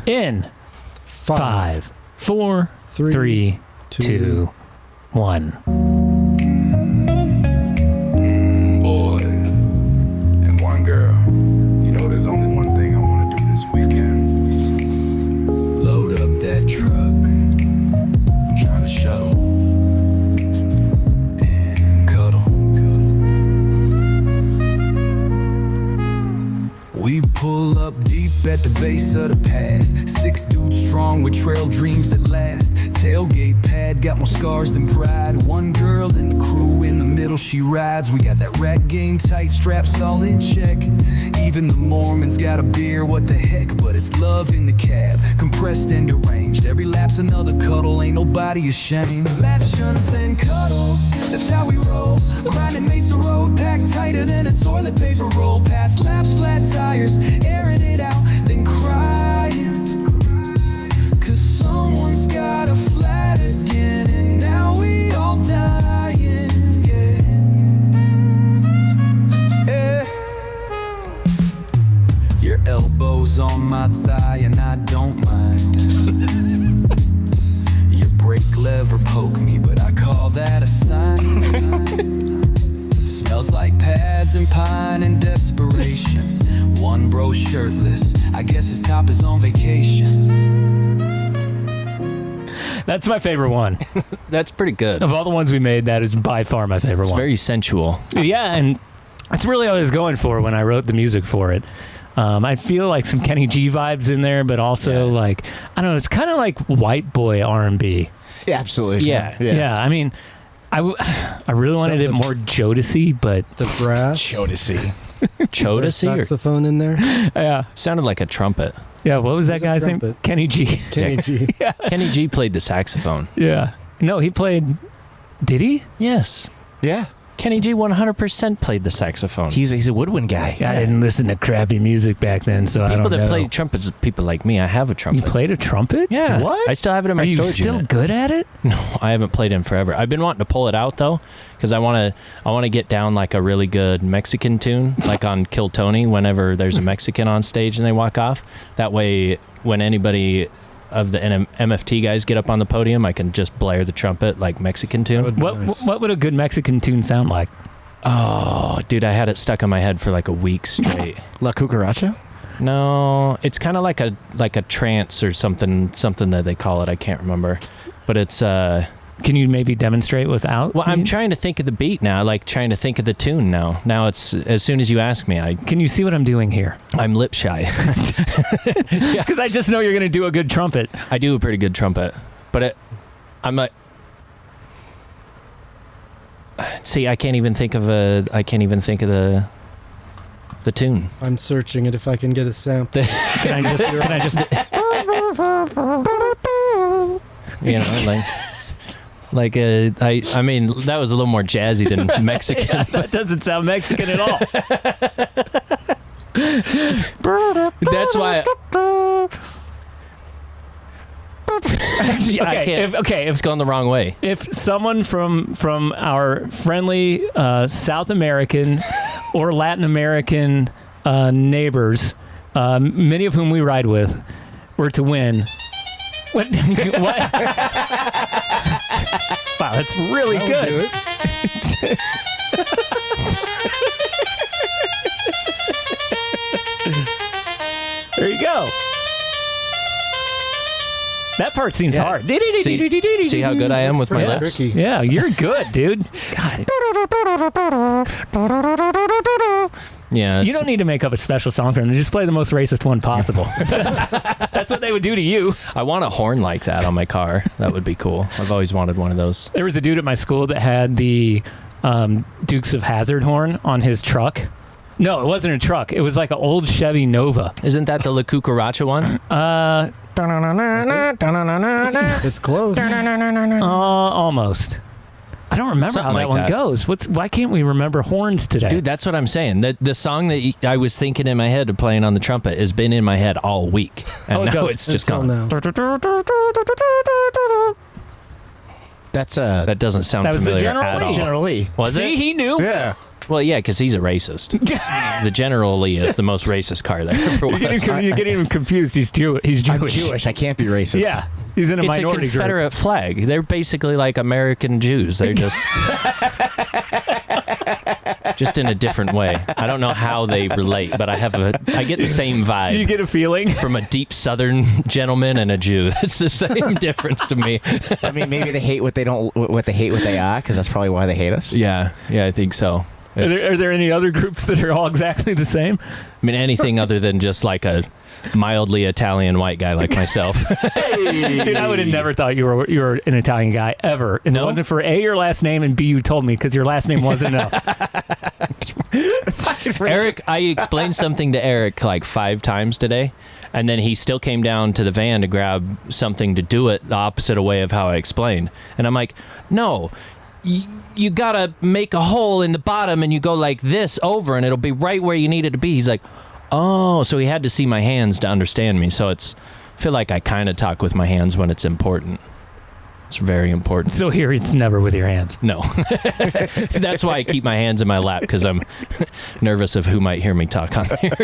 in 5, 4, 3, 2, 1. Boys and one girl. You know, there's only one thing I want to do this weekend. Load up that truck. I'm trying to shuttle and cuddle. We pull up deep at the base of the pass. 6 dudes strong with trail dreams that last. Tailgate pad got more scars than pride. One girl in the crew, in the middle she rides. We got that rat game tight, straps all in check. Even the Mormons got a beer, what the heck. But it's love in the cab, compressed and deranged. Every lap's another cuddle, ain't nobody ashamed. Lap shunts and cuddles, that's how we roll. Grinding Mesa Road, packed tighter than a toilet paper roll. Past laps, flat tires, airing it out, then crying. Cause someone's got a flat again, and now we all dying, yeah. Yeah. Your elbows on my thigh and I don't mind. Your brake lever poke me, but I call that a sign. Smells like pads and pine and desperation. One bro shirtless, I guess his top is on vacation. That's my favorite one. That's pretty good. Of all the ones we made, that is by far my favorite It's one. very sensual. Yeah, and that's really what I was going for when I wrote the music for it. I feel like some Kenny G vibes in there, but also like, I don't know, it's kind of like white boy R&B. Yeah, absolutely. Yeah. I mean, I really wanted it more Jodeci, but The brass. Jodeci. Jodeci? Or Saxophone in there. yeah. sounded like a trumpet. Yeah, what was that Who's a guy's name? trumpet? Kenny G. Kenny G. Yeah. Kenny G played the saxophone. Yeah. No, he played. Did he? Yes. Yeah. Kenny G 100% played the saxophone. He's a woodwind guy. I didn't listen to crappy music back then, so I don't know. People that play trumpets, people like me. I have a trumpet. You played a trumpet? Yeah. What? I still have it in my Are you storage still unit. good at it? No, I haven't played in forever. I've been wanting to pull it out though, because I want to get down like a really good Mexican tune, like on Kill Tony. Whenever there's a Mexican on stage and they walk off, that way when anybody of the MFT guys get up on the podium, I can just blare the trumpet like Mexican That tune. would be nice. What would a good Mexican tune sound like? Oh, dude, I had it stuck in my head for like a week straight. La Cucaracha? No, it's kind of like a trance or something that they call it. I can't remember, but it's Can you maybe demonstrate without? Well, I'm trying to think of the beat now, like trying to think of the tune now. Now it's, as soon as you ask me, Can you see what I'm doing here? I'm lip shy. Because I just know you're going to do a good trumpet. I do a pretty good trumpet, but I'm like, see, I can't even think of the tune. I'm searching it if I can get a sample. Can I just? You know, I mean, that was a little more jazzy than Mexican. Yeah, that doesn't sound Mexican at all. That's why. It's going the wrong way. If someone from our friendly South American or Latin American neighbors, many of whom we ride with, were to win. What? Wow, that's really That would good. do it. There you go. That part seems hard. See how good I am with my pretty lips? tricky. Yeah, you're good, dude. God. Yeah. You don't need to make up a special song for them. Just play the most racist one possible. That's what they would do to you. I want a horn like that on my car. That would be cool. I've always wanted one of those. There was a dude at my school that had the Dukes of Hazzard horn on his truck. No, it wasn't a truck. It was like an old Chevy Nova. Isn't that the La Cucaracha one? It's close. Almost. I don't remember Something how that like one that. goes. Why can't we remember horns today? Dude, that's what I'm saying. The song that I was thinking in my head of playing on the trumpet has been in my head all week. And Oh, it now goes it's just Until gone. now. That's That doesn't sound That was the familiar General at Lee. all. General Lee. Was See, it? he knew. Yeah. Well, yeah, because he's a racist. The General Lee is the most racist car there ever was. You're getting him confused. He's Jewish. I'm Jewish. I can't be racist. Yeah, he's in a It's minority a Confederate flag. They're basically like American Jews. They're just just in a different way. I don't know how they relate, but I get the same vibe. Do you get a feeling from a deep Southern gentleman and a Jew? It's the same difference to me. I mean, maybe they hate what they don't, what they hate what they are, because that's probably why they hate us. Yeah, I think so. Are there any other groups that are all exactly the same? I mean, anything other than just like a mildly Italian white guy like myself. Hey. Dude, I would have never thought you were an Italian guy ever. And it wasn't for A, your last name, and B, you told me because your last name wasn't enough. Eric, I explained something to Eric like 5 times today, and then he still came down to the van to grab something to do it the opposite way of how I explained. And I'm like, no, you gotta make a hole in the bottom and you go like this over and it'll be right where you need it to be. He's like, oh, so he had to see my hands to understand me. So I feel like I kind of talk with my hands when it's important. It's very important. So here it's never with your hands. No. That's why I keep my hands in my lap, because I'm nervous of who might hear me talk on here.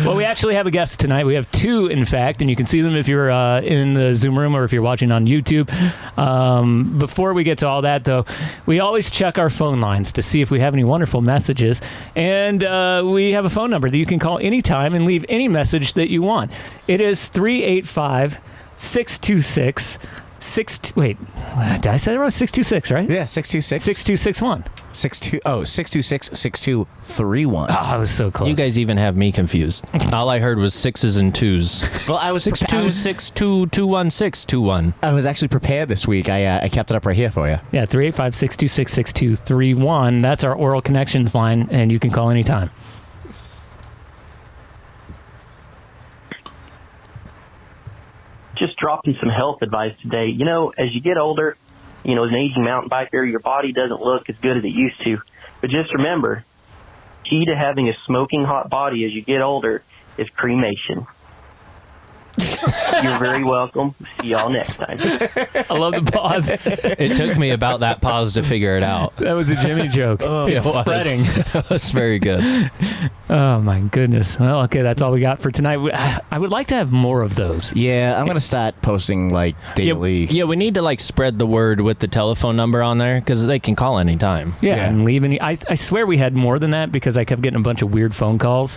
Well, we actually have a guest tonight. We have 2, in fact, and you can see them if you're in the Zoom room or if you're watching on YouTube. Before we get to all that, though, we always check our phone lines to see if we have any wonderful messages. And we have a phone number that you can call anytime and leave any message that you want. It is 385-626 wait, did I say that wrong? 626, right? Yeah, 626. 6261. 626-6231. Oh, I was so close. You guys even have me confused. All I heard was 6s and 2s. Well, I was 626221621. I was actually prepared this week. I kept it up right here for you. Yeah, 385-626-6231. That's our Oral Connections line, and you can call anytime. Just dropping some health advice today. You know, as you get older, as an aging mountain biker, your body doesn't look as good as it used to. But just remember, key to having a smoking hot body as you get older is cremation. You're very welcome. See y'all next time. I love the pause. It took me about that pause to figure it out. That was a Jimmy joke. It's spreading. It was very good. Oh, my goodness. Well, okay, that's all we got for tonight. I would like to have more of those. Yeah, I'm going to start posting, like, daily. Yeah, we need to, like, spread the word with the telephone number on there, because they can call anytime. Yeah, and leave any... I swear we had more than that, because I kept getting a bunch of weird phone calls.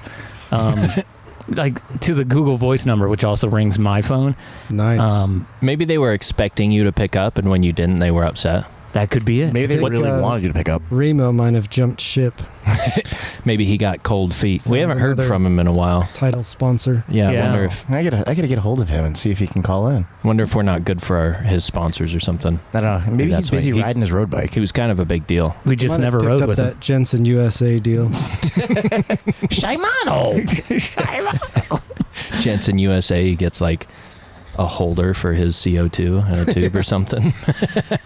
Like to the Google Voice number, which also rings my phone. Nice. Maybe they were expecting you to pick up, and when you didn't, they were upset. That could be it. Maybe they think, really wanted you to pick up. Remo might have jumped ship. Maybe he got cold feet. We haven't heard from him in a while. Title sponsor. Yeah, I wonder if I gotta get a hold of him and see if he can call in. Wonder if we're not good for his sponsors or something. I don't know. Maybe he's busy riding his road bike. He was kind of a big deal. We just Might never have picked rode up with that him. Jensen USA deal. Shimano. Jensen USA gets like a holder for his CO2 and a tube or something.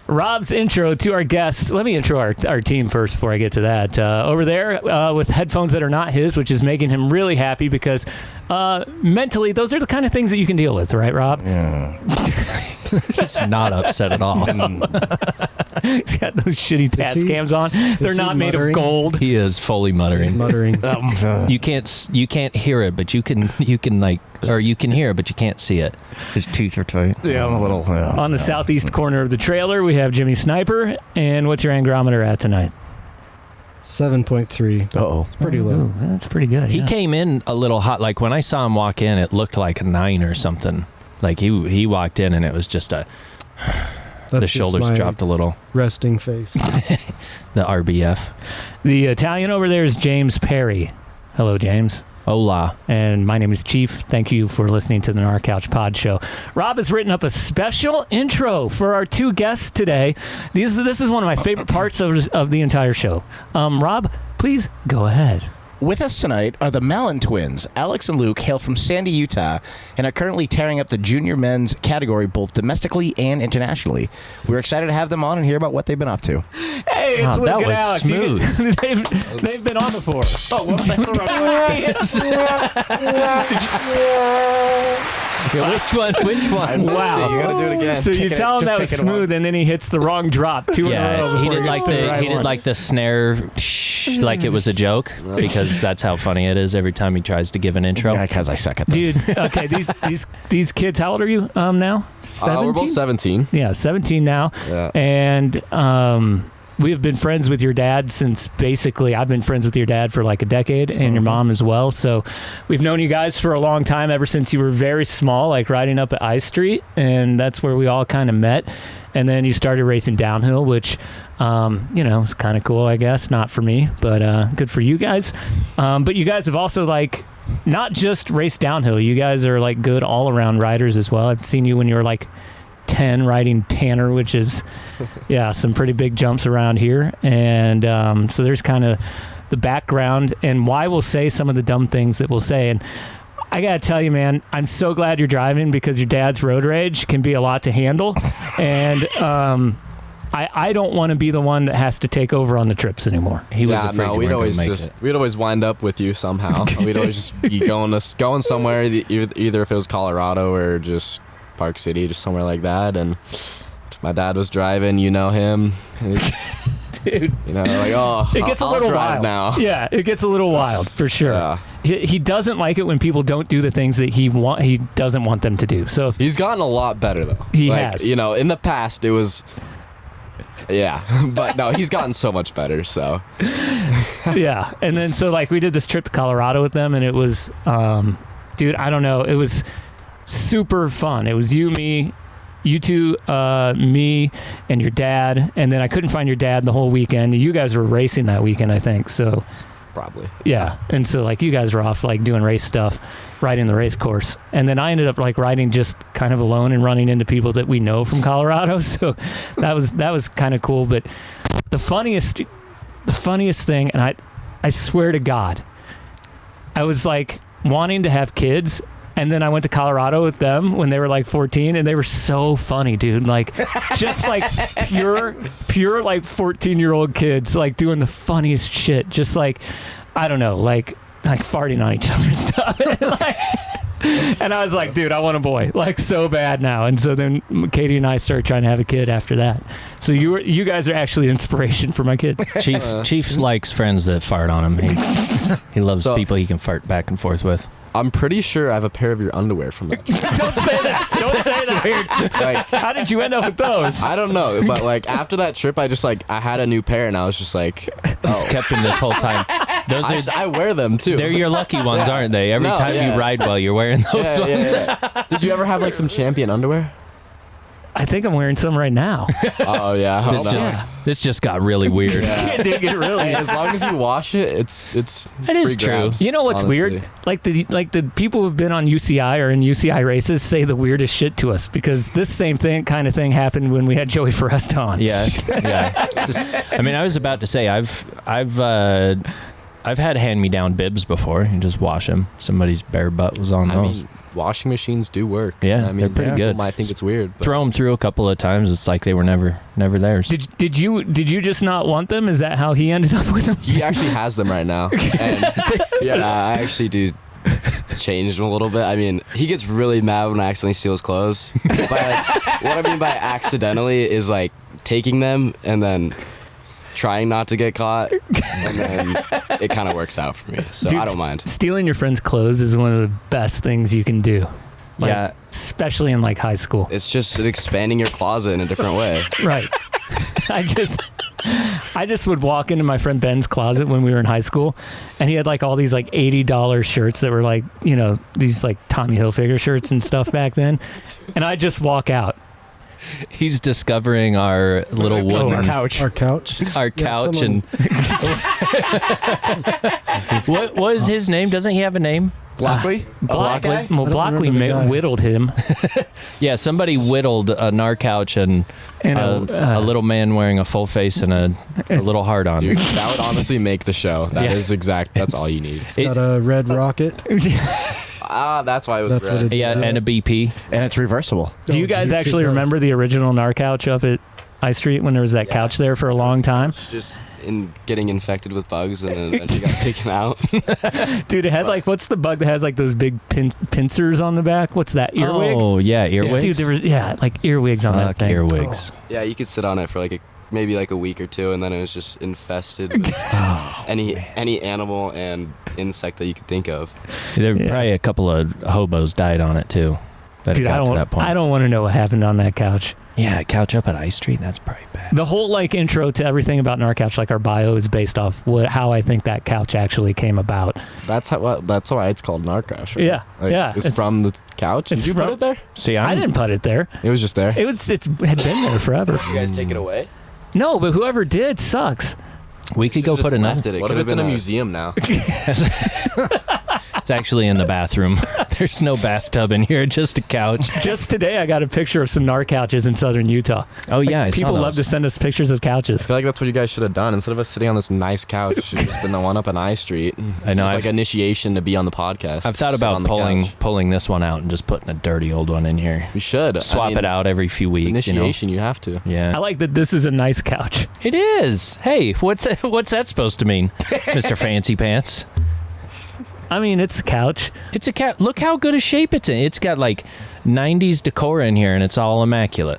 Rob's intro to our guests. Let me intro our team first before I get to that. Over there with headphones that are not his, which is making him really happy because mentally, those are the kind of things that you can deal with, right, Rob? Yeah. He's not upset at all. He's got those shitty task cams on. They're not made of gold. He is fully muttering. He's muttering. You can't hear it, but you can like, or you can hear it, but you can't see it. His teeth are tight. Yeah, I'm a little. On the southeast corner of the trailer, we have Jimmy Sniper. And what's your angrometer at tonight? 7.3. Uh-oh. It's pretty low. Ooh, that's pretty good. He came in a little hot. Like when I saw him walk in, it looked like a 9 or something. Like he walked in and it was just the shoulders dropped a little. Resting face. The RBF. The Italian over there is James Perry. Hello, James. Hola. And my name is Chief. Thank you for listening to the Gnar Couch Podshow. Rob has written up a special intro for our 2 guests today. This is one of my favorite parts of the entire show. Rob, please go ahead. With us tonight are the Mallen twins. Alex and Luke hail from Sandy, Utah, and are currently tearing up the junior men's category both domestically and internationally. We're excited to have them on and hear about what they've been up to. Hey, it's Luke that and was Alex. smooth. They've been on before. Oh, whoops. Which one? Wow. You gotta do it again. So you tell him that was smooth, and then he hits the wrong drop 2 in a row. Yeah, he before did gets like to the right he did one. like the snare like it was a joke because that's how funny it is every time he tries to give an intro. Because I suck at this. Dude, okay, these kids, how old are you now? 17? We're both 17. Yeah, 17 now. Yeah. And we have been friends with your dad since basically I've been friends with your dad for like a decade and your mom as well. So we've known you guys for a long time, ever since you were very small, like riding up at I Street. And that's where we all kind of met. And then you started racing downhill, which, is kind of cool, I guess. Not for me, but good for you guys. But you guys have also like not just raced downhill. You guys are like good all around riders as well. I've seen you when you were like 10 riding Tanner, which is some pretty big jumps around here. And so there's kind of the background and why we'll say some of the dumb things that we'll say. And I gotta tell you, man, I'm so glad you're driving because your dad's road rage can be a lot to handle. And I don't want to be the one that has to take over on the trips anymore. He was afraid you weren't gonna make it. We'd always wind up with you somehow. We'd always just be going somewhere, either if it was Colorado or just Park City, just somewhere like that. And my dad was driving, you know him. Dude, it gets a little wild now. Yeah, it gets a little wild for sure. Yeah. He doesn't like it when people don't do the things that he doesn't want them to do. So He's gotten a lot better though. He has. In the past it was. Yeah, but no, he's gotten so much better. So. Yeah, and then so like we did this trip to Colorado with them, and it was, dude, I don't know, it was super fun. It was you, two, me, and your dad, and then I couldn't find your dad the whole weekend. You guys were racing that weekend, I think. So. Probably. Yeah, and so like you guys were off like doing race stuff, riding the race course, and then I ended up like riding just kind of alone and running into people that we know from Colorado. So that was kind of cool. But the funniest thing, and I swear to God, I was like wanting to have kids. And then I went to Colorado with them when they were like 14, and they were so funny, dude. Like, just like pure like 14-year-old kids, like doing the funniest shit. Just like, I don't know, like farting on each other and stuff. And I was like, dude, I want a boy, like so bad now. And so then Katie and I started trying to have a kid after that. So you guys are actually inspiration for my kids. Chief likes friends that fart on him. He loves people he can fart back and forth with. I'm pretty sure I have a pair of your underwear from that trip. Don't say that. Don't say that. Like, how did you end up with those? I don't know, but like after that trip, I had a new pair, and I was just like, He's kept them this whole time. I wear them too. They're your lucky ones, aren't they? Every time you ride well, you're wearing those ones. Yeah. Did you ever have like some Champion underwear? I think I'm wearing some right now. Oh yeah. This just got really weird. It did get really. Hey, as long as you wash it, it's it is free true. grabs, You know what's honestly. weird? Like the people who've been on UCI or in UCI races say the weirdest shit to us because this same kind of thing happened when we had Joey Forrest on. Yeah. I was about to say I've had hand-me-down bibs before. You just wash them. Somebody's bare butt was on those. Washing machines do work. Yeah, they're pretty good. People might think it's weird. But throw them through a couple of times. It's like they were never theirs. Did you just not want them? Is that how he ended up with them? He actually has them right now. And I actually do change them a little bit. I mean, he gets really mad when I accidentally steal his clothes. What I mean by accidentally is like taking them and then trying not to get caught, and then it kind of works out for me. So Dude, I don't mind. Stealing your friend's clothes is one of the best things you can do. Like, yeah, especially in like high school. It's just expanding your closet in a different way. Right. I just would walk into my friend Ben's closet when we were in high school, and he had like all these like $80 shirts that were like, these like Tommy Hilfiger shirts and stuff back then, and I'd just walk out. He's discovering our little wooden Our couch. and what was his name? Doesn't he have a name? Blockley? Blockley. Well, I don't remember the guy. whittled him. Yeah, somebody whittled a Gnar couch and a little man wearing a full face and a little heart on. dude, that would honestly make the show. That's all you need. It's got a red rocket. That's why it was That's red. what it is. Yeah, and a BP. And it's reversible. Do you guys Yes, it actually does. remember the original Gnar couch up at I Street when there was that couch there for a long time? It's just getting infected with bugs and then eventually got taken out. Dude, it had like, what's the bug that has like those big pincers on the back? What's that, earwig? Oh, yeah, earwigs. Dude, there were, like earwigs on that Fuck thing. earwigs. Yeah, you could sit on it for like maybe like a week or two, and then it was just infested with any animal and insect that you could think of. There probably a couple of hobos died on it too. But Dude, it got to that point. I don't want to know what happened on that couch. Yeah, couch up at I Street. That's probably bad. The whole like intro to everything about Gnar Couch, like our bio, is based off how I think that couch actually came about. That's why it's called Gnar Couch. Right? Yeah, Like, yeah. It's from the couch. Did you put it there? See, I didn't put it there. It was just there. It's had been there forever. Did you guys take it away? No, but whoever did sucks. We could go put another. What if it's in a museum now? It's actually in the bathroom. There's no bathtub in here, just a couch. Just today, I got a picture of some Gnar couches in southern Utah. Oh yeah, People love to send us pictures of couches. I feel like that's what you guys should have done. Instead of us sitting on this nice couch, it should have just been the one up on I Street. I know. It's like initiation to be on the podcast. I've thought Sit on about the couch. pulling this one out and just putting a dirty old one in here. We should Swap it out every few weeks. Initiation, you have to. Yeah. I like that this is a nice couch. It is. Hey, what's that supposed to mean, Mr. Fancy Pants? I mean, it's a couch. It's a cat. Look how good a shape it's in. It's got like 90s decor in here, and it's all immaculate.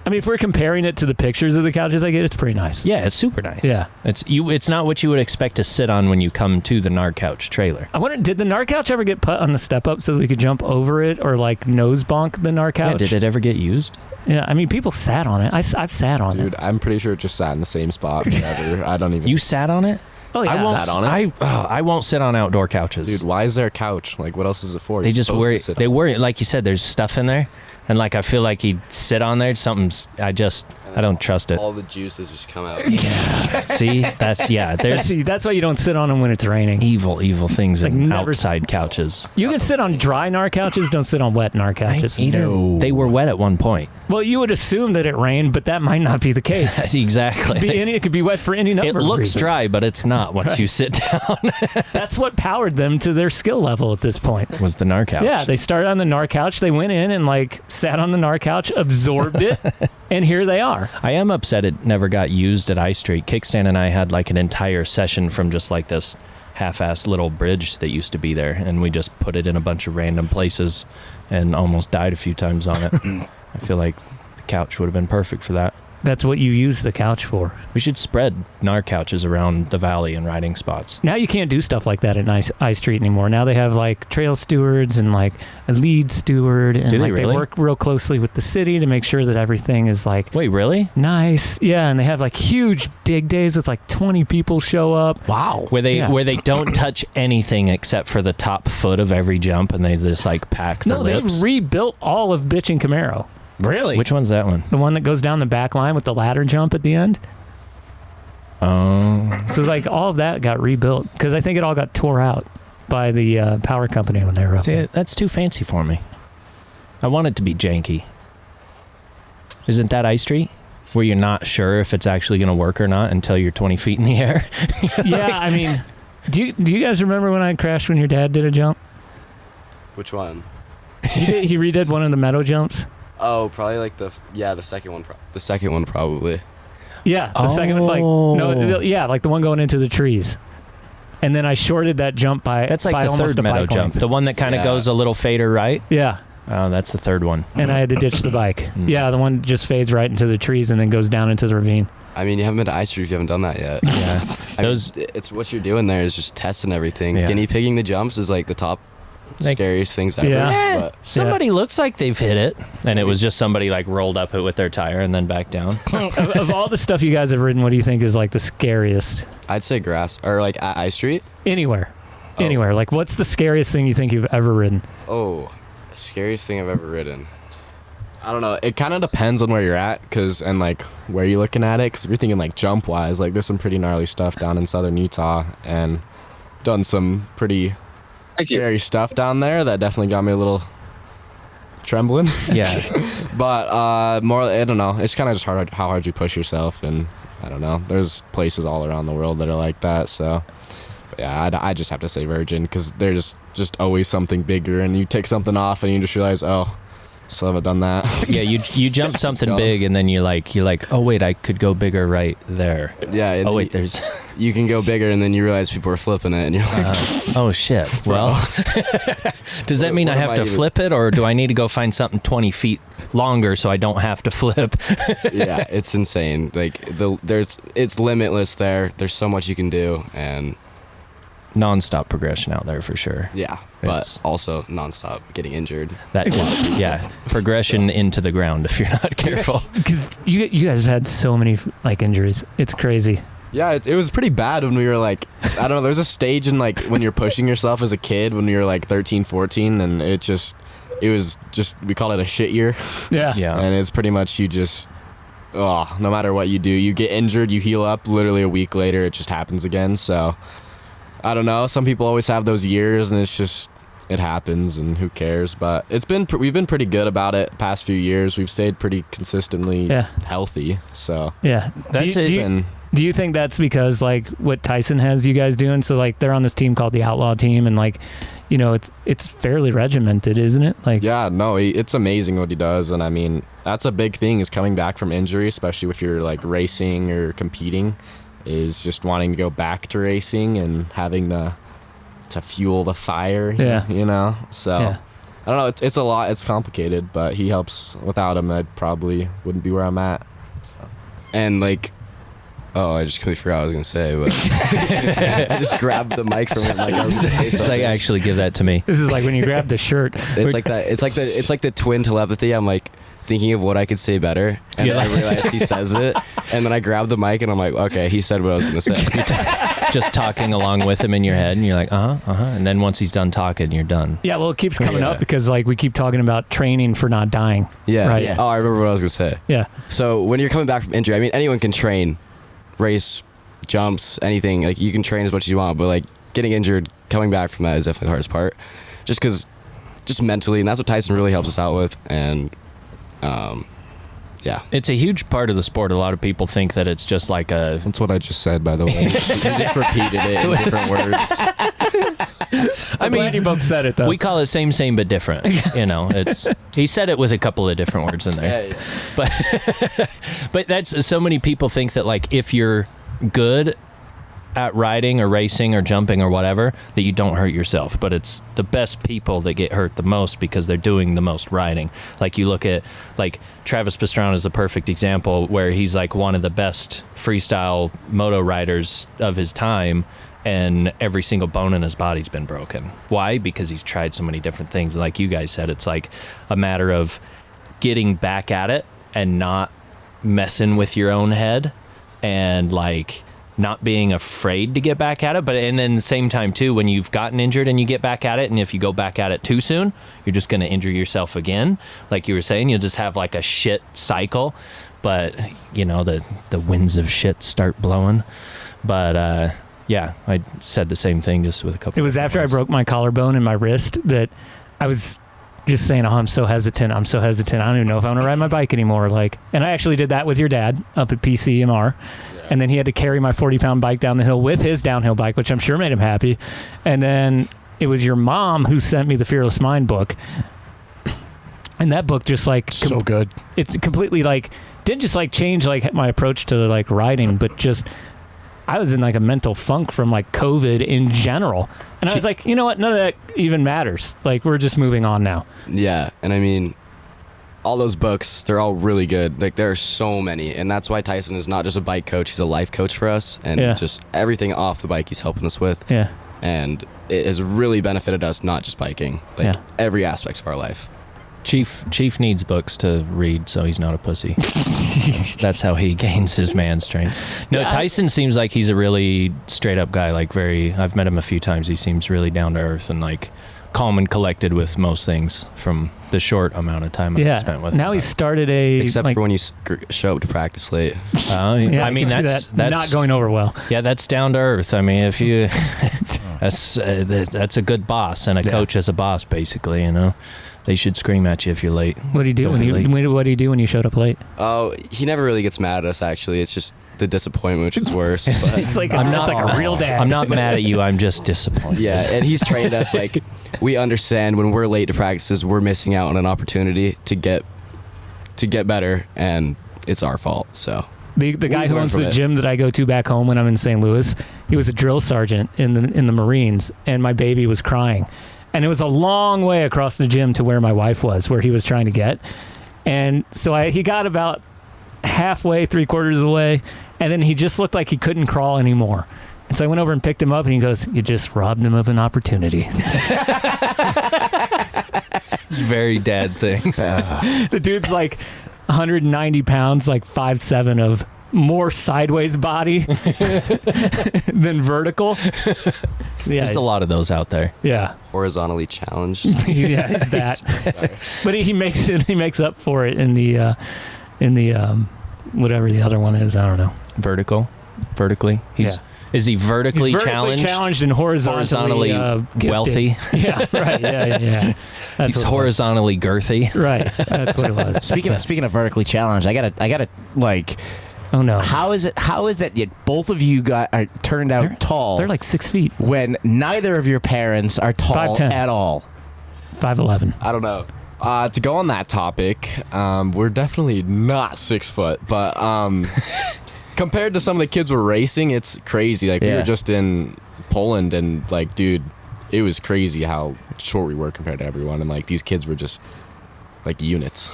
I mean, if we're comparing it to the pictures of the couches I get, it's pretty nice. Yeah, it's super nice. Yeah. It's not what you would expect to sit on when you come to the Gnar Couch trailer. I wonder, did the Gnar couch ever get put on the step up so that we could jump over it or like nose bonk the Gnar couch? Yeah, did it ever get used? Yeah, I mean, people sat on it. I've sat on it. Dude, I'm pretty sure it just sat in the same spot forever. I don't even. You sat on it? Oh yeah, I won't sat on it. I won't sit on outdoor couches. Dude, why is there a couch? Like, what else is it for? They You're just supposed worry. to sit They on it. worry. Like you said, there's stuff in there, and like I feel like he'd sit on there. I don't trust it. All the juices just come out. See, There's See, that's why you don't sit on them when it's raining. evil things Like in never- outside couches. You can sit on dry Gnar couches, don't sit on wet Gnar couches. No. They were wet at one point. Well, you would assume that it rained, but that might not be the case. Exactly. It could be wet for any number It of looks reasons. dry, but it's not once you sit down. That's what powered them to their skill level at this point. Was the Gnar Couch. Yeah, they started on the Gnar couch. They went in and like sat on the Gnar couch, absorbed it, and here they are. I am upset it never got used at I Street. Kickstand and I had like an entire session from just like this half-assed little bridge that used to be there, and we just put it in a bunch of random places and almost died a few times on it. I feel like the couch would have been perfect for that. That's what you use the couch for. We should spread Gnar couches around the valley and riding spots. Now you can't do stuff like that at I Street anymore. Now they have like trail stewards and like a lead steward, and Do they like really? they work real closely with the city to make sure that everything is like Wait, really? nice. Yeah, and they have like huge dig days with like 20 people show up. Wow. Where they Yeah. where they don't touch anything except for the top foot of every jump, and they just like pack the No, lips. they've rebuilt all of Bitch and Camaro. Really? Which one's that one? The one that goes down the back line with the ladder jump at the end. Oh, So like all of that got rebuilt because I think it all got tore out by the power company when they were up. see, that's too fancy for me. I want it to be janky. Isn't that I Street? Where you're not sure if it's actually going to work or not until you're 20 feet in the air? Yeah, I mean, do you guys remember when I crashed when your dad did a jump? Which one? He redid one of the meadow jumps. Oh, probably like the second one. The second one probably. Yeah, the second one, like like the one going into the trees. And then I shorted that jump by That's like by the almost third a meadow bike jump. length. The one that kind of Yeah. goes a little fader right. Yeah, Oh, that's the third one. and I had to ditch the bike. Yeah, the one just fades right into the trees and then goes down into the ravine. I mean, you haven't been to Ice Street if you haven't done that yet. Yeah. I mean, Those it's what you're doing there is just testing everything. Yeah. Guinea pigging the jumps is like the top Like- scariest things ever. Yeah. But somebody looks like they've hit it, and it was just somebody like rolled up it with their tire and then back down. of all the stuff you guys have ridden, what do you think is like the scariest? I'd say grass or like at Ice Street. Anywhere. Oh. Anywhere. Like, what's the scariest thing you think you've ever ridden? Oh, scariest thing I've ever ridden. I don't know. It kind of depends on where you're at, and like where you're looking at it. Because if you're thinking like jump wise, like there's some pretty gnarly stuff down in southern Utah, and done some pretty scary stuff down there that definitely got me a little trembling. Yeah. But more, I don't know. It's kind of just how hard you push yourself, and I don't know. There's places all around the world that are like that. So, but yeah, I just have to say Virgin because there's just always something bigger, and you take something off, and you just realize, oh, Still haven't done that. Yeah, you jump something going. big, and then you're like, oh wait, I could go bigger right there. Yeah. And Oh wait, there's. you can go bigger, and then you realize people are flipping it, and you're like, Oh shit. Well, does that mean I what have am to I even- flip it, or do I need to go find something 20 feet longer so I don't have to flip? yeah, it's insane. Like it's limitless there. There's so much you can do, and Non-stop progression out there for sure. yeah, but It's- also nonstop getting injured. That yeah, progression into the ground if you're not careful. Because you guys have had so many like injuries. It's crazy. Yeah, it was pretty bad when we were like, I don't know, there's a stage in like when you're pushing yourself as a kid when you're like 13, 14, and it was just, we call it a shit year. Yeah. Yeah. And it's pretty much you just, no matter what you do, you get injured, you heal up, literally a week later, it just happens again. So, I don't know, some people always have those years and it's just, it happens and who cares. But we've been pretty good about it past few years. We've stayed pretty consistently healthy. So, Yeah. That's do, it. do you, do you think that's because like what Tyson has you guys doing? So like they're on this team called the Outlaw Team, and like, you know, it's fairly regimented, isn't it? Like, yeah, no, it's amazing what he does. And I mean, that's a big thing is coming back from injury, especially if you're like racing or competing, is just wanting to go back to racing and having to fuel the fire. You know? So Yeah. I don't know. It's a lot. It's complicated, but he helps. Without him, I probably wouldn't be where I'm at. So. And like, oh, I just completely forgot what I was gonna say, but I just grabbed the mic from him like I was gonna say It's like, something. actually give that to me. this is like when you grab the shirt. It's like that. It's like the twin telepathy. I'm like thinking of what I could say better, and then I realize he says it, and then I grab the mic and I'm like, okay, he said what I was gonna say. Just talking along with him in your head, and you're like, and then once he's done talking, you're done. Yeah, well, it keeps coming up because like we keep talking about training for not dying. Yeah. Right. Yeah. Oh, I remember what I was gonna say. Yeah. So when you're coming back from injury, I mean, anyone can train, race, jumps, anything. Like you can train as much as you want, but like getting injured, coming back from that is definitely the hardest part. Just mentally, and that's what Tyson really helps us out with. And yeah, It's a huge part of the sport. A lot of people think that it's just like a. That's what I just said, by the way. you just repeated it in different words. I'm glad you both said it though. We call it same but different. You know, it's he said it with a couple of different words in there. But that's so many people think that like if you're good at riding or racing or jumping or whatever, that you don't hurt yourself. But it's the best people that get hurt the most because they're doing the most riding. Like you look at like Travis Pastrana is a perfect example where he's like one of the best freestyle moto riders of his time, and every single bone in his body's been broken. Why? Because he's tried so many different things. And like you guys said, it's like a matter of getting back at it and not messing with your own head and like not being afraid to get back at it. But and then at the same time too, when you've gotten injured and you get back at it, and if you go back at it too soon, you're just going to injure yourself again. Like you were saying, you'll just have like a shit cycle. But you know, the winds of shit start blowing. But yeah, I said the same thing just with a couple. It was after I broke my collarbone and my wrist that I was just saying, I'm so hesitant. I don't even know if I want to ride my bike anymore. Like, and I actually did that with your dad up at PCMR. And then he had to carry my 40-pound bike down the hill with his downhill bike, which I'm sure made him happy. And then it was your mom who sent me the Fearless Mind book. And that book just like... So good. It's completely like... Didn't just like change like my approach to like riding, but just... I was in like a mental funk from like COVID in general. And I was like, you know what? None of that even matters. Like, we're just moving on now. Yeah, and I mean, all those books, they're all really good. Like, there are so many, and that's why Tyson is not just a bike coach, he's a life coach for us, and just everything off the bike he's helping us with. Yeah. And it has really benefited us, not just biking, like every aspect of our life. Chief needs books to read, so he's not a pussy. That's how he gains his man strength. No, Tyson seems like he's a really straight up guy. Like I've met him a few times. He seems really down to earth and like calm and collected with most things from the short amount of time I've spent with him. Now he started a... Except like, for when you show up to practice late. I mean, that's not going over well. Yeah, that's down to earth. I mean, if you... that's a good boss and a coach as a boss, basically, you know? They should scream at you if you're late. What do you do Don't when be late. what do you do when you showed up late? Oh, he never really gets mad at us. Actually, it's just the disappointment, which is worse. But, It's like it's like a real dad. I'm not mad at you. I'm just disappointed. yeah, and he's trained us like we understand when we're late to practices, we're missing out on an opportunity to get better, and it's our fault. So The guy who learn owns from the it. gym that I go to back home when I'm in St. Louis, he was a drill sergeant in the Marines, and my baby was crying. And it was a long way across the gym to where my wife was, where he was trying to get. And so he got about halfway, 3/4 of the way, and then he just looked like he couldn't crawl anymore. And so I went over and picked him up, and he goes, "You just robbed him of an opportunity." It's a very dad thing. The dude's like 190 pounds, like 5'7" of more sideways body than vertical. Yeah, There's a lot of those out there. Yeah, horizontally challenged. yeah, he's that. But he makes it. He makes up for it in the whatever the other one is. I don't know. Vertically. Is he vertically, He's vertically challenged and horizontally gifted. wealthy? Yeah, right. Yeah. That's He's what it horizontally girthy. was. Right. That's what it was. Speaking of vertically challenged, I gotta like. Oh no. How is that yet both of you turned out tall? They're like 6 feet. when neither of your parents are tall 5'10". at all. 5'11". I don't know. To go on that topic, we're definitely not 6 foot, but compared to some of the kids we're racing, it's crazy. Like we Yeah. were just in Poland, and like, dude, it was crazy how short we were compared to everyone, and like these kids were just like units.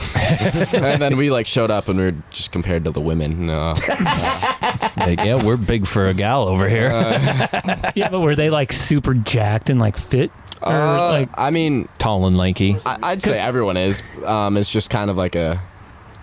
And then we like showed up, and we were just compared to the women. Like, yeah, we're big for a gal over here. Yeah, but were they like super jacked and like fit? Or like I mean, Tall and lanky. I'd say everyone is. It's just kind of like I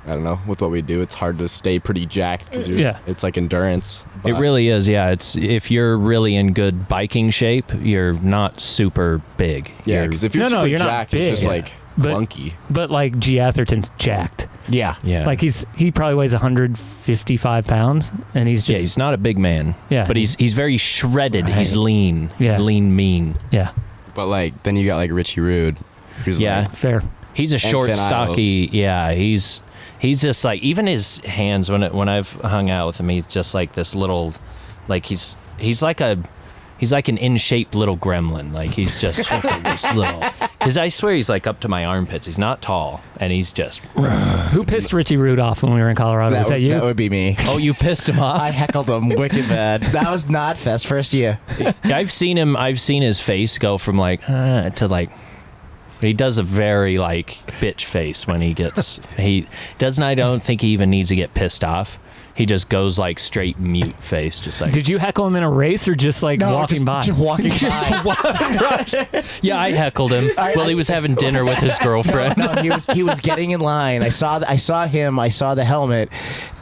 don't know, with what we do, it's hard to stay pretty jacked because it's like endurance. It really is, yeah. It's if you're really in good biking shape, you're not super big. Yeah, because if you're super you're not jacked, big. it's just like But- clunky. But like G. Atherton's jacked. Yeah. Yeah. Like he probably weighs 155 pounds, and he's just he's not a big man. Yeah. But he's very shredded. Right. He's lean. Yeah. He's lean mean. yeah, But like then you got like Richie Rude, who's Yeah. like, fair. He's a short, Finn stocky. Yeah, he's just like, even his hands when I've hung out with him, he's just like this little, like he's like an in shape little gremlin. Like he's just this little. Because I swear he's like up to my armpits. He's not tall, and he's just. Who pissed Richie Rude off when we were in Colorado? Was that you? That would be me. Oh, you pissed him off. I heckled him wicked bad. That was not Fest first year. I've seen his face go from like to like. He does a very like bitch face when he gets. He doesn't. I don't think he even needs to get pissed off. He just goes like straight mute face, just like. Did you heckle him in a race or just like walking by? Just walking by. Yeah, I heckled him while he was having dinner with his girlfriend. No, he was getting in line. I saw him. I saw the helmet,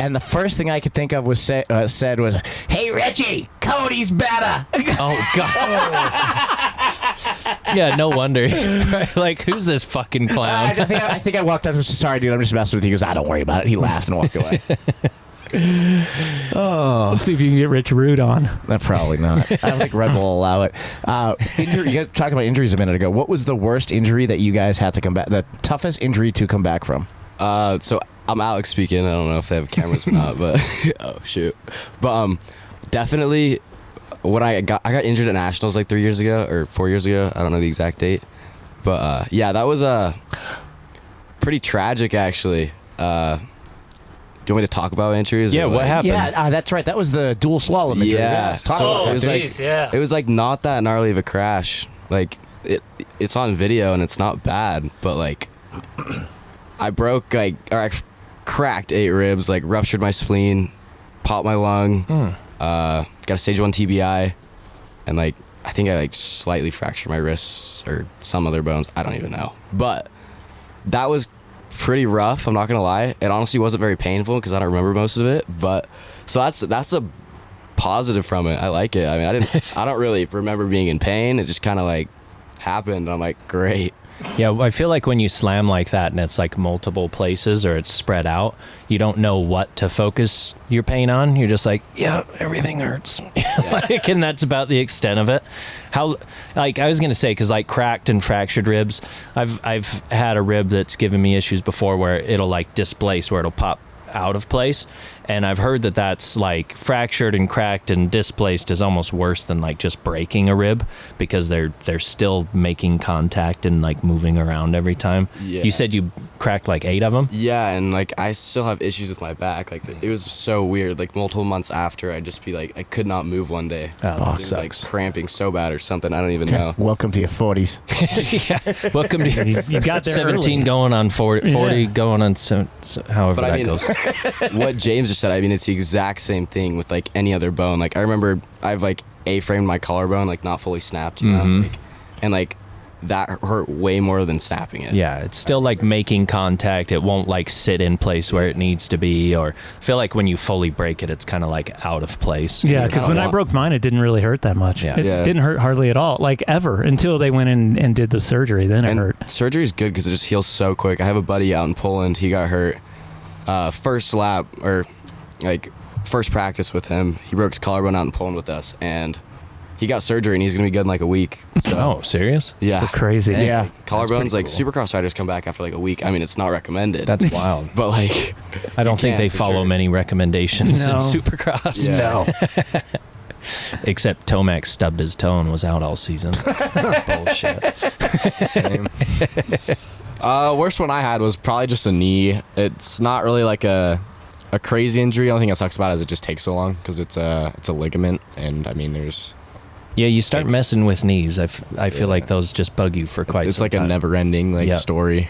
and the first thing I could think of was said was, "Hey Richie, Cody's better." Oh God. Yeah, no wonder. Like, who's this fucking clown? I think I walked up and said, "Sorry, dude, I'm just messing with you." He goes, "Ah, don't worry about it." He laughed and walked away. Let's see if you can get Rich Rude on. Probably not. I don't think Red Bull will allow it. Injury. You guys talked about injuries a minute ago. What was the worst injury that you guys had to come back? The toughest injury to come back from? So I'm Alex speaking. I don't know if they have cameras or not, but oh shoot. But definitely when I got injured at nationals like 3 years ago or 4 years ago. I don't know the exact date, but yeah, that was pretty tragic actually. Do you want me to talk about injuries? Yeah, or, what like- happened? Yeah, that's right. That was the dual slalom injury. Yeah. Talk So about it was that. like yeah. it was like not that gnarly of a crash. Like it's on video and it's not bad, but like I broke I cracked 8 ribs, like ruptured my spleen, popped my lung, got a stage 1 TBI, and like I think I like slightly fractured my wrists or some other bones. I don't even know, but that was pretty rough. I'm not gonna lie. It honestly wasn't very painful because I don't remember most of it. But so that's a positive from it. I like it. I mean, I don't really remember being in pain. It just kind of like happened. I'm like, great. Yeah, I feel like when you slam like that and it's like multiple places or it's spread out, you don't know what to focus your pain on. You're just like, yeah, everything hurts. Like, and that's about the extent of it. How, like, I was going to say, because like cracked and fractured ribs, I've had a rib that's given me issues before where it'll like displace, where it'll pop out of place, and I've heard that that's like fractured and cracked and displaced is almost worse than like just breaking a rib, because they're still making contact and like moving around every time. Yeah. You said you cracked like 8 of them? Yeah, and like I still have issues with my back. Like it was so weird. Like multiple months after, I'd just be like, I could not move one day. Oh, It was like cramping so bad or something. I don't even know. Welcome to your 40s. Yeah. Welcome to You got there 17 early. going on 40 Yeah. going on however But I that mean, goes. what James just said, I mean, it's the exact same thing with like any other bone. Like I remember I've like A-framed my collarbone, like not fully snapped, you know? Like, and like that hurt way more than snapping it. Yeah, it's still like making contact. It won't like sit in place where it needs to be, or I feel like when you fully break it, it's kind of like out of place. Yeah, because when I want- broke mine, it didn't really hurt that much. Yeah. It Yeah. didn't hurt hardly at all, like ever, until they went in and did the surgery. Then it And hurt. surgery is good because it just heals so quick. I have a buddy out in Poland. He got hurt first lap or like first practice with him. He broke his collarbone out in Poland with us, and he got surgery, and he's gonna be good in like a week. So, Oh, serious? yeah, So crazy. Yeah. collarbones like pretty Supercross riders come back after like a week. I mean, it's not recommended. That's wild. but like, I don't think can, they for follow sure. many recommendations No. in Supercross. Yeah. No. Except Tomac stubbed his toe and was out all season. Bullshit. Same. Worst one I had was probably just a knee. It's not really like a crazy injury. The only thing that sucks about it is it just takes so long because it's a ligament, and I mean there's Yeah, you start Thanks. messing with knees. I feel Yeah. like those just bug you for quite it's some like time. a never-ending like Yep. story.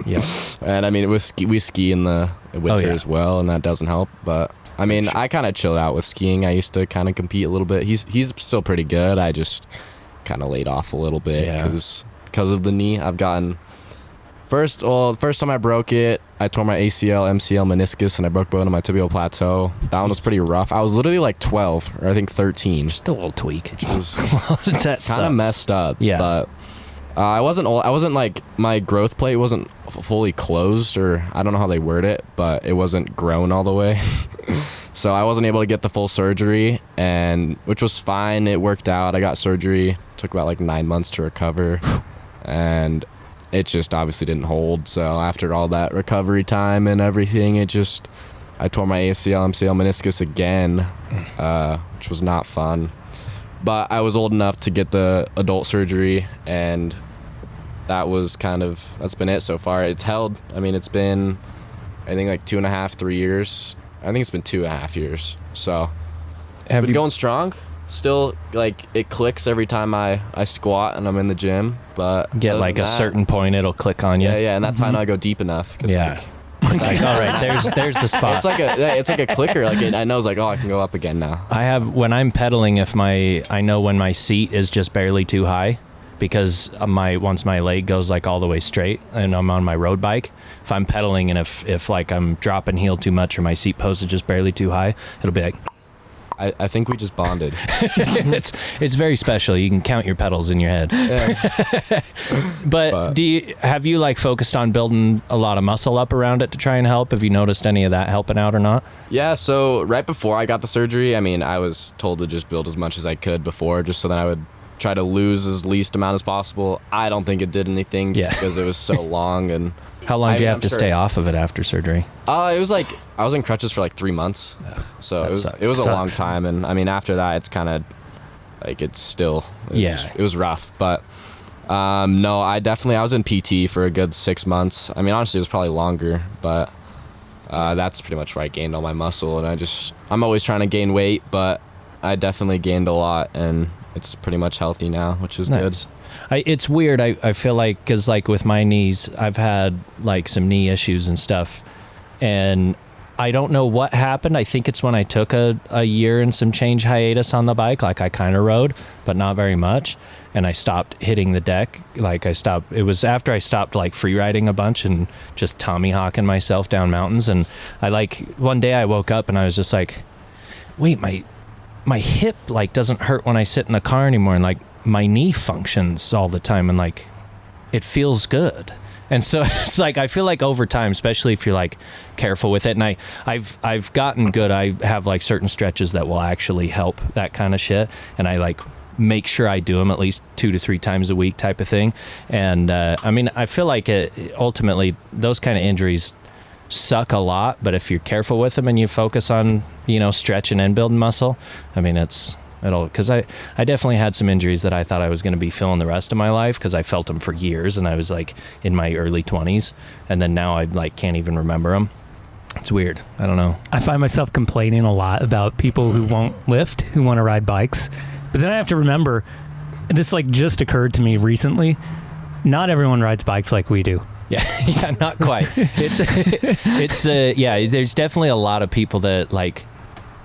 Yeah. And I mean we ski in the winter yeah. as well, and that doesn't help. But I mean I kind of chilled out with skiing. I used to kind of compete a little bit. He's still pretty good. I just kind of laid off a little bit Yeah. because of the knee. I've gotten the first time I broke it, I tore my ACL, MCL, meniscus, and I broke bone in my tibial plateau. That one was pretty rough. I was literally like 12 or I think 13. Just a little tweak. It was That kind of messed up. Yeah. But I wasn't like, my growth plate wasn't fully closed, or I don't know how they word it, but it wasn't grown all the way. So I wasn't able to get the full surgery, and which was fine. It worked out. I got surgery. Took about like 9 months to recover. And it just obviously didn't hold. So after all that recovery time and everything, I tore my ACL, MCL, meniscus again, which was not fun. But I was old enough to get the adult surgery, and that's been it so far. It's held. I mean, it's been, I think like 2.5, 3 years. I think it's been 2.5 years. So Have been you going strong. Still, like, it clicks every time I squat and I'm in the gym, but get other like than a that- certain point, it'll click on you? yeah, and that's how I know I go deep enough. 'Cause, Yeah. Like, all right, there's the spot. it's like a clicker. Like I know, it's like, oh, I can go up again now. I have, when I'm pedaling, I know when my seat is just barely too high, because once my leg goes like all the way straight and I'm on my road bike, if I'm pedaling and if like I'm dropping heel too much or my seat post is just barely too high, it'll be like, I think we just bonded. it's very special. You can count your pedals in your head. But have you like focused on building a lot of muscle up around it to try and help? Have you noticed any of that helping out or not? Yeah, so right before I got the surgery, I mean, I was told to just build as much as I could before, just so that I would try to lose as least amount as possible. I don't think it did anything just because it was so long. And How long do you have I'm to sure- stay off of it after surgery? It was like I was in crutches for like 3 months, so that it was sucks. it was a long Sucks. time. And I mean, after that, it's kind of like it was rough. But no, I was in PT for a good 6 months. I mean, honestly, it was probably longer, but that's pretty much where I gained all my muscle. And I'm always trying to gain weight, but I definitely gained a lot, and it's pretty much healthy now, which is good. It's weird. I feel like, because like with my knees, I've had like some knee issues and stuff, and I don't know what happened. I think it's when I took a year and some change hiatus on the bike. Like I kind of rode, but not very much. And I stopped hitting the deck. It was after I stopped like free riding a bunch and just Tommy hawking myself down mountains. And one day I woke up and I was just like, wait, my hip like doesn't hurt when I sit in the car anymore. And like my knee functions all the time. And like, it feels good. And so it's like, I feel like over time, especially if you're like careful with it, and I've gotten good. I have like certain stretches that will actually help that kind of shit. And I like make sure I do them at least 2 to 3 times a week type of thing. And I mean, I feel like ultimately those kind of injuries suck a lot, but if you're careful with them and you focus on, you know, stretching and building muscle, I mean, because I definitely had some injuries that I thought I was going to be feeling the rest of my life, because I felt them for years and I was like in my early 20s, and then now I like can't even remember them. It's weird. I don't know. I find myself complaining a lot about people who won't lift, who want to ride bikes, but then I have to remember, and this like just occurred to me recently, not everyone rides bikes like we do. Yeah, not quite. There's definitely a lot of people that like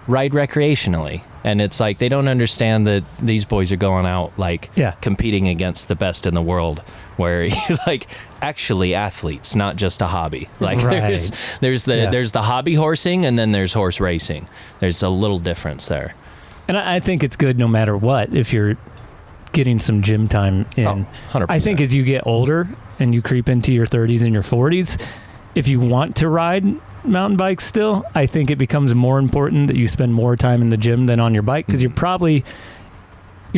ride recreationally. And it's like they don't understand that these boys are going out like competing against the best in the world, where you're like actually athletes, not just a hobby. Like there's the hobby horsing, and then there's horse racing. There's a little difference there. And I think it's good no matter what if you're getting some gym time in. 100%. I think as you get older and you creep into your 30s and your 40s, if you want to ride mountain bikes still, I think it becomes more important that you spend more time in the gym than on your bike, because you're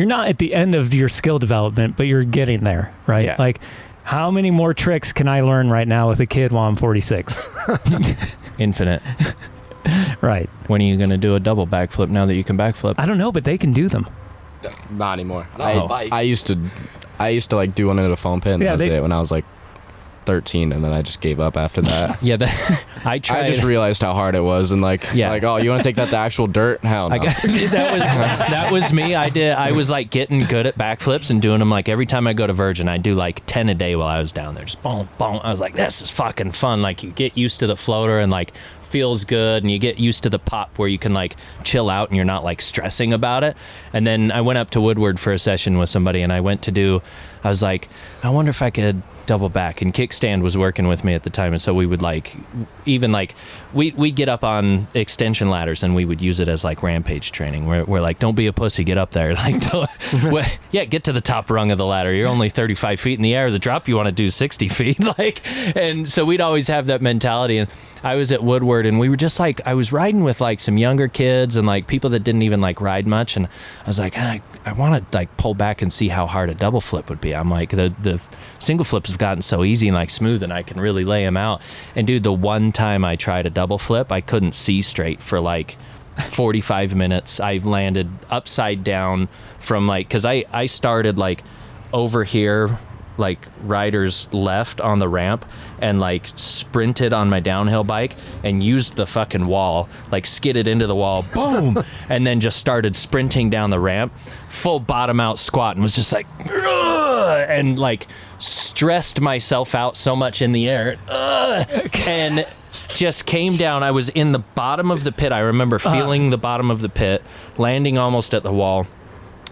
not at the end of your skill development, but you're getting there, right? Yeah. Like, how many more tricks can I learn right now with a kid while I'm 46? Infinite. Right. When are you going to do a double backflip now that you can backflip? I don't know, but they can do them. Not anymore. Bike. I used to like do one into the foam pit, and that was it when I was like 13, and then I just gave up after that. I tried. I just realized how hard it was, and like, oh, you want to take that to actual dirt? Hell no. That was me. I was like getting good at backflips and doing them like every time I go to Virgin. I do like 10 a day while I was down there. Just boom, boom. I was like, this is fucking fun. Like, you get used to the floater and like feels good, and you get used to the pop where you can like chill out and you're not like stressing about it. And then I went up to Woodward for a session with somebody, and I was like, I wonder if I could double back, and kickstand was working with me at the time, and so we would like even like we'd get up on extension ladders and we would use it as like rampage training. We're like, don't be a pussy, get up there, like get to the top rung of the ladder. You're only 35 feet in the air. The drop you want to do 60 feet. Like, and so we'd always have that mentality. And I was at Woodward, and we were just like, I was riding with like some younger kids and like people that didn't even like ride much, and I was like, I want to like pull back and see how hard a double flip would be. I'm like, the single flips have gotten so easy and like smooth, and I can really lay them out. And dude, the one time I tried a double flip, I couldn't see straight for like 45 minutes. I landed upside down from like, because I started like over here, like rider's left on the ramp, and like sprinted on my downhill bike and used the fucking wall, like skidded into the wall, boom, and then just started sprinting down the ramp, full bottom out squat, and was just like, ugh, and like stressed myself out so much in the air, and just came down. I was in the bottom of the pit. I remember feeling the bottom of the pit, landing almost at the wall,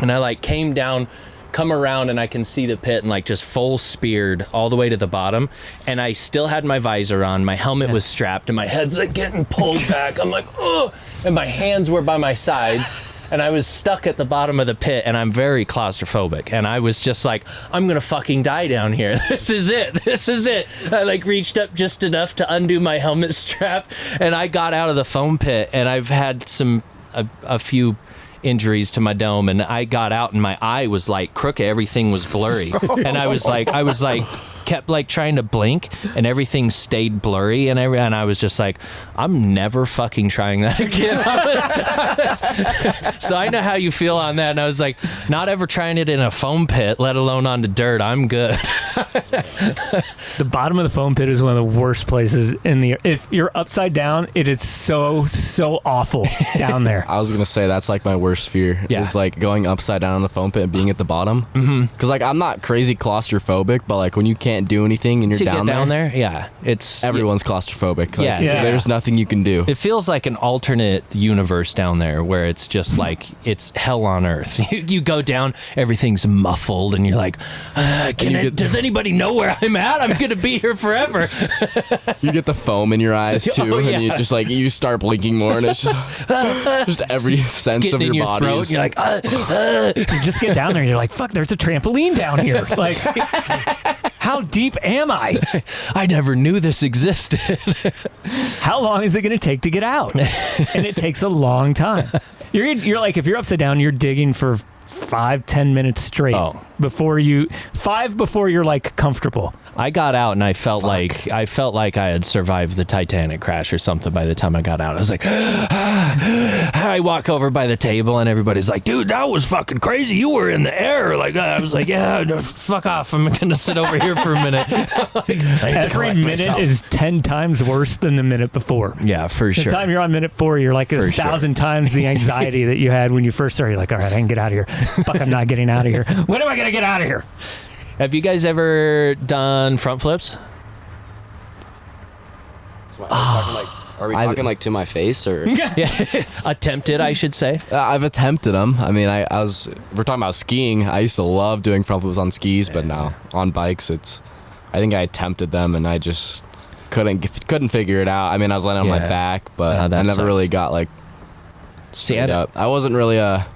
and I like came down, come around, and I can see the pit, and like just full speared all the way to the bottom, and I still had my visor on, my helmet was strapped, and my head's like getting pulled back. I'm like, oh, and my hands were by my sides, and I was stuck at the bottom of the pit, and I'm very claustrophobic, and I was just like, I'm gonna fucking die down here. This is it. I like reached up just enough to undo my helmet strap, and I got out of the foam pit, and I've had a few injuries to my dome, and I got out and my eye was like crooked, everything was blurry, and I was like kept like trying to blink, and everything stayed blurry, and I was just like, I'm never fucking trying that again. So I know how you feel on that, and I was like, not ever trying it in a foam pit, let alone on the dirt. I'm good. The bottom of the foam pit is one of the worst places in the. If you're upside down, it is so awful down there. I was gonna say that's like my worst fear. Yeah. Is like going upside down in the foam pit and being at the bottom. Because like I'm not crazy claustrophobic, but like when you can't do anything and you're down there, yeah, it's everyone's claustrophobic. Like, yeah. There's nothing you can do. It feels like an alternate universe down there where it's just like it's hell on earth. You go down, everything's muffled, and you're like, does anybody know where I'm at? I'm gonna be here forever. You get the foam in your eyes too, and you just like you start blinking more, and it's just every sense of your body. Throat, you're like, You just get down there and you're like, fuck, there's a trampoline down here. Like, How deep am I? I never knew this existed. How long is it going to take to get out? And it takes a long time. You're like, if you're upside down, you're digging for 5-10 minutes straight before you're like comfortable. I got out and I felt like I had survived the Titanic crash or something by the time I got out. I was like, I walk over by the table and everybody's like, dude, that was fucking crazy. You were in the air. Like, I was like, yeah, fuck off. I'm going to sit over here for a minute. Every minute is 10 times worse than the minute before. Yeah, for sure. The time you're on minute 4, you're like 1,000 times the anxiety that you had when you first started. You're like, all right, I can get out of here. Fuck, I'm not getting out of here. When am I going to get out of here? Have you guys ever done front flips? Are we talking like to my face or? Yeah, attempted, I should say. I've attempted them. I mean, we're talking about skiing. I used to love doing front flips on skis, but now on bikes, I think I attempted them and I just couldn't figure it out. I mean, I was landing on my back, but I never really got like straight up. I wasn't really a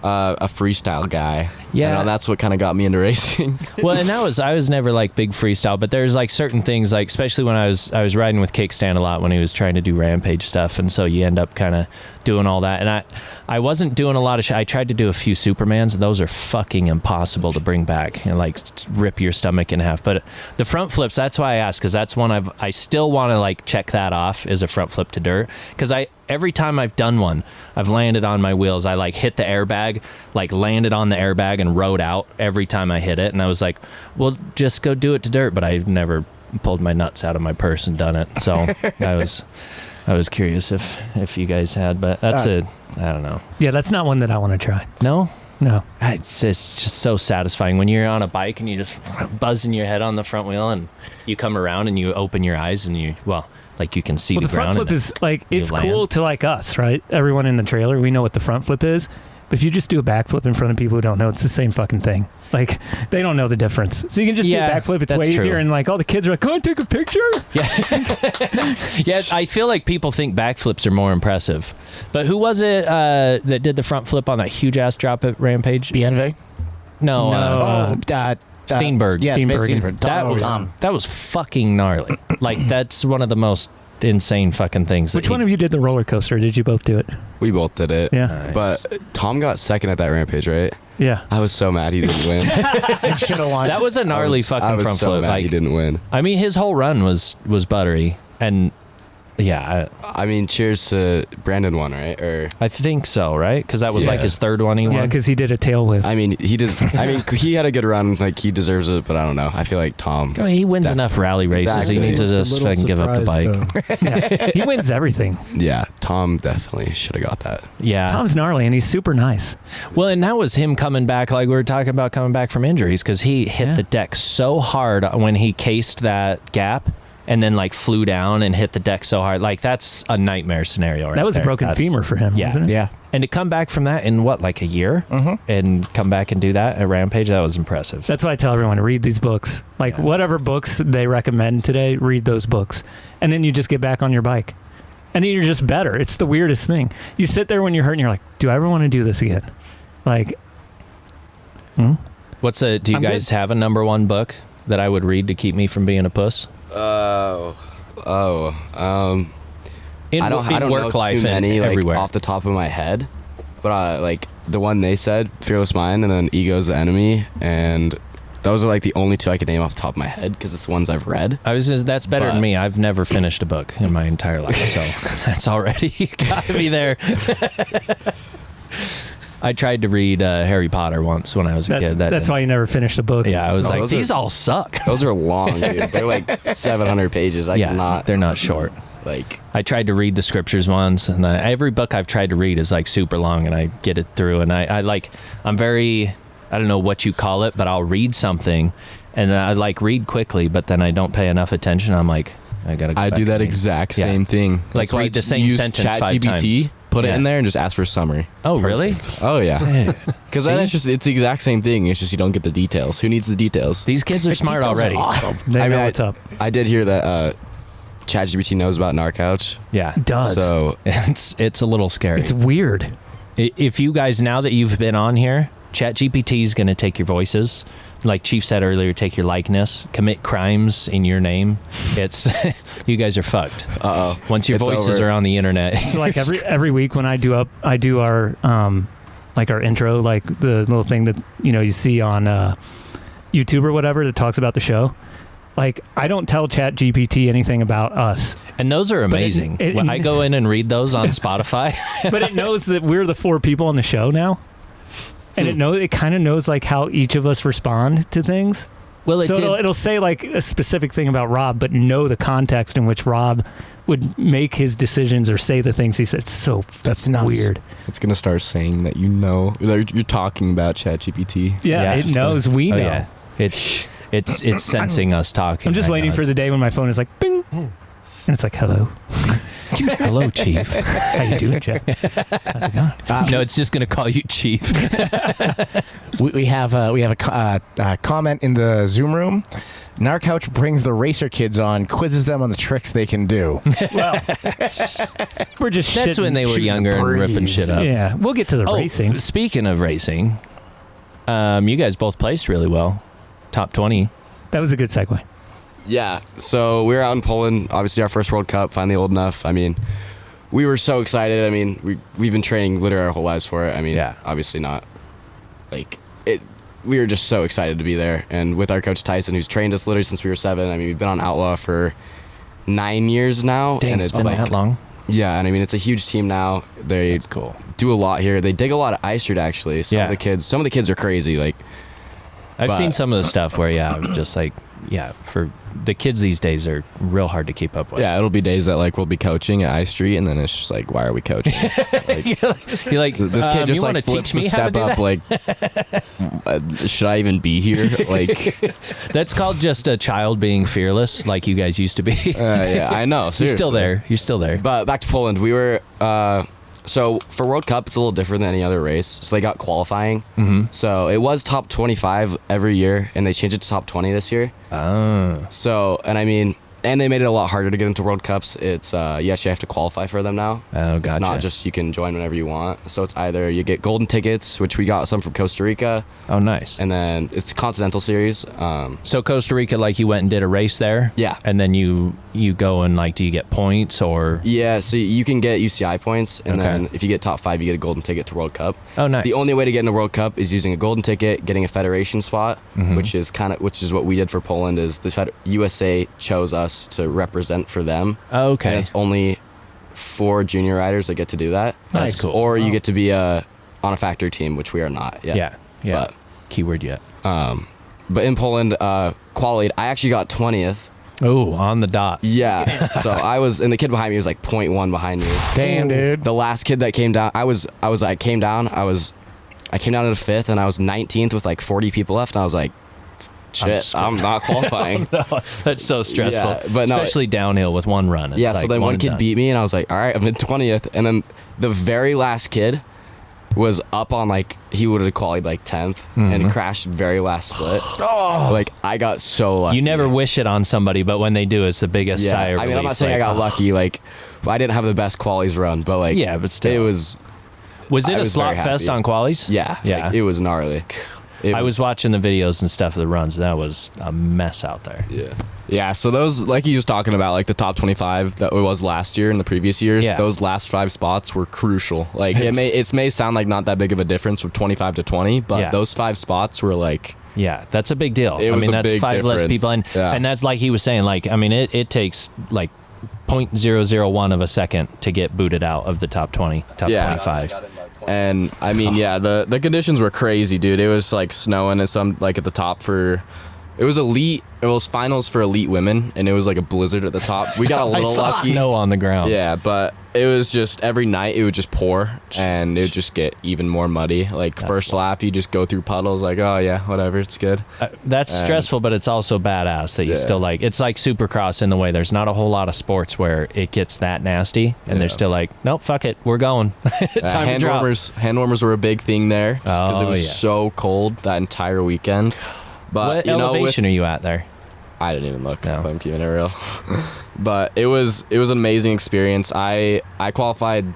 freestyle guy. Yeah, and that's what kind of got me into racing. Well, and I was never like big freestyle, but there's like certain things, like especially when I was riding with Kickstand a lot when he was trying to do Rampage stuff, and so you end up kind of doing all that. And I wasn't doing a lot of I tried to do a few Supermans, and those are fucking impossible to bring back and like rip your stomach in half. But the front flips, that's why I asked, because that's one I still want to like check that off as a front flip to dirt, because every time I've done one, I've landed on my wheels. I like hit the airbag, like landed on the airbag and rode out every time I hit it. And I was like, well, just go do it to dirt. But I've never pulled my nuts out of my purse and done it. So I was curious if you guys had, but I don't know. Yeah, that's not one that I want to try. No? No. It's just so satisfying when you're on a bike and you just buzzing your head on the front wheel and you come around and you open your eyes and like you can see the ground. The front flip is like, it's cool to like us, right? Everyone in the trailer, we know what the front flip is. But if you just do a backflip in front of people who don't know, it's the same fucking thing. Like, they don't know the difference. So you can just do a backflip. It's way easier. And like all the kids are like, "Go and take a picture." Yeah. Yeah, I feel like people think backflips are more impressive. But who was it that did the front flip on that huge ass drop at Rampage? BNV? No. Steenberg. Yeah, Steenberg. That was fucking gnarly. Like, that's one of the most insane fucking things. Which one of you did the roller coaster? Did you both do it? We both did it. Yeah. Nice. But Tom got second at that Rampage, right? Yeah. I was so mad he didn't win. Should have won. That was a gnarly fucking front flip. Mad he didn't win. I mean, his whole run was buttery, and yeah. I mean, cheers to Brandon won, right? Or I think so, right? Because that was like his third one he won. Yeah, because he did a tail whip. I mean, he had a good run. Like, he deserves it, but I don't know. I feel like Tom. Oh, he wins enough rally races. Exactly. He needs to just fucking give up the bike. Yeah. He wins everything. Yeah, Tom definitely should have got that. Yeah. Tom's gnarly, and he's super nice. Well, and that was him coming back, like we were talking about coming back from injuries, because he hit the deck so hard when he cased that gap. And then like flew down and hit the deck so hard. Like, that's a nightmare scenario right That was there. a broken femur for him, wasn't it? Yeah. And to come back from that in what, like a year? Mm-hmm. And come back and do that at Rampage, that was impressive. That's why I tell everyone to read these books. Like, whatever books they recommend today, read those books. And then you just get back on your bike. And then you're just better. It's the weirdest thing. You sit there when you're hurt and you're like, do I ever want to do this again? Like, do you guys have a number one book that I would read to keep me from being a puss? In I don't work know life too many, and like, everywhere. off the top of my head, but like the one they said, Fearless Mind, and then Ego's the Enemy, and those are like the only two I could name off the top of my head because it's the ones I've read. That's better than me. I've never finished a book in my entire life, so that's already got me there. I tried to read Harry Potter once when I was a kid. That's why you never finished a book. Yeah, I was like, these all suck. Those are long, dude. They're like 700 pages. They're not short. Like, I tried to read the scriptures once, and every book I've tried to read is like super long, and I get it through. And I'm very, I don't know what you call it, but I'll read something, and I like read quickly, but then I don't pay enough attention. I'm like, I gotta go I back do that and read. exact same thing. Like, read the same sentence 5 times. Put it in there and just ask for a summary. Oh, really? Oh, yeah. Because then it's the exact same thing. It's just you don't get the details. Who needs the details? These kids are smart already. Awesome. They know what's up. I did hear that ChatGPT knows about Gnar Couch. Yeah. It does. So it's a little scary. It's weird. If you guys, now that you've been on here, ChatGPT is going to take your voices, like Chief said earlier, take your likeness, commit crimes in your name. It's you guys are fucked. Once your It's voices over. are on the internet. So like every week when I do our like our intro, like the little thing that you see on YouTube or whatever that talks about the show. Like, I don't tell ChatGPT anything about us. And those are amazing. When I go in and read those on Spotify. But it knows that we're the 4 people on the show now. And it kind of knows, like, how each of us respond to things. Well, it'll say, like, a specific thing about Rob, but know the context in which Rob would make his decisions or say the things he said. That's nuts. weird. It's gonna start saying that you're talking about ChatGPT. Yeah, it knows. We know. Yeah. It's sensing us talking. I'm just waiting for the day when my phone is like, bing. And it's like, hello. Hello, Chief. How you doing, Jack? How's it going? No, it's just going to call you Chief. We have a comment in the Zoom room. Gnar Couch brings the racer kids on, quizzes them on the tricks they can do. Well, we're just That's when they were younger and ripping shit up. Yeah, we'll get to the racing. Speaking of racing, you guys both placed really well. Top 20. That was a good segue. Yeah, so we were out in Poland, obviously our first World Cup, finally old enough. I mean, we were so excited. I mean, we've been training literally our whole lives for it. I mean, obviously not, like, it. We were just so excited to be there. And with our coach Tyson, who's trained us literally since we were 7. I mean, we've been on Outlaw for 9 years now. Dang, and it's been that long? Yeah, and I mean, it's a huge team now. That's cool. Do a lot here. They dig a lot of ice street, actually. Some of the kids are crazy, like. I've seen some of the stuff where, just like, for the kids these days are real hard to keep up with. Yeah, it'll be days that like we'll be coaching at I Street, and then it's just like, why are we coaching? Like, you're like, this kid just you like flips the step up. Like, should I even be here? Like, that's called just a child being fearless, like you guys used to be. Yeah, I know. Seriously. You're still there. But back to Poland, we were. So for World Cup, it's a little different than any other race. So they got qualifying. Mm-hmm. So it was top 25 every year, and they changed it to top 20 this year. Oh. So, and I mean, and they made it a lot harder to get into World Cups. It's you actually have to qualify for them now. Oh, gotcha. It's not just you can join whenever you want. So it's either you get golden tickets, which we got some from Costa Rica. Oh, nice. And then it's Continental Series. So Costa Rica, like you went and did a race there? Yeah. And then you go and like, do you get points or? Yeah, so you can get UCI points, and then if you get top 5, you get a golden ticket to World Cup. Oh, nice. The only way to get in the World Cup is using a golden ticket, getting a federation spot, which is what we did for Poland. Is the USA chose us to represent for them. Okay. And it's only 4 junior riders that get to do that. That's cool. Or you get to be on a factory team, which we are not yet. Yeah. But, keyword yet. but in Poland, qualified, I actually got 20th. Oh, on the dot. Yeah. So I was, and the kid behind me was like 0.1 behind me. Damn, dude. The last kid that came down, I came down to the 5th, and I was 19th with like 40 people left, and I was like, shit, I'm not qualifying. No, that's so stressful. Yeah, but especially downhill with one run. It's yeah, like so then one kid done. beat me, and I was like, all right, I'm in 20th. And then the very last kid was up on like, he would have qualified like 10th and crashed very last split. Like, I got so lucky. You never wish it on somebody, but when they do, it's the biggest sigh of I mean, I'm relief, not saying I got lucky. Like, I didn't have the best qualies run, but like, yeah, but still. it was. Was it I a was slot very fest happy. on qualies? Yeah. Yeah. Like, it was gnarly. I was watching the videos and stuff of the runs, and that was a mess out there. Yeah. yeah. So those, like he was talking about, like the top 25 that it was last year and the previous years. Yeah. Those last 5 spots were crucial. Like it may sound like not that big of a difference from 25 to 20, but those 5 spots were like. Yeah, that's a big deal. It was I mean, a that's big 5 less difference. people, and that's like he was saying. Like, I mean, it takes like 0.001 of a second to get booted out of the top 20, top 25. And I mean, yeah, the conditions were crazy, dude. It was like snowing and some like at the top for. It was elite. It was finals for elite women, and it was like a blizzard at the top. We got a little I saw lucky. snow on the ground. Yeah, but it was just every night it would just pour, and it would just get even more muddy. Like first lap, you just go through puddles. Like, oh yeah, whatever, it's good. That's stressful, but it's also badass that you still like. It's like Supercross in the way. There's not a whole lot of sports where it gets that nasty, and they're still like, nope, fuck it, we're going. Time to drop. Hand warmers were a big thing there, just because it was so cold that entire weekend. But What you know, elevation are you at there? I didn't even look. No. If I'm keeping it real. But it was an amazing experience. I qualified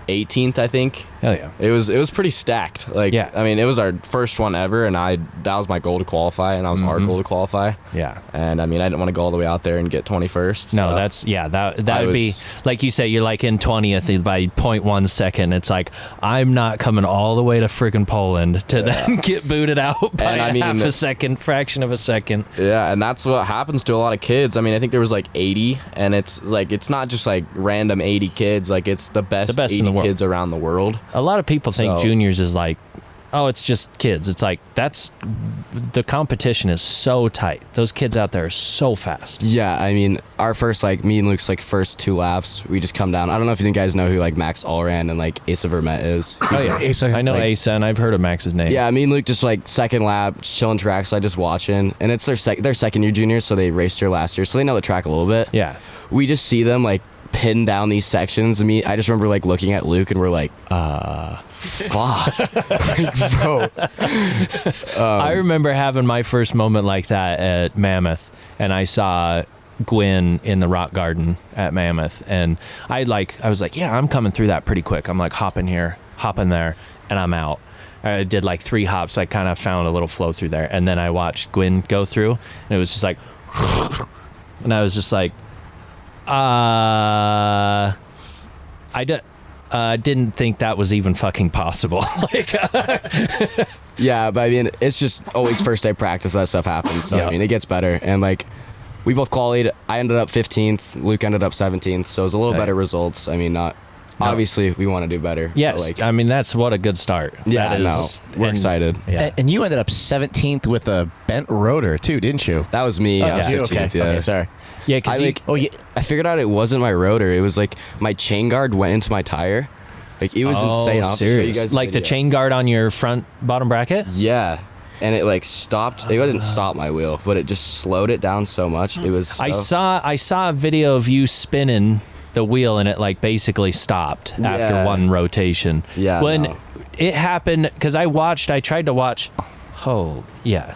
18th, I think. Hell yeah. It was pretty stacked. Like, Yeah. I mean, it was our first one ever, and that was my goal to qualify, and that was our goal to qualify. Yeah. And I mean, I didn't want to go all the way out there and get 21st. No, so that would be like you say. You're like in 20th by 0.1 second. It's like I'm not coming all the way to friggin' Poland to then get booted out by half a second, fraction of a second. Yeah, and that's what happens to a lot of kids. I mean, I think there was like 80, and it's like it's not just like random 80 kids. Like it's the best 80 in the world. Kids around the world. A lot of people think juniors is like, oh, it's just kids. It's like the competition is so tight. Those kids out there are so fast. Yeah, I mean, our first, like, me and Luke's, like, first 2 laps, we just come down. I don't know if you guys know who, like, Max Allran and, like, Asa Vermette is. Oh, yeah. Asa, I know like, Asa, and I've heard of Max's name. Yeah, me and Luke just, like, second lap, just chilling trackside, just watching. And it's their second-year juniors, so they raced here last year, so they know the track a little bit. Yeah. We just see them, like, pin down these sections. I just remember, like, looking at Luke, and we're like, fuck. Like, bro. I remember having my first moment like that at Mammoth, and I saw Gwen in the rock garden at Mammoth, and I was like, yeah, I'm coming through that pretty quick. I'm like hopping here, hopping there, and I'm out. I did like 3 hops. I kind of found a little flow through there, and then I watched Gwen go through, and it was just like, and I was just like, I didn't think that was even fucking possible. Like, yeah, but I mean, it's just always first day practice that stuff happens. So I mean, it gets better. And like, we both qualified. I ended up 15th. Luke ended up 17th. So it was a little better results. I mean, obviously we want to do better. Yes, like, I mean that's what a good start. Yeah, we're excited. Yeah. And you ended up 17th with a bent rotor too, didn't you? That was me. I was 15th. Yeah. Okay, sorry. Yeah, because I figured out it wasn't my rotor. It was like my chain guard went into my tire. Like it was insane. I'll have to show you guys like the chain guard on your front bottom bracket. Yeah, and it like stopped. It didn't stop my wheel, but it just slowed it down so much. It was. I saw a video of you spinning the wheel, and it like basically stopped after one rotation. Yeah. When it happened, because I tried to watch. Oh, yeah.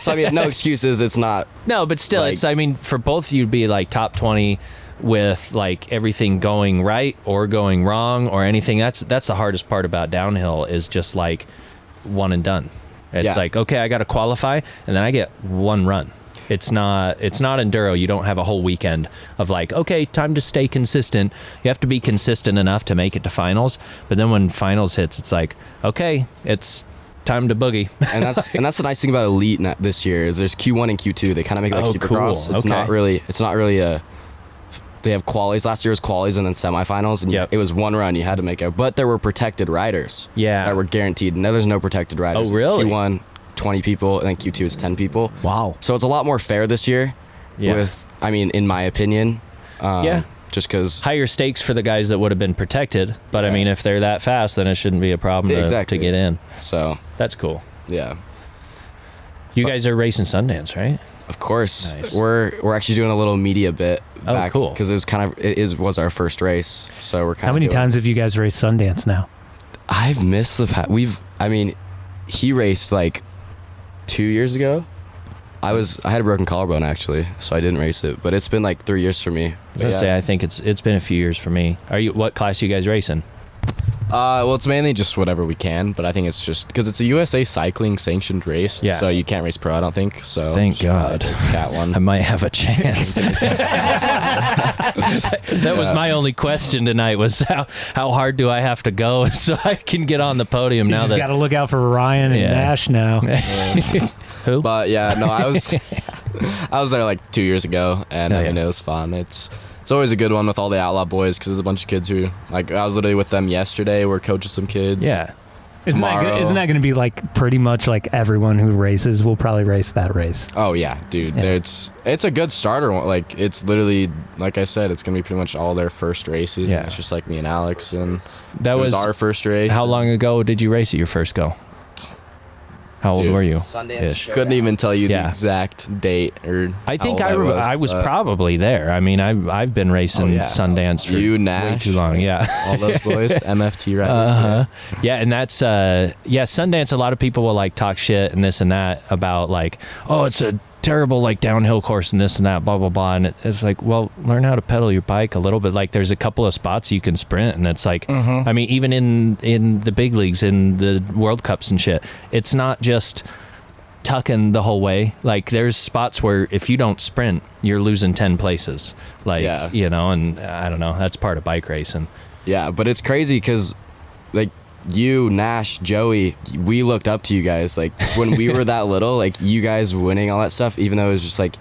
So, I mean, no excuses. It's not. No, but still, like, I mean, for both of you to be like top 20 with like everything going right or going wrong or anything, that's the hardest part about downhill is just like one and done. It's like, okay, I got to qualify, and then I get one run. It's not enduro. You don't have a whole weekend of like, okay, time to stay consistent. You have to be consistent enough to make it to finals. But then when finals hits, it's like, okay, it's time to boogie. and that's the nice thing about Elite this year is there's Q1 and Q2. They kind of make it like Supercross. Cool. It's not really a. They have qualies. Last year was qualies and then semifinals, and it was one run. You had to make it, but there were protected riders. Yeah, that were guaranteed. Now there's no protected riders. Oh, really? Q1, 20 people, and then Q2 is 10 people. Wow. So it's a lot more fair this year. Yeah. In my opinion. Just because higher stakes for the guys that would have been protected, but I mean, if they're that fast, then it shouldn't be a problem to get in. So that's cool. Yeah. You guys are racing Sundance, right? Of course. Nice. We're actually doing a little media bit. Oh, cool. Because was our first race, so we're kind of. How many times have you guys raced Sundance now? I've missed he raced like 2 years ago. I had a broken collarbone actually, so I didn't race it. But it's been like 3 years for me. I was gonna say I think it's been a few years for me. What class are you guys racing? Well, it's mainly just whatever we can, but I think it's just because it's a USA cycling sanctioned race, so you can't race pro, I don't think. So thank God, that one. I might have a chance. That was my only question tonight: was how hard do I have to go so I can get on the podium now? You got to look out for Ryan and Nash now. Who? But yeah, no, I was there like 2 years ago, and I mean, it was fun. It's always a good one with all the Outlaw boys because there's a bunch of kids who, like, I was literally with them yesterday. We're coaching some kids. Yeah. Isn't that going to be like pretty much like everyone who races will probably race that race? Oh yeah, dude. Yeah. It's a good starter one. Like, it's literally, like I said, it's gonna be pretty much all their first races. Yeah. And it's just like me and Alex, and that was our first race. How long ago did you race at your first go? How old were you? Sundance. Couldn't even tell you the exact date or. I think I was probably there. I mean, I've been racing Sundance for way too long. Yeah, all those boys, MFT riders. Yeah, and that's Sundance. A lot of people will like talk shit and this and that about like, oh, it's a terrible like downhill course and this and that, blah blah blah. And it's like, well, learn how to pedal your bike a little bit. Like there's a couple of spots you can sprint, and it's like, I mean, even in the big leagues, in the World Cups and shit, it's not just tucking the whole way. Like there's spots where if you don't sprint, you're losing 10 places. Like, you know, and I don't know, that's part of bike racing. Yeah, but it's crazy because, like, you, Nash, Joey, we looked up to you guys. Like, when we were that little, like, you guys winning all that stuff, even though it was just, like,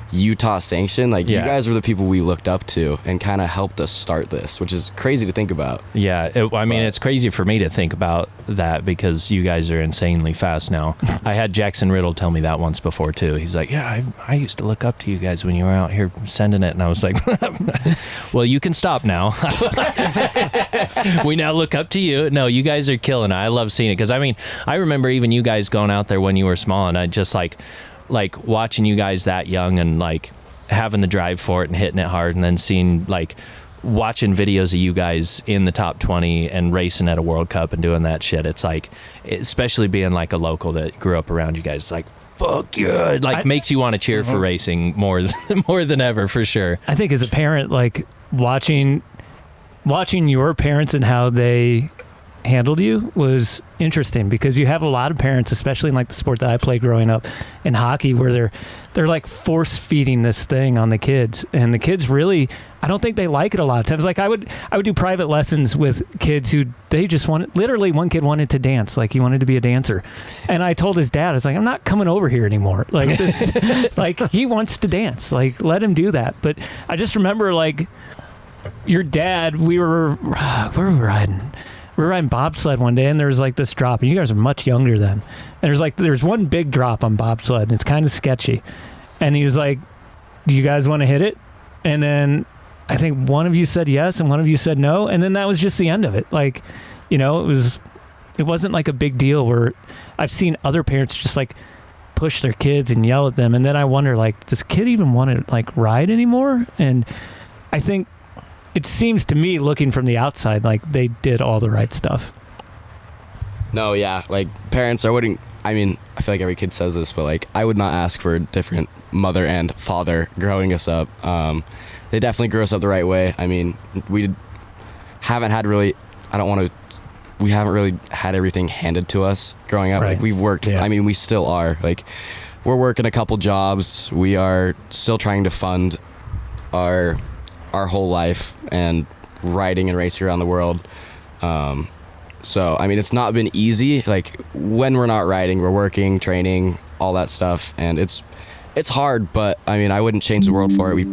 Utah sanctioned, like, you guys were the people we looked up to and kind of helped us start this, which is crazy to think about. Yeah, I mean, it's crazy for me to think about that because you guys are insanely fast now. I had Jackson Riddle tell me that once before, too. He's like, yeah, I used to look up to you guys when you were out here sending it. And I was like, well, you can stop now. We now look up to you. No, you guys are killing it. I love seeing it because, I mean, I remember even you guys going out there when you were small, and I just like watching you guys that young and like having the drive for it and hitting it hard, and then seeing like watching videos of you guys in the top 20 and racing at a World Cup and doing that shit. It's like, especially being like a local that grew up around you guys, it's like, fuck yeah, it like makes you want to cheer for racing more than ever, for sure. I think as a parent, like watching your parents and how they handled you was interesting, because you have a lot of parents, especially in like the sport that I played growing up in hockey, where they're like force feeding this thing on the kids, and the kids really, I don't think they like it a lot of times. Like I would do private lessons with kids who they just wanted, literally one kid wanted to dance, like he wanted to be a dancer, and I told his dad, I was like, I'm not coming over here anymore, like this, like he wants to dance, like let him do that. But I just remember like your dad, we were riding bobsled one day, and there was like this drop, and you guys are much younger then, and there's one big drop on bobsled, and it's kind of sketchy, and he was like, do you guys want to hit it? And then I think one of you said yes and one of you said no, and then that was just the end of it. Like, you know, it wasn't like a big deal, where I've seen other parents just like push their kids and yell at them, and then I wonder, like, does kid even want to like ride anymore? And I think it seems to me, looking from the outside, like they did all the right stuff. No, yeah, like parents, I feel like every kid says this, but like I would not ask for a different mother and father growing us up. They definitely grew us up the right way. I mean, we haven't really had everything handed to us growing up. Right. Like we've worked, I mean, we still are. Like we're working a couple jobs. We are still trying to fund our whole life and riding and racing around the world. So, I mean, it's not been easy. Like when we're not riding, we're working, training, all that stuff. And it's hard, but I mean, I wouldn't change the world for it. We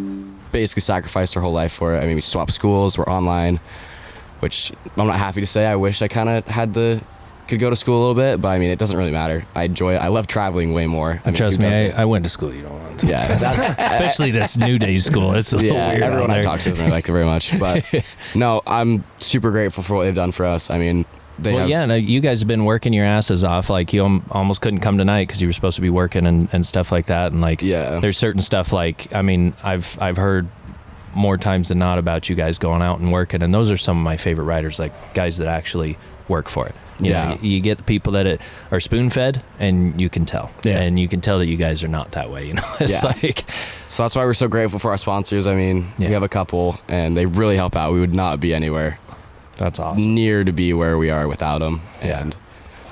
basically sacrificed our whole life for it. I mean, we swapped schools, we're online, which I'm not happy to say. I wish I kind of could go to school a little bit, but I mean, it doesn't really matter. I enjoy it. I love traveling way more. I mean, trust me, I went to school. You don't want to. Yeah. Especially this new day school. It's a little weird. Everyone I talk to doesn't really like it very much. But no, I'm super grateful for what they've done for us. I mean, you guys have been working your asses off. Like you almost couldn't come tonight because you were supposed to be working and stuff like that. And like, there's certain stuff like, I mean, I've heard more times than not about you guys going out and working, and those are some of my favorite riders, like guys that actually work for it. You know, you get the people that are spoon-fed, and you can tell. Yeah. And you can tell that you guys are not that way, you know? It's like... So that's why we're so grateful for our sponsors. I mean, we have a couple, and they really help out. We would not be anywhere. That's awesome. Near to be where we are without them. Yeah. And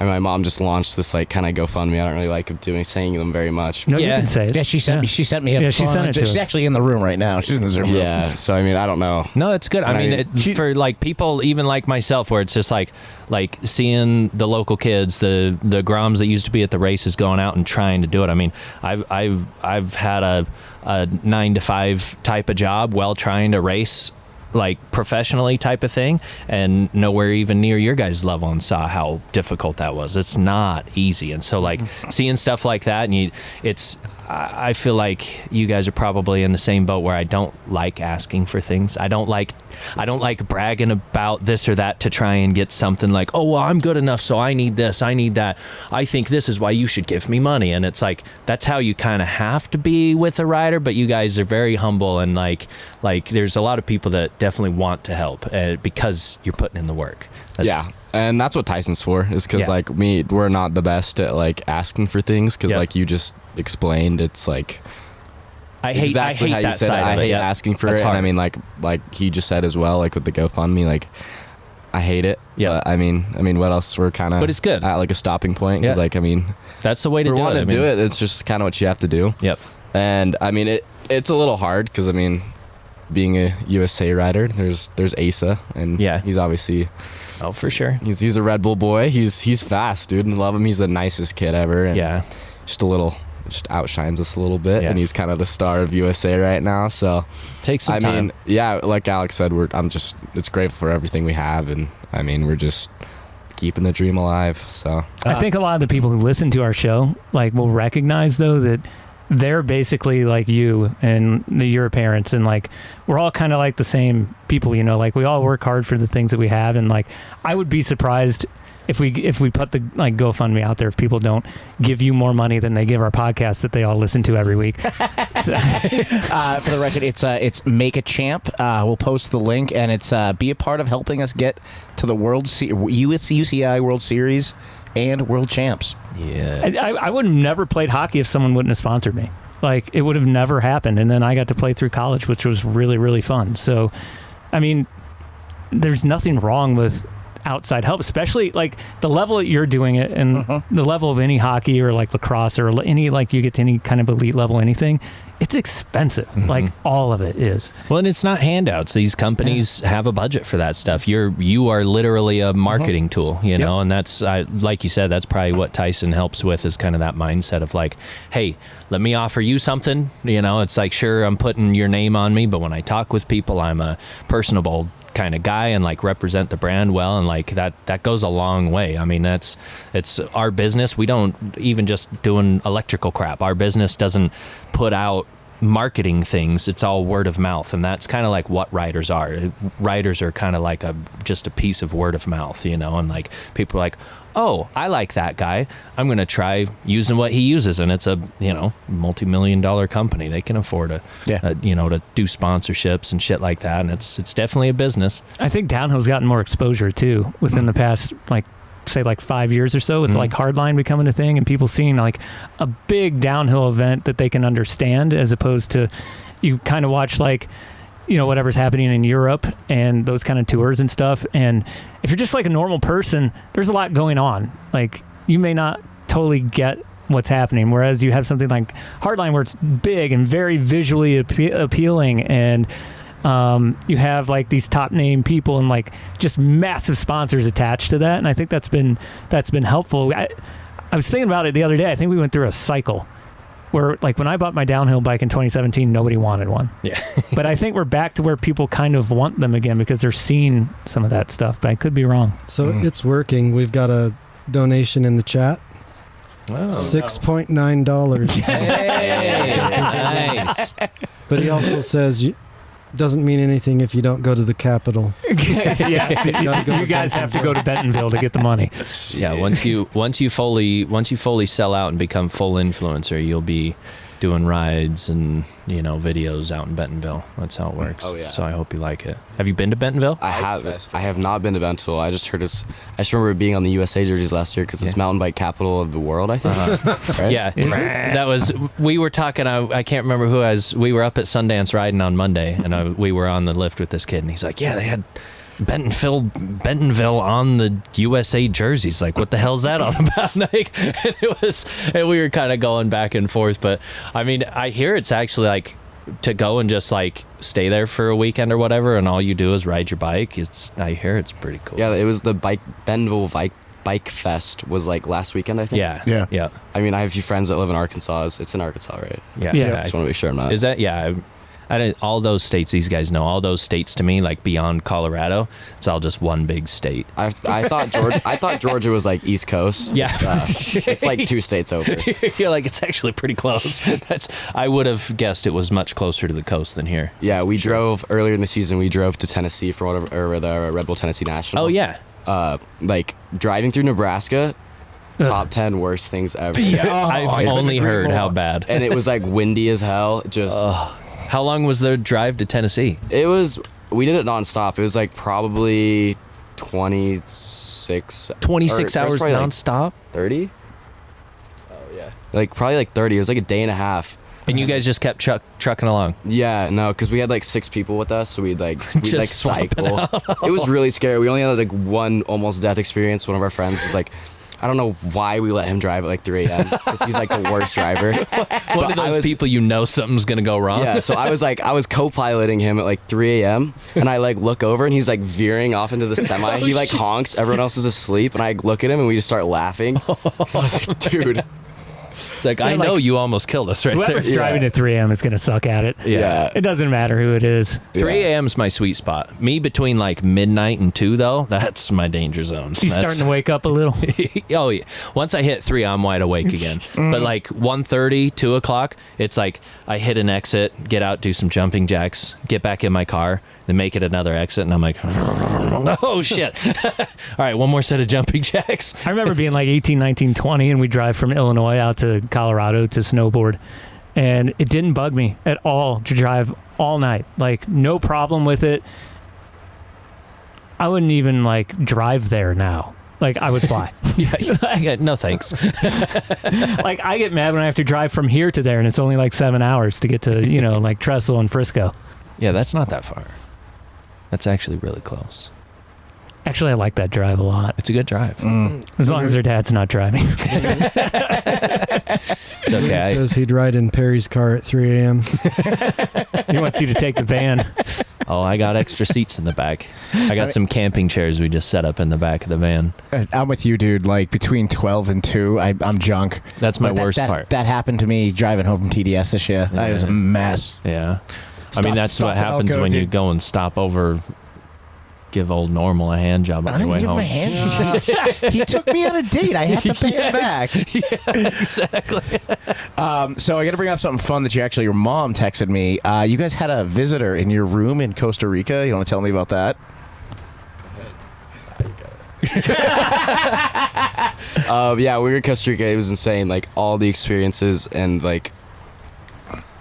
my mom just launched this like kind of GoFundMe. I don't really like saying them very much. No, you can say it. Yeah, she sent me a she sent it to us. She's actually in the room right now. She's in the Zoom room. Yeah, so I mean, I don't know. No, it's good. I mean, for like people even like myself, where it's just like seeing the local kids, the Groms that used to be at the races going out and trying to do it. I mean, I've had a 9-to-5 type of job while trying to race, like professionally type of thing, and nowhere even near your guys' level, and saw how difficult that was. It's not easy. And so like seeing stuff like that, and I feel like you guys are probably in the same boat, where I don't like asking for things. I don't like bragging about this or that to try and get something like, oh, well, I'm good enough, so I need this, I need that. I think this is why you should give me money. And it's like, that's how you kind of have to be with a rider, but you guys are very humble, and like there's a lot of people that definitely want to help because you're putting in the work. Yeah, and that's what Tyson's for, is because Yeah. like we're not the best at like asking for things, because Yep. like you just explained, it's like I hate exactly I how hate you that said side it. I of it. hate Yeah. asking for That's it, and I hard. mean like he just said as well, like with the GoFundMe, like I hate it. Yeah. But I mean, what else? We're kind of, But it's good. at like a stopping point. Because Yeah. like, I mean, That's the way to for do wanting it. to do it, it's just kind of what you have to do. Yep. And I mean, it's a little hard because I mean, being a USA rider, there's Asa, and Yeah. he's obviously Oh, for sure. he's a Red Bull boy. He's fast, dude, and love him. He's the nicest kid ever. And Yeah. just outshines us a little bit, Yeah. and he's kind of the star of USA right now. So Takes some I time. mean, yeah, like Alex said, it's grateful for everything we have, and I mean, we're just keeping the dream alive. So I think a lot of the people who listen to our show like will recognize though that they're basically like you and your parents, and like we're all kind of like the same people, you know, like we all work hard for the things that we have, and like I would be surprised if we put the like GoFundMe out there if people don't give you more money than they give our podcast that they all listen to every week. So, For the record, it's Make a Champ. We'll post the link, and it's be a part of helping us get to the UCI World Series and World Champs. Yeah. I would have never played hockey if someone wouldn't have sponsored me. Like it would have never happened, and then I got to play through college, which was really, really fun. So, I mean, there's nothing wrong with outside help, especially like the level that you're doing it, and the level of any hockey or like lacrosse or any like you get to any kind of elite level anything. It's expensive. Like all of it is. Well, and it's not handouts. These companies have a budget for that stuff. You are literally a marketing tool, you know, and that's like you said, that's probably what Tyson helps with, is kind of that mindset of like, hey, let me offer you something. You know, it's like, sure, I'm putting your name on me, but when I talk with people, I'm a personable kind of guy and like represent the brand well, and like that goes a long way. I mean, it's our business. We don't even just doing electrical crap. Our business doesn't put out marketing things. It's all word of mouth, and that's kind of like what writers are. Writers are kind of like just a piece of word of mouth, you know, and like people are like, oh, I like that guy, I'm gonna try using what he uses, and it's a, you know, multi-million-dollar company. They can afford to do sponsorships and shit like that, and it's definitely a business. I think downhill's gotten more exposure too within the past like 5 years or so, with like hardline becoming a thing and people seeing like a big downhill event that they can understand, as opposed to you kind of watch like, you know, whatever's happening in Europe and those kind of tours and stuff. And if you're just like a normal person, there's a lot going on. Like you may not totally get what's happening. Whereas you have something like hardline where it's big and very visually appealing, and you have like these top name people and like just massive sponsors attached to that. And I think that's been helpful. I was thinking about it the other day. I think we went through a cycle where like when I bought my downhill bike in 2017, nobody wanted one. Yeah. But I think we're back to where people kind of want them again because they're seeing some of that stuff, but I could be wrong. So it's working. We've got a donation in the chat. Oh, $6.9. Hey, nice. But he also says doesn't mean anything if you don't go to the Capitol. Yeah, Gotta go you to guys have to go to Bentonville to get the money. Yeah, once you fully sell out and become full influencer, you'll be doing rides and, you know, videos out in Bentonville. That's how it works. Oh, yeah. So I hope you like it. Have you been to Bentonville? I have not been to Bentonville. I just remember it being on the USA jerseys last year because it's mountain bike capital of the world, I think. Right? Yeah, that was. We were talking. I can't remember who I was. We were up at Sundance riding on Monday, and we were on the lift with this kid, and he's like, "Yeah, they had Bentonville on the USA jerseys. Like, what the hell's that all about?" Like, and we were kind of going back and forth. But I mean, I hear it's actually like to go and just like stay there for a weekend or whatever, and all you do is ride your bike. I hear it's pretty cool. Yeah, it was the Bentonville Bike Fest was like last weekend, I think. Yeah. I mean, I have a few friends that live in Arkansas. It's in Arkansas, right? Yeah. I just want to make sure I'm not. Is that all those states, these guys know, all those states to me, like beyond Colorado, it's all just one big state. I thought Georgia was like East Coast. Yeah. It's like 2 states over. You're like, it's actually pretty close. I would have guessed it was much closer to the coast than here. Yeah, we drove earlier in the season. We drove to Tennessee for the Red Bull Tennessee National. Oh yeah. Like driving through Nebraska, top 10 worst things ever. I've only heard how bad. And it was like windy as hell. Just how long was the drive to Tennessee? we did it nonstop. It was like probably 26 hours probably nonstop. 30. Oh yeah, like probably like 30. It was like a day and a half. And you guys just kept trucking along. Yeah, no, because we had like 6 people with us, so we'd like cycle. It was really scary. We only had like one almost death experience. One of our friends was like, I don't know why we let him drive at like 3 a.m. because he's like the worst driver. One of those people something's gonna go wrong. Yeah, so I was co-piloting him at like 3 a.m. and I like look over and he's like veering off into the semi. He like honks. Everyone else is asleep, and I look at him and we just start laughing. So I was like, dude. It's like, I know you almost killed us right there. Whoever's driving at 3 a.m. is going to suck at it. Yeah. It doesn't matter who it is. 3 a.m. is my sweet spot. Me between like midnight and 2, though, that's my danger zone. She's starting to wake up a little. Oh, yeah. Once I hit 3, I'm wide awake again. But like 1:30, 2 o'clock, it's like I hit an exit, get out, do some jumping jacks, get back in my car, then make it another exit, and I'm like, oh, shit. All right, one more set of jumping jacks. I remember being like 18, 19, 20, and we drive from Illinois out to Colorado to snowboard. And it didn't bug me at all to drive all night. Like, no problem with it. I wouldn't even, like, drive there now. Like, I would fly. Yeah, no thanks. Like, I get mad when I have to drive from here to there, and it's only like 7 hours to get to, like Trestle and Frisco. Yeah, that's not that far. That's actually really close. Actually, I like that drive a lot. It's a good drive. As long as their dad's not driving. It's okay. He says he'd ride in Perry's car at 3 a.m. He wants you to take the van. Oh, I got extra seats in the back. I got some camping chairs we just set up in the back of the van. I'm with you, dude. Like between 12 and 2, I'm junk. That's my But worst part. That happened to me driving home from TDS this year. That was a mess. Yeah. I mean, that's what happens Elko, when you dude. go and stop over, give old Normal a hand job on your way home. He took me on a date. I have to pay him back. Yeah, exactly. So I got to bring up something fun that your mom texted me. You guys had a visitor in your room in Costa Rica. You want to tell me about that? Yeah, we were in Costa Rica. It was insane. Like all the experiences and like,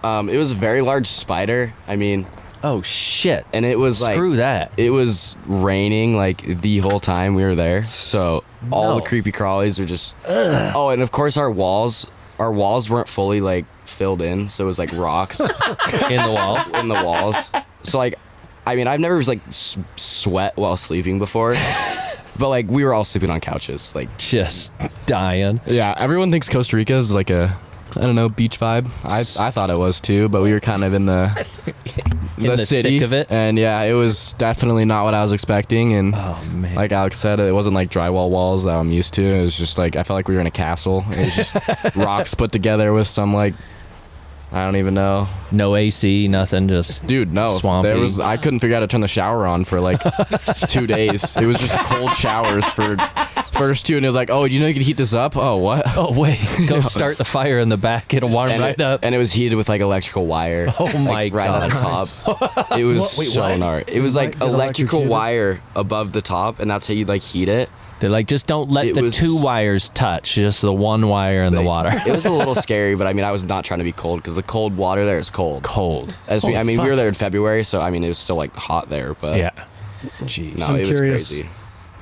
it was a very large spider. I mean, Oh, shit. and it was like Screw that. it was raining like the whole time we were there. So all the No. creepy crawlies are just. Oh, and of course our walls weren't fully like filled in, so it was like rocks In the wall. in the walls. So like, I mean, I've never like sweat while sleeping before, but like we were all sleeping on couches. Like, Just dying. Yeah, everyone thinks Costa Rica is like a, I don't know, beach vibe. I thought it was too, but we were kind of in the In the city thick of it? and yeah, it was definitely not what I was expecting. And Oh, man. like Alex said, it wasn't like drywall walls that I'm used to. It was just like I felt like we were in a castle. It was just rocks put together with some like, I don't even know. No AC, nothing, just Dude, no. Swampy. I couldn't figure out how to turn the shower on for like 2 days. It was just cold showers for first 2, and it was like, oh, you know you can heat this up? Oh, what? Oh, wait. Go start the fire in the back. It'll warm and right up. and it was heated with like electrical wire. Oh, like, my right God. at the top. It was so gnarly. It was like Get electrical electrocuted. wire above the top, and that's how you like heat it. They're like, just don't let It the was- 2 wires touch. Just the 1 wire in the water. It was a little scary, but I mean, I was not trying to be cold because the cold water there is cold. Cold. I mean, we were there in February, so I mean, it was still like hot there, but Yeah. Jeez. no, I'm it was curious. crazy.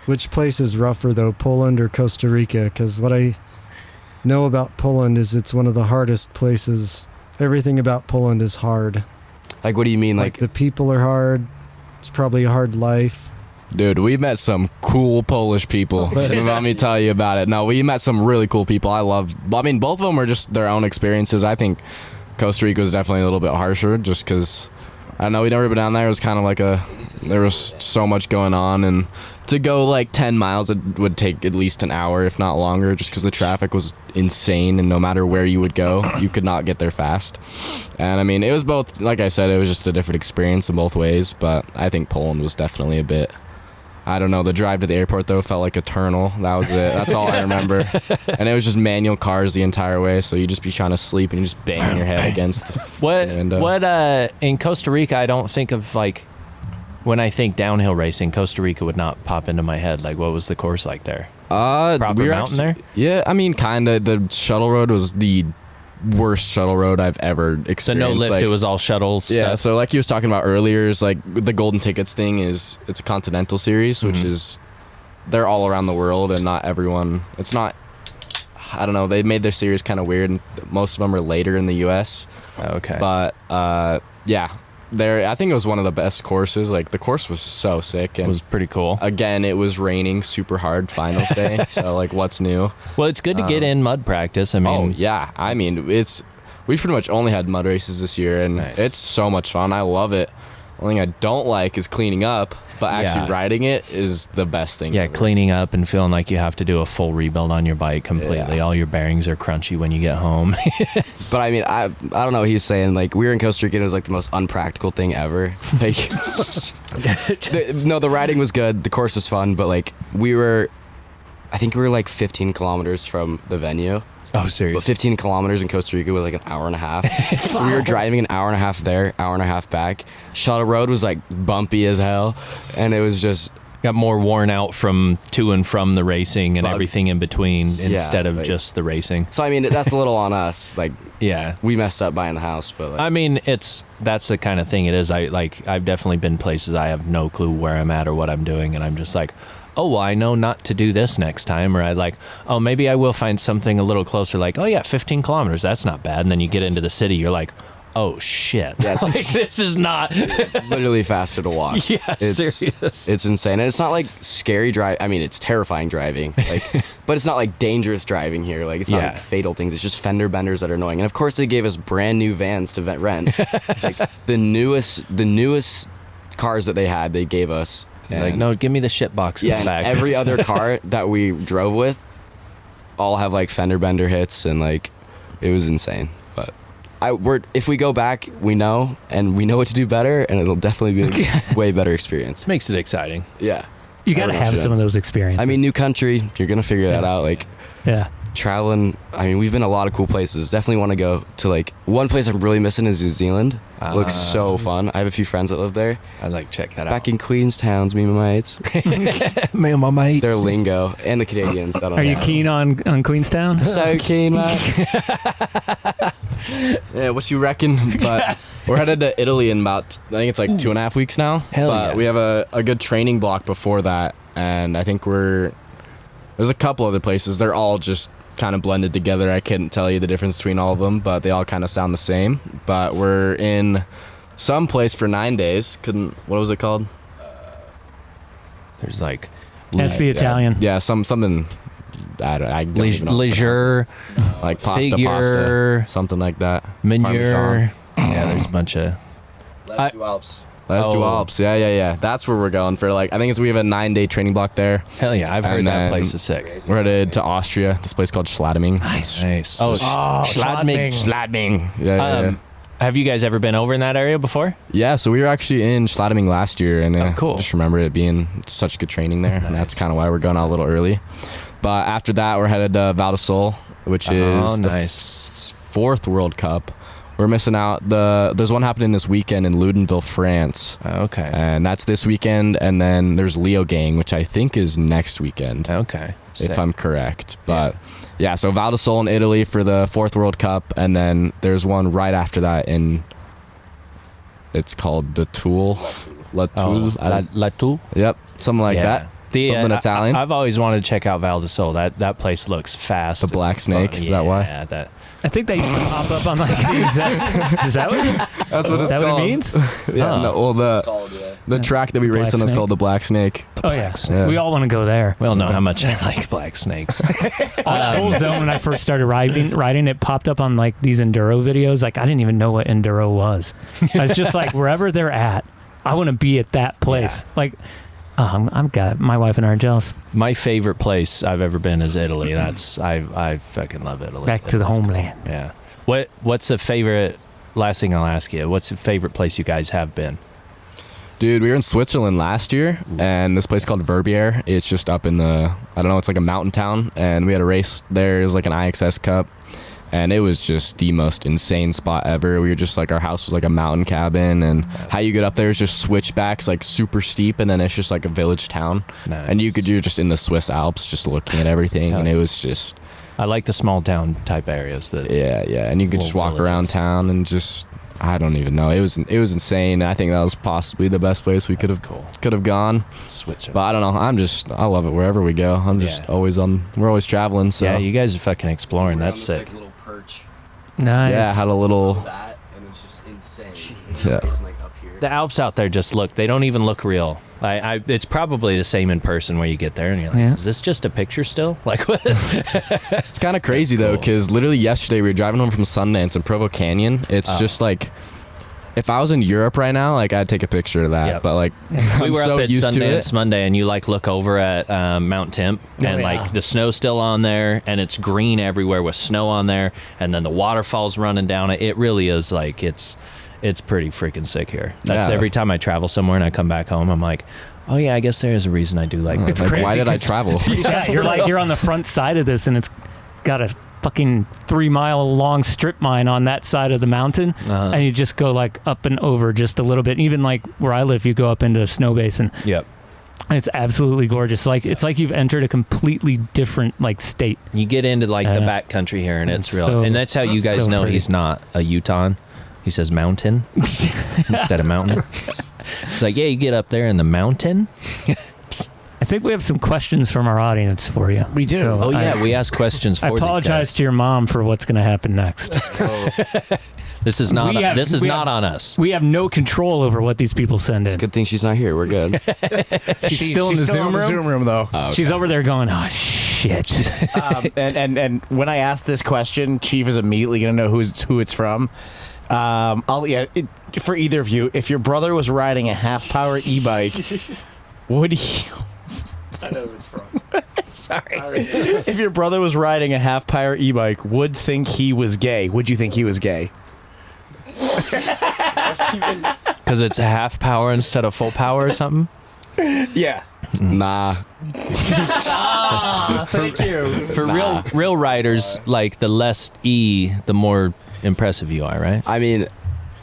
Which place is rougher, though, Poland or Costa Rica? Because what I know about Poland is it's one of the hardest places. Everything about Poland is hard. Like, what do you mean? Like Like, the people are hard. It's probably a hard life. Dude, we met some cool Polish people. Let me tell you about it. No, we met some really cool people. I mean, both of them are just their own experiences. I think Costa Rica was definitely a little bit harsher just because, I don't know, we'd never been down there. It was kind of like there was so much going on. And to go like 10 miles, it would take at least an hour, if not longer, just because the traffic was insane. And no matter where you would go, you could not get there fast. And I mean, it was both, like I said, it was just a different experience in both ways. But I think Poland was definitely a bit, I don't know, the drive to the airport, though, felt like eternal. That was it. That's all I remember. And it was just manual cars the entire way, so you'd just be trying to sleep and you just bang your head against the window. What in Costa Rica, I don't think of, like, when I think downhill racing, Costa Rica would not pop into my head. Like, what was the course like there? Proper we were mountain there? Yeah, I mean, kind of. The shuttle road was the worst shuttle road I've ever experienced. So no lift, Like, it was all shuttle stuff? yeah, so like he was talking about earlier, is like the golden tickets thing it's a continental series, which Mm-hmm. is they're all around the world, and not everyone. It's not. I don't know. They made their series kind of weird, and most of them are later in the U.S. Okay. But yeah, I think it was one of the best courses. Like, the course was so sick, and It was pretty cool. again, it was raining super hard finals day. So like, what's new? Well, it's good to get in mud practice. I mean, Oh yeah, I mean, we've pretty much only had mud races this year, and Nice. it's so much fun. I love it. The only thing I don't like is cleaning up, but actually Yeah. riding it is the best thing. yeah, ever. cleaning up and feeling like you have to do a full rebuild on your bike completely. Yeah. All your bearings are crunchy when you get home. But I mean, I don't know. He's saying like we were in Costa Rica. And it was like the most unpractical thing ever. Like, the riding was good. The course was fun, but like I think we were like 15 kilometers from the venue. Oh, But seriously? 15 kilometers in Costa Rica was like an hour and a half. So we were driving an hour and a half there, hour and a half back. Shuttle road was like bumpy as hell, and it was just Got more worn out from to and from the racing and Bug. everything in between instead of like- just the racing. so. I mean, that's a little on us. Like Yeah. we messed up buying the house, but like, I mean, that's the kind of thing it is. I've definitely been places I have no clue where I'm at or what I'm doing, and I'm just like, oh, well, I know not to do this next time, or oh, maybe I will find something a little closer. Like, oh yeah, 15 kilometers, that's not bad. And then you get into the city, you're like, oh shit, Yeah, it's- like, this is not. literally faster to walk. Yeah, it's, serious. It's insane, and it's not like scary drive. I mean, it's terrifying driving, like, but it's not like dangerous driving here. Like, it's not Yeah. like fatal things. It's just fender benders that are annoying. And of course, they gave us brand new vans to rent. It's like the newest cars that they had. They gave us. Like, And- no, give me the shit box in yeah. the And back. every other car that we drove with, all have like fender bender hits, and like, it was insane. But if we go back, we know what to do better, and it'll definitely be a way better experience. Makes it exciting. Yeah. You got to have some of those experiences. I mean, new country, you're gonna figure that out. Like, yeah. traveling. I mean, we've been to a lot of cool places. Definitely want to go to like one place I'm really missing is New Zealand. Looks so fun. I have a few friends that live there. I'd like to check that Back in Queenstown, me and my mates. out. Me and my mates. Their lingo and the Canadians. I don't Are you know. keen on Queenstown? So keen, man. Yeah, what you reckon? But we're headed to Italy in about, I think it's like 2.5 weeks now. Hell but yeah. we have a good training block before that, and I think there's a couple other places. They're all just kind of blended together. I couldn't tell you the difference between all of them, but they all kind of sound the same. But we're in some place for 9 days. What was it called? There's like That's the Italian. Yeah, something. I don't even know. leisure, Like pasta, figure, something like that. manure. Yeah, there's a bunch of. Let's do Alps. Let's do Oh. Alps. Yeah. That's where we're going for. Like, I think we have a 9-day training block there. Hell yeah, I've heard And that then place is sick. We're headed to Austria. This place called Schladming. Nice. Oh, Schladming. Schladming. Yeah. Have you guys ever been over in that area before? Yeah, so we were actually in Schladming last year, and cool. just remember it being such good training there, and that's kind of why we're going out a little early. But after that, we're headed to Val di Sole, which is the fourth World Cup. We're missing out. There's one happening this weekend in Loudenville, France, Okay. and that's this weekend. And then there's Leo Gang, which I think is next weekend, Okay. if I'm correct. But yeah, so Val di Sole in Italy for the fourth World Cup, and then there's one right after that it's called the Toul. La Toul. La Toul. Yep, something like that. Something Italian. I've always wanted to check out Val di Sole. That place looks fast. The Black Snake, is that why? Yeah, that. I think they used to pop up on like. Is that what? That's what Is that what it means? Yeah, Oh. no, well, the track that we Black race on is Snake? called the Black Snake. Oh yeah. Yeah. We all want to go there. We all know how much I like black snakes. That whole zone when I first started riding, it popped up on like these enduro videos. Like I didn't even know what enduro was. I was just like, wherever they're at, I want to be at that place. Like, I'm got my wife and I are jealous. My favorite place I've ever been is Italy. I fucking love Italy. Back to the It's cool. homeland. Yeah. What's the favorite? Last thing I'll ask you. What's the favorite place you guys have been? Dude, we were in Switzerland last year, and this place called Verbier. It's just up in I don't know, it's like a mountain town, and we had a race there. It was like an IXS Cup, and it was just the most insane spot ever. We were just like, our house was like a mountain cabin, and how you get up there is just switchbacks, like super steep, and then it's just like a village town. Nice. And you're just in the Swiss Alps, just looking at everything, and it was just, I like the small town type areas. That yeah, and you could just Little walk around villages. town and just I don't even know. It was insane. I think that was possibly the best place we could have gone. Switzerland. But I don't know. I love it wherever we go. I'm just always we're always traveling. So Yeah, you guys are fucking exploring. That's We're on sick. this, like, little perch. Nice. yeah, had a little. That, and it's just insane. Yeah. It's like up here. The Alps out there just they don't even look real. It's probably the same in person where you get there and you're like, is this just a picture still? Like, what? It's kind of crazy though, because literally yesterday we were driving home from Sundance in Provo Canyon. It's just like, if I was in Europe right now, like I'd take a picture of that. Yep. But like, We I'm were so up at used to it. Sundance Monday, and you look over at Mount Temp, and like the snow's still on there, and it's green everywhere with snow on there, and then the waterfall's running down it. It really is like it's pretty freaking sick here. That's every time I travel somewhere and I come back home, I'm like, oh yeah, I guess there is a reason I do like. It's Like, crazy why did I 'cause- travel? Yeah, you're on the front side of this, and it's got a fucking 3-mile long strip mine on that side of the mountain, and you just go like up and over just a little bit. Even like where I live, you go up into Snow Basin. Yep. And it's absolutely gorgeous. Like it's like you've entered a completely different like state. You get into like the back country here, and it's real. So- And that's how you guys so know pretty. he's not a Utahn. He says mountain instead of mountain. It's like, yeah, you get up there in the mountain. I think we have some questions from our audience for you. We do. Oh yeah, we ask questions for I apologize to your mom for what's going to happen next. This is not. We have- this is we not have- on us. We have no control over what these people send in. Good thing she's not here. We're good. She's still in the Zoom room. Zoom room though. Oh, okay. She's over there going, oh shit. And when I ask this question, Chief is immediately going to know who it's from. For either of you, if your brother was riding a half-power e-bike, would he? I know who it's from. Sorry. If your brother was riding a half-power e-bike, would think he was gay? Would you think he was gay? Because it's a half power instead of full power or something. Yeah. Nah. Thank you. For real riders, like the less E, the more impressive you are, right? I mean,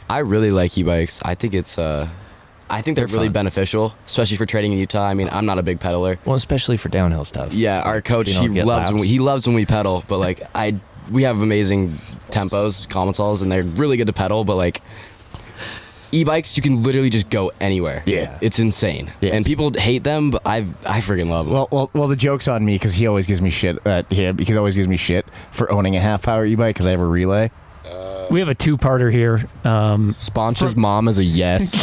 I really like e-bikes. I think they're really fun. beneficial, especially for training in Utah. I mean, I'm not a big pedaler. Well, especially for downhill stuff. Yeah, our coach, You don't he get loves laps. when we pedal, but like we have amazing tempos, commensals, and they're really good to pedal, but like e-bikes, you can literally just go anywhere. Yeah. It's insane. Yes. And people hate them, but I freaking love them. Well, the joke's on me because he always gives me shit. He always gives me shit for owning a half-power e-bike because I have a relay. We have a two-parter here. Sponge's mom is a yes.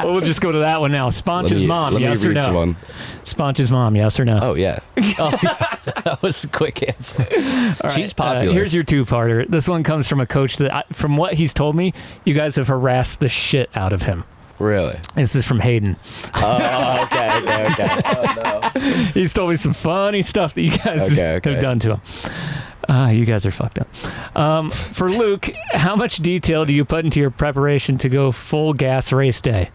Well, we'll just go to that one now. Sponge's mom, let me yes or read no? someone. Sponge's mom, yes or no? Oh, yeah. That was a quick answer. All She's right, popular. Here's your two-parter. This one comes from a coach that, from what he's told me, you guys have harassed the shit out of him. Really? This is from Hayden. Oh, okay. Oh, no. He's told me some funny stuff that you guys Okay. have done to him. You guys are fucked up. For Luke, how much detail do you put into your preparation to go full gas race day?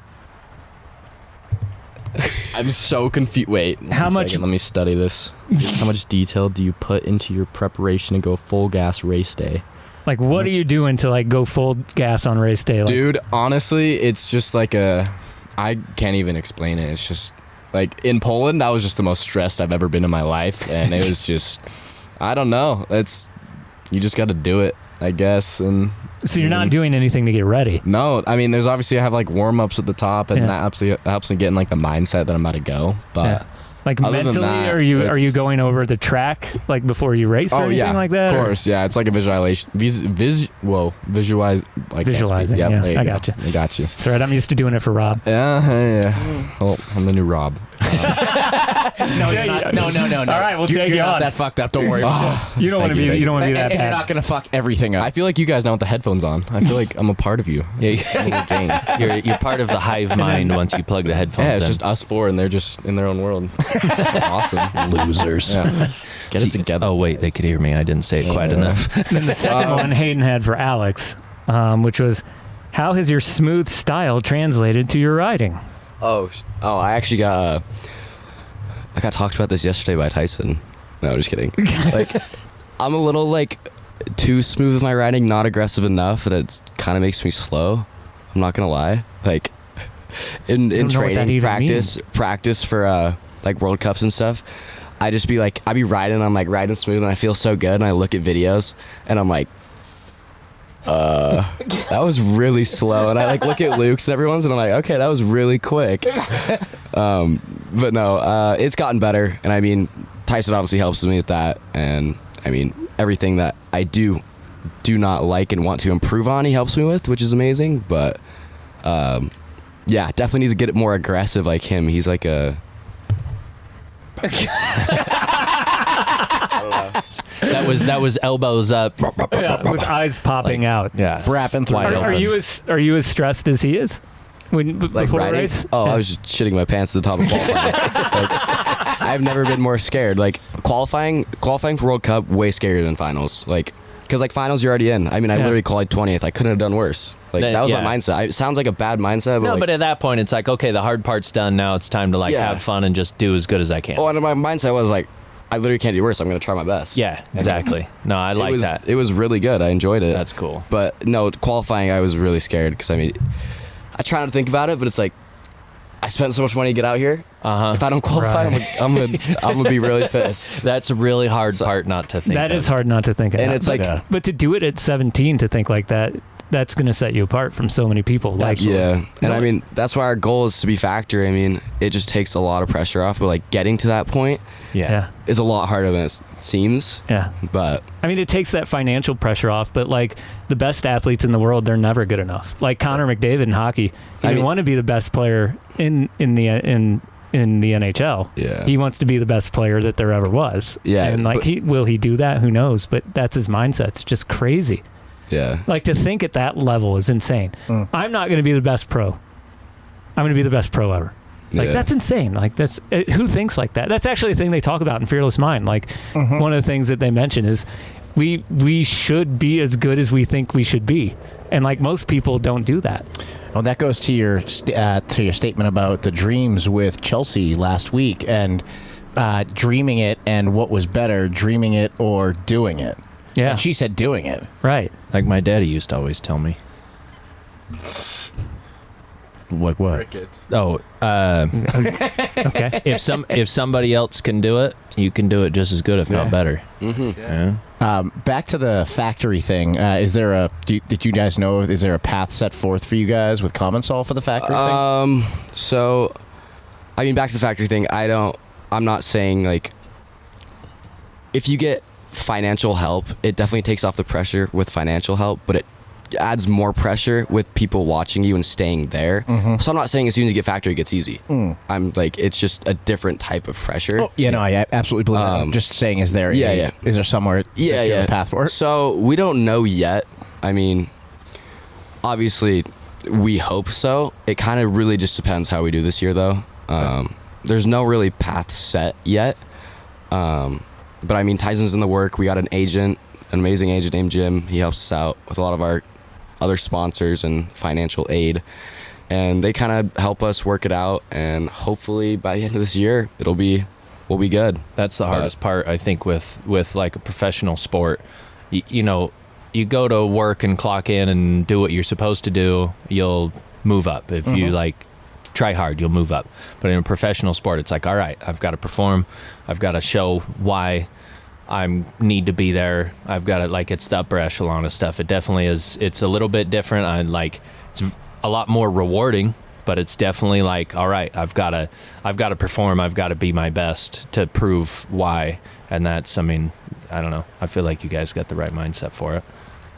I'm so confused. Wait, How one much- second, let me study this. How much detail do you put into your preparation to go full gas race day? Like, what are you doing to like go full gas on race day? Like, Dude, honestly, it's just like I can't even explain it. It's just like in Poland, that was just the most stressed I've ever been in my life, and it was just, I don't know. You just got to do it, I guess. And so you're not doing anything to get ready. no, I mean, there's obviously I have like warm ups at the top, and Yeah. that helps me get in like the mindset that I'm about to go. But Yeah. Like Other than mentally, that, are you it's- going over the track like before you race or anything like that? of or- course, yeah. It's like a visualization. Visualize. Like Visualizing, Yep, yeah, there you I go. gotcha. I got you. Sorry, I'm used to doing it for Rob. Yeah. Oh, I'm the new Rob. No, you're not. No. All right, we'll take You're you not on. that fucked up. Don't worry. You don't want to be. You don't want to be that and you're bad. not gonna fuck everything up. I feel like you guys now with the headphones on. I feel like I'm a part of you. Yeah, you're part of the hive mind once you plug the headphones Yeah, it's in. just us four, and they're just in their own world. Awesome. losers. Yeah. Get it together. Oh wait, they could hear me. I didn't say it quite enough. Then the second one Hayden had for Alex, which was, how has your smooth style translated to your riding? I actually got talked about this yesterday by Tyson. No, just kidding. Like, I'm a little like too smooth with my riding, not aggressive enough, and it kind of makes me slow. I'm not gonna lie. Like in know what that training, even practice for like World Cups and stuff. I'd be riding, I'm like riding smooth, and I feel so good. And I look at videos, and I'm like, That was really slow. And I like look at Luke's and everyone's, and I'm like, okay, that was really quick. But no, it's gotten better. And I mean, Tyson obviously helps me with that. And I mean, everything that I do not like and want to improve on, he helps me with, which is amazing. But yeah, definitely need to get it more aggressive like him. He's like a... That was elbows up. Yeah, with eyes popping out. Yeah. Rapping through. Are you as stressed as he is before a race? Oh, I was just shitting my pants at the top of qualifying. I've never been more scared. Like qualifying for World Cup, way scarier than finals. Like, because like finals, you're already in. I mean, I literally qualified 20th. I couldn't have done worse. Like that was my mindset. It sounds like a bad mindset. But no, like, but at that point, it's like, okay, the hard part's done. Now it's time to like have fun and just do as good as I can. Oh, and my mindset was like, I literally can't do worse. I'm going to try my best. Yeah, exactly. No, I like that. It was really good. I enjoyed it. That's cool. But no, qualifying, I was really scared because I mean, I try not to think about it, but it's like, I spent so much money to get out here. If I don't qualify, I'm gonna be really pissed. That's a really hard part not to think. That is hard not to think of. And it's like, but to do it at 17 to think like that, that's going to set you apart from so many people. Like, yeah, and I mean that's why our goal is to be factory. I mean, it just takes a lot of pressure off, but like getting to that point, is a lot harder than it seems. Yeah, but I mean, it takes that financial pressure off. But like the best athletes in the world, they're never good enough. Like Connor McDavid in hockey, he want to be the best player in the NHL. Yeah, he wants to be the best player that there ever was. Yeah, and like will he do that? Who knows? But that's his mindset. It's just crazy. Yeah. Like to think at that level is insane. I'm not going to be the best pro. I'm going to be the best pro ever. Like that's insane. Like who thinks like that? That's actually a thing they talk about in Fearless Mind. Like one of the things that they mention is we should be as good as we think we should be. And like most people don't do that. Well, that goes to your statement about the dreams with Chelsea last week and dreaming it and what was better, dreaming it or doing it. Yeah. And she said doing it. Right. Like my daddy used to always tell me. Like what? Crickets. Oh, okay. If somebody else can do it, you can do it just as good, if not better. Mm-hmm. Yeah. Back to the factory thing. Is there did you guys know, is there a path set forth for you guys with Common Sol for the factory thing? So, I mean, back to the factory thing. I'm not saying like, if you get financial help, it definitely takes off the pressure with financial help, but it adds more pressure with people watching you and staying there. So I'm not saying as soon as you get factory it gets easy. I'm like, it's just a different type of pressure. Oh, yeah, no, I absolutely believe that. I'm just saying, is there is there somewhere that you have a path for it? So we don't know yet. I mean, obviously we hope so. It kind of really just depends how we do this year though. There's no really path set yet. But I mean, Tyson's in the work. We got an agent, an amazing agent named Jim. He helps us out with a lot of our other sponsors and financial aid. And they kind of help us work it out. And hopefully by the end of this year, we'll be good. That's the hardest part, I think, with like a professional sport. You know, you go to work and clock in and do what you're supposed to do, you'll move up. If you like try hard, you'll move up. But in a professional sport, it's like, all right, I've got to perform. I've got to show why I need to be there. I've got to, like, it's the upper echelon of stuff. It definitely is. It's a little bit different. It's a lot more rewarding, but it's definitely like, all right, I've got to perform. I've got to be my best to prove why. And that's, I mean, I don't know. I feel like you guys got the right mindset for it.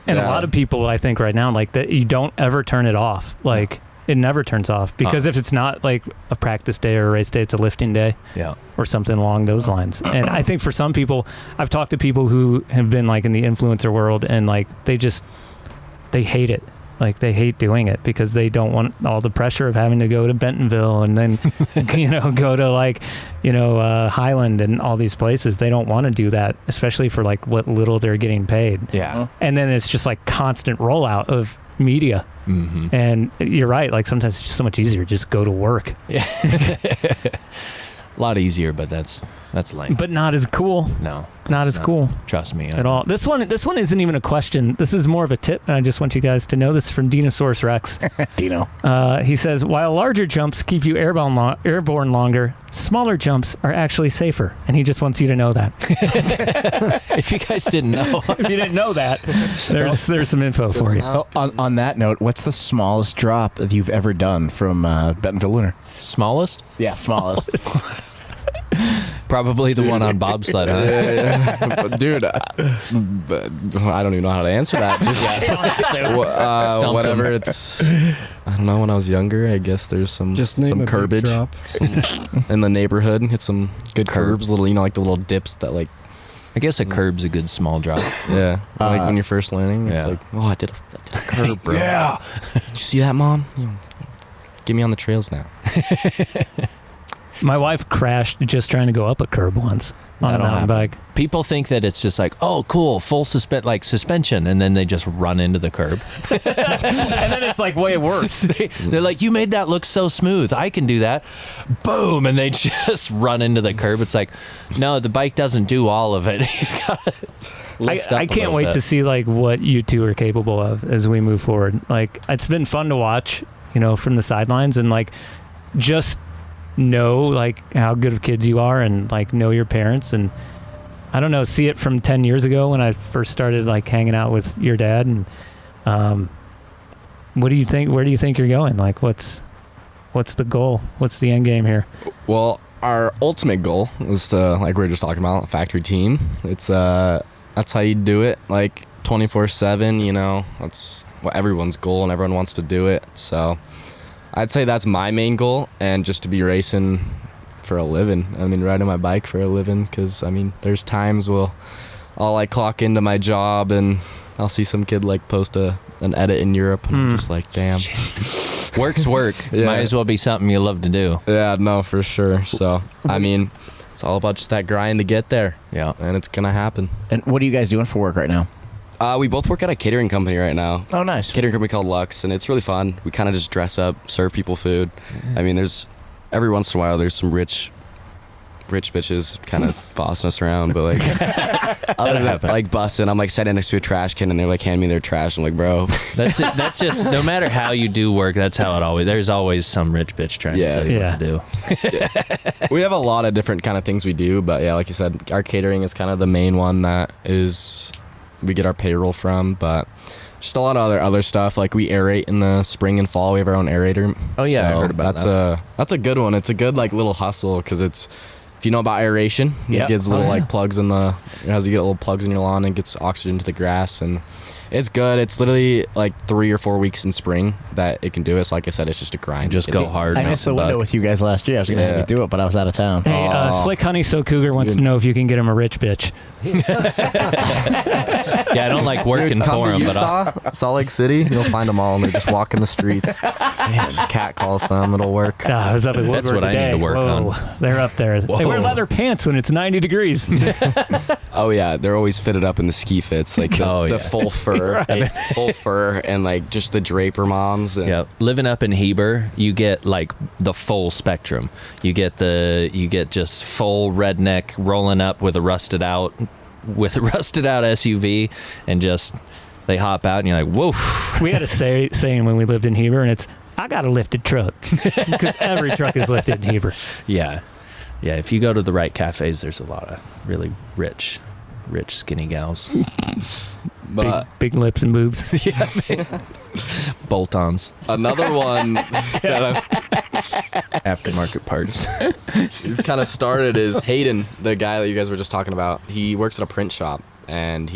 And a lot of people, I think right now, like that, you don't ever turn it off. Like, it never turns off because if it's not like a practice day or a race day, it's a lifting day or something along those lines. And I think for some people, I've talked to people who have been like in the influencer world and like they hate it. Like they hate doing it because they don't want all the pressure of having to go to Bentonville and then, go to like, Highland and all these places. They don't want to do that, especially for like what little they're getting paid. Yeah. And then it's just like constant rollout of media. And you're right, like sometimes it's just so much easier to just go to work. A lot easier, but that's lame. But not as cool. No. not as cool Trust me. at all. This one isn't even a question. This is more of a tip, and I just want you guys to know. This is from Dinosaurus Rex. Dino. He says, while larger jumps keep you airborne longer, smaller jumps are actually safer. And he just wants you to know that. If you guys didn't know. If you didn't know that, there's some info for you. Oh, on that note, what's the smallest drop that you've ever done from Bentonville Lunar? Smallest? Yeah, smallest. Probably the one on bobsled, huh? But dude, but I don't even know how to answer that. Just whatever. It's I don't know. When I was younger, I guess there's some Just name some a big curbage drop. in the neighborhood. Hit some good curbs, little like the little dips that like. I guess a curb's a good small drop. Yeah, like when you're first learning, it's yeah. like, oh, I did a curb, bro. Yeah. Did you see that, Mom? Get me on the trails now. My wife crashed just trying to go up a curb once on a That'll mountain happen. bike. People think that it's just like, oh, cool, full suspension, and then they just run into the curb. And then it's like way worse. They're like, you made that look so smooth. I can do that. Boom, and they just run into the curb. It's like, no, the bike doesn't do all of it. You gotta lift up I a can't little wait bit. to see like what you two are capable of as we move forward. Like, it's been fun to watch, from the sidelines, and like just know like how good of kids you are, and like know your parents, and I don't know, see it from 10 years ago when I first started like hanging out with your dad. And what do you think? Where do you think you're going? Like, what's the goal? What's the end game here? Well, our ultimate goal is to, like we were just talking about, a factory team. It's that's how you do it, like 24/7. That's what everyone's goal, and everyone wants to do it. So I'd say that's my main goal, and just to be racing for a living. I mean, riding my bike for a living, because I mean, there's times I'll like clock into my job and I'll see some kid like post an edit in Europe, and I'm just like, damn. Work's work. Yeah. Might as well be something you love to do. Yeah, no, for sure. So I mean, it's all about just that grind to get there. Yeah. And it's gonna happen. And what are you guys doing for work right now? We both work at a catering company right now. Oh, nice. Catering company called Lux, and it's really fun. We kind of just dress up, serve people food. I mean, there's every once in a while there's some rich bitches kind of bossing us around, but like other than that, like busting, I'm like sitting next to a trash can and they're like hand me their trash. I'm like, bro, That's it. That's just, no matter how you do work, that's how it always, there's always some rich bitch trying to tell you what to do. We have a lot of different kind of things we do, but yeah, like you said, our catering is kind of the main one that is we get our payroll from, but just a lot of other stuff. Like we aerate in the spring and fall. We have our own aerator. Oh yeah, So I heard about that. that's a good one. It's a good like little hustle, because it's, if you know about aeration, Yep. it gets little like plugs in it has you get little plugs in your lawn and gets oxygen to the grass, and it's good. It's literally like 3 or 4 weeks in spring that it can do it. So like I said, it's just a grind. Just go hard. I missed the window with you guys last year. I was going to have you do it, but I was out of town. Hey, Slick Honey So Cougar wants to know if you can get him a rich bitch. Yeah, I don't like working for him, but Salt Lake City, you'll find them all, and they just walk in the streets. Just cat call some, it'll work. I was up at Woodward That's what I today. need to work Whoa, on. they're up there. They wear Whoa. leather pants when it's 90 degrees. oh yeah, they're always fitted up in the ski fits, like the full fur, full fur, and like just the Draper moms. And yeah, living up in Heber, you get like the full spectrum. You get just full redneck rolling up with a rusted out SUV, and just they hop out and you're like, whoa. We had a saying when we lived in Heber, and it's, I got a lifted truck, because every truck is lifted in Heber. Yeah, if you go to the right cafes, there's a lot of really rich skinny gals. But Big lips and boobs. Bolt-ons, another one that aftermarket parts. we've kind of started is Hayden, the guy that you guys were just talking about. He works at a print shop, and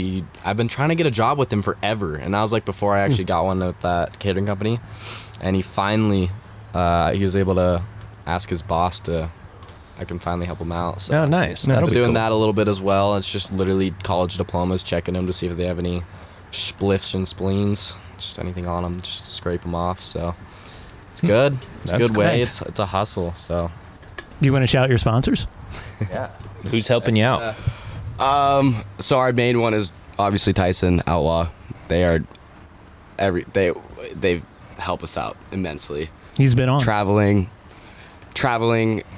I've been trying to get a job with him forever, and that was like before I actually got one at that catering company. And he finally he was able to ask his boss I can finally help him out. So Oh, nice. I'm That'll be doing cool. that a little bit as well. It's just literally college diplomas, checking them to see if they have any spliffs and spleens, just anything on them, just scrape them off. So it's good. It's a That's good way. nice. It's a hustle. So Do you want to shout your sponsors? Yeah. Who's helping you out? So our main one is obviously Tyson Outlaw. They are they help us out immensely. He's been on. Traveling,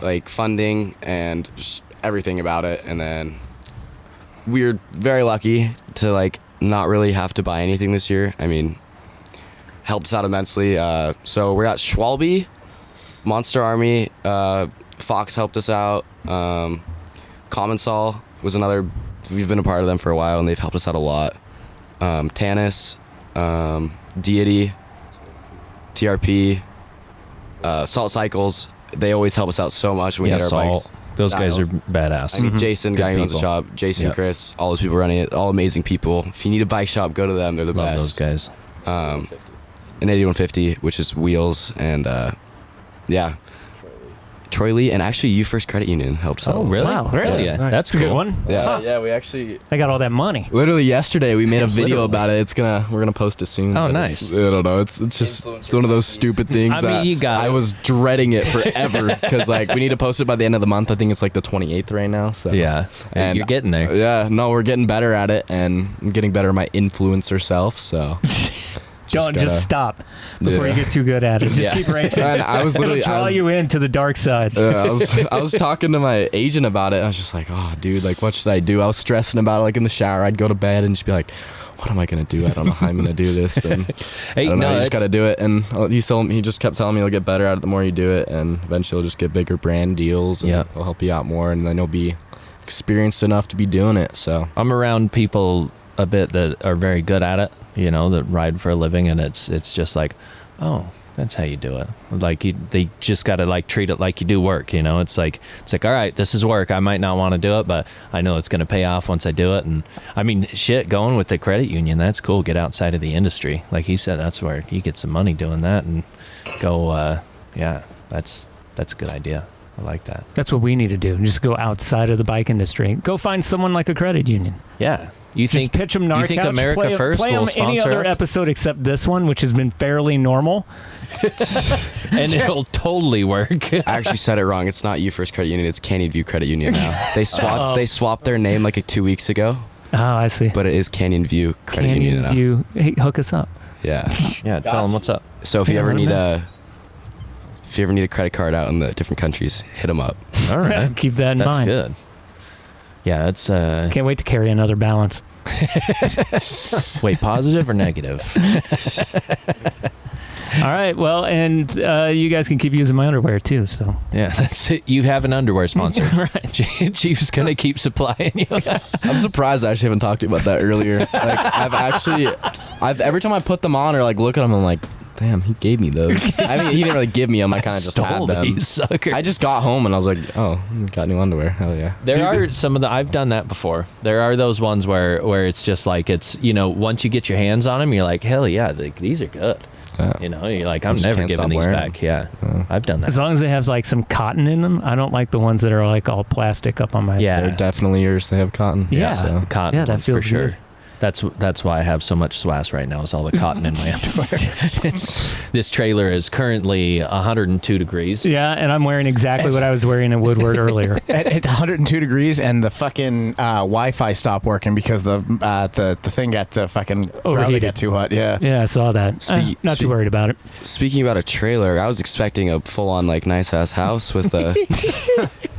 like funding and just everything about it. And then we're very lucky to like not really have to buy anything this year. I mean, helped us out immensely. So we're at Schwalbe, Monster Army, Fox helped us out. Commensal was another. We've been a part of them for a while, and they've helped us out a lot. Tanis, Deity, TRP, Salt Cycles. They always help us out so much when we get our bikes. Those guys are badass. I mean, Jason, Good guy who owns the people. shop, Jason, Yep. Chris, all those people running it, all amazing people. If you need a bike shop, go to them. They're the Love best. those guys. An 8150, which is wheels, and yeah, Troy Lee, and actually U First Credit Union helped us out. Oh, really? Wow. Really? Yeah. Yeah. That's It's a cool. good one. Yeah. Yeah, we actually They got all that money. literally yesterday we made a video about it. We're gonna post it soon. Oh, but nice. I don't know. It's just it's one of those stupid things. I mean, that you got I it. was dreading it forever because like we need to post it by the end of the month. I think it's like the 28th right now. So Yeah. And You're getting there. Yeah, no, we're getting better at it, and I'm getting better at my influencer self. So Don't gotta- just stop before Yeah. you get too good at it. Just Yeah. keep racing. And I was literally It'll draw I was, you into the dark side. I was talking to my agent about it. I was just like, oh, dude, like, what should I do? I was stressing about it. Like in the shower, I'd go to bed and just be like, what am I gonna do? I don't know how I'm gonna do this. And Hey, I don't know. no, You just it's- gotta do it. And he just kept telling me you'll get better at it the more you do it, and eventually you'll just get bigger brand deals, and Yeah. it'll help you out more, and then you'll be experienced enough to be doing it. So I'm around people a bit that are very good at it, you know, that ride for a living, and it's just like, oh, that's how you do it. Like they just got to like treat it like you do work, you know. It's like all right, this is work. I might not want to do it, but I know it's going to pay off once I do it. And I mean, shit, going with the credit union, that's cool. Get outside of the industry, like he said. That's where you get some money doing that, and go. Yeah, that's a good idea. I like that. That's what we need to do. Just go outside of the bike industry. Go find someone like a credit union. Yeah. You Just think pitch them Gnar you think Couch, America play, First play will them any sponsor other us? episode except this one, which has been fairly normal. And it'll totally work. I actually said it wrong. It's not U First Credit Union. It's Canyon View Credit Union now. They swapped their name like 2 weeks ago, Oh, I see. but it is Canyon View Credit Union now. View. Hey, hook us up. Yeah. Yeah, tell them what's up. So if you Yeah, ever let 'em need know. a credit card out in the different countries, hit them up. All right. Keep that in That's mind. good. Yeah, that's Can't wait to carry another balance. wait, positive or negative? All right. Well, and you guys can keep using my underwear too. So Yeah, that's it. You have an underwear sponsor. right. Chief's gonna keep supplying you. I'm surprised I actually haven't talked to you about that earlier. Like I've every time I put them on or like look at them, I'm like, damn, he gave me those. I mean, he didn't really give me them. I kind of just had Stole them. these suckers. I just got home and I was like, oh, got new underwear. Hell yeah. There are some of the I've done that before. There are those ones where it's just like it's, you know, once you get your hands on them, you're like, hell yeah, these are good. Yeah. You know, you're like, I'm just never can't giving stop these wearing back. Yeah, I've done that. as long as they have like some cotton in them, I don't like the ones that are like all plastic up on my. Yeah. They're definitely yours. They have cotton. Yeah. So. Cotton Yeah, that ones feels for sure. good. That's why I have so much swass right now is all the cotton in my underwear. This trailer is currently 102 degrees. Yeah, and I'm wearing exactly what I was wearing in Woodward earlier. At 102 degrees, and the fucking Wi-Fi stopped working because the thing got the fucking router Overheated. got too hot. Yeah. Yeah, I saw that. Not too worried about it. Speaking about a trailer, I was expecting a full-on like nice-ass house with a.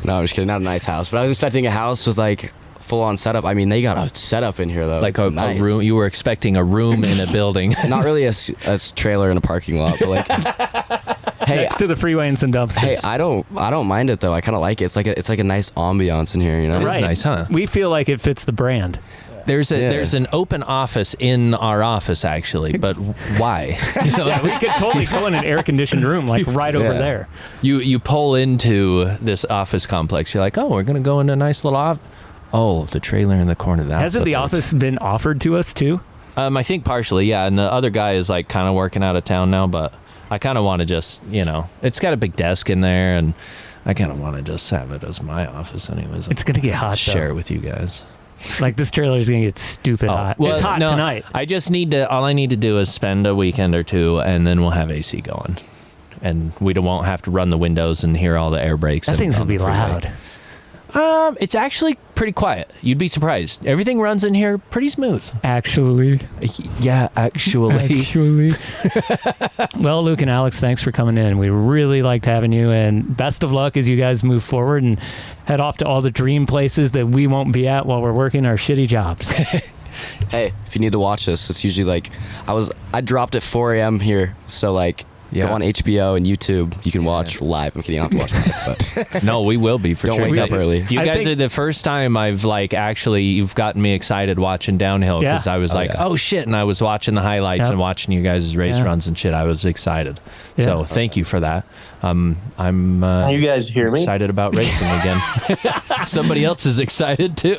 No, I'm just kidding. Not a nice house, but I was expecting a house with like full-on setup. I mean, they got a setup in here though. Like It's a nice. room. You were expecting a room in a building. Not really a trailer in a parking lot, but like. Hey, Next to the freeway and some dumpsters. hey, I don't mind it though. I kind of like it. It's like a nice ambiance in here, you know. Right. nice, huh? We feel like it fits the brand. There's an open office in our office actually, but why? You know, Yeah, we could totally go in an air-conditioned room, like right over Yeah. there. you pull into this office complex. You're like, oh, we're gonna go in a nice little office. Oh, the trailer in the corner. Hasn't the office been offered to us too? I think partially, yeah. And the other guy is like kind of working out of town now, but I kind of want to just, you know, it's got a big desk in there, and I kind of want to just have it as my office, anyways. It's gonna get hot. Share Though. it with you guys. Like this trailer is gonna get stupid hot. well, It's hot no, tonight. I just need to. All I need to do is spend a weekend or two, and then we'll have AC going, and we won't have to run the windows and hear all the air brakes. That thing's on gonna be the freeway. loud. It's actually pretty quiet. You'd be surprised. Everything runs in here pretty smooth. Actually. Yeah, actually. Well, Luke and Alex, thanks for coming in. We really liked having you, and best of luck as you guys move forward and head off to all the dream places that we won't be at while we're working our shitty jobs. Hey, if you need to watch this, it's usually like I dropped at 4 a.m. here, so like go on HBO and YouTube. You can watch live. I'm kidding, you don't have to watch live, but No, we will be for don't sure. wake up early. You guys are the first time I've like actually you've gotten me excited watching downhill because I was oh shit, and I was watching the highlights and watching you guys' race runs and shit. I was excited. Yeah. So thank you for that. I'm you guys hear me? excited about racing again. Somebody else is excited too.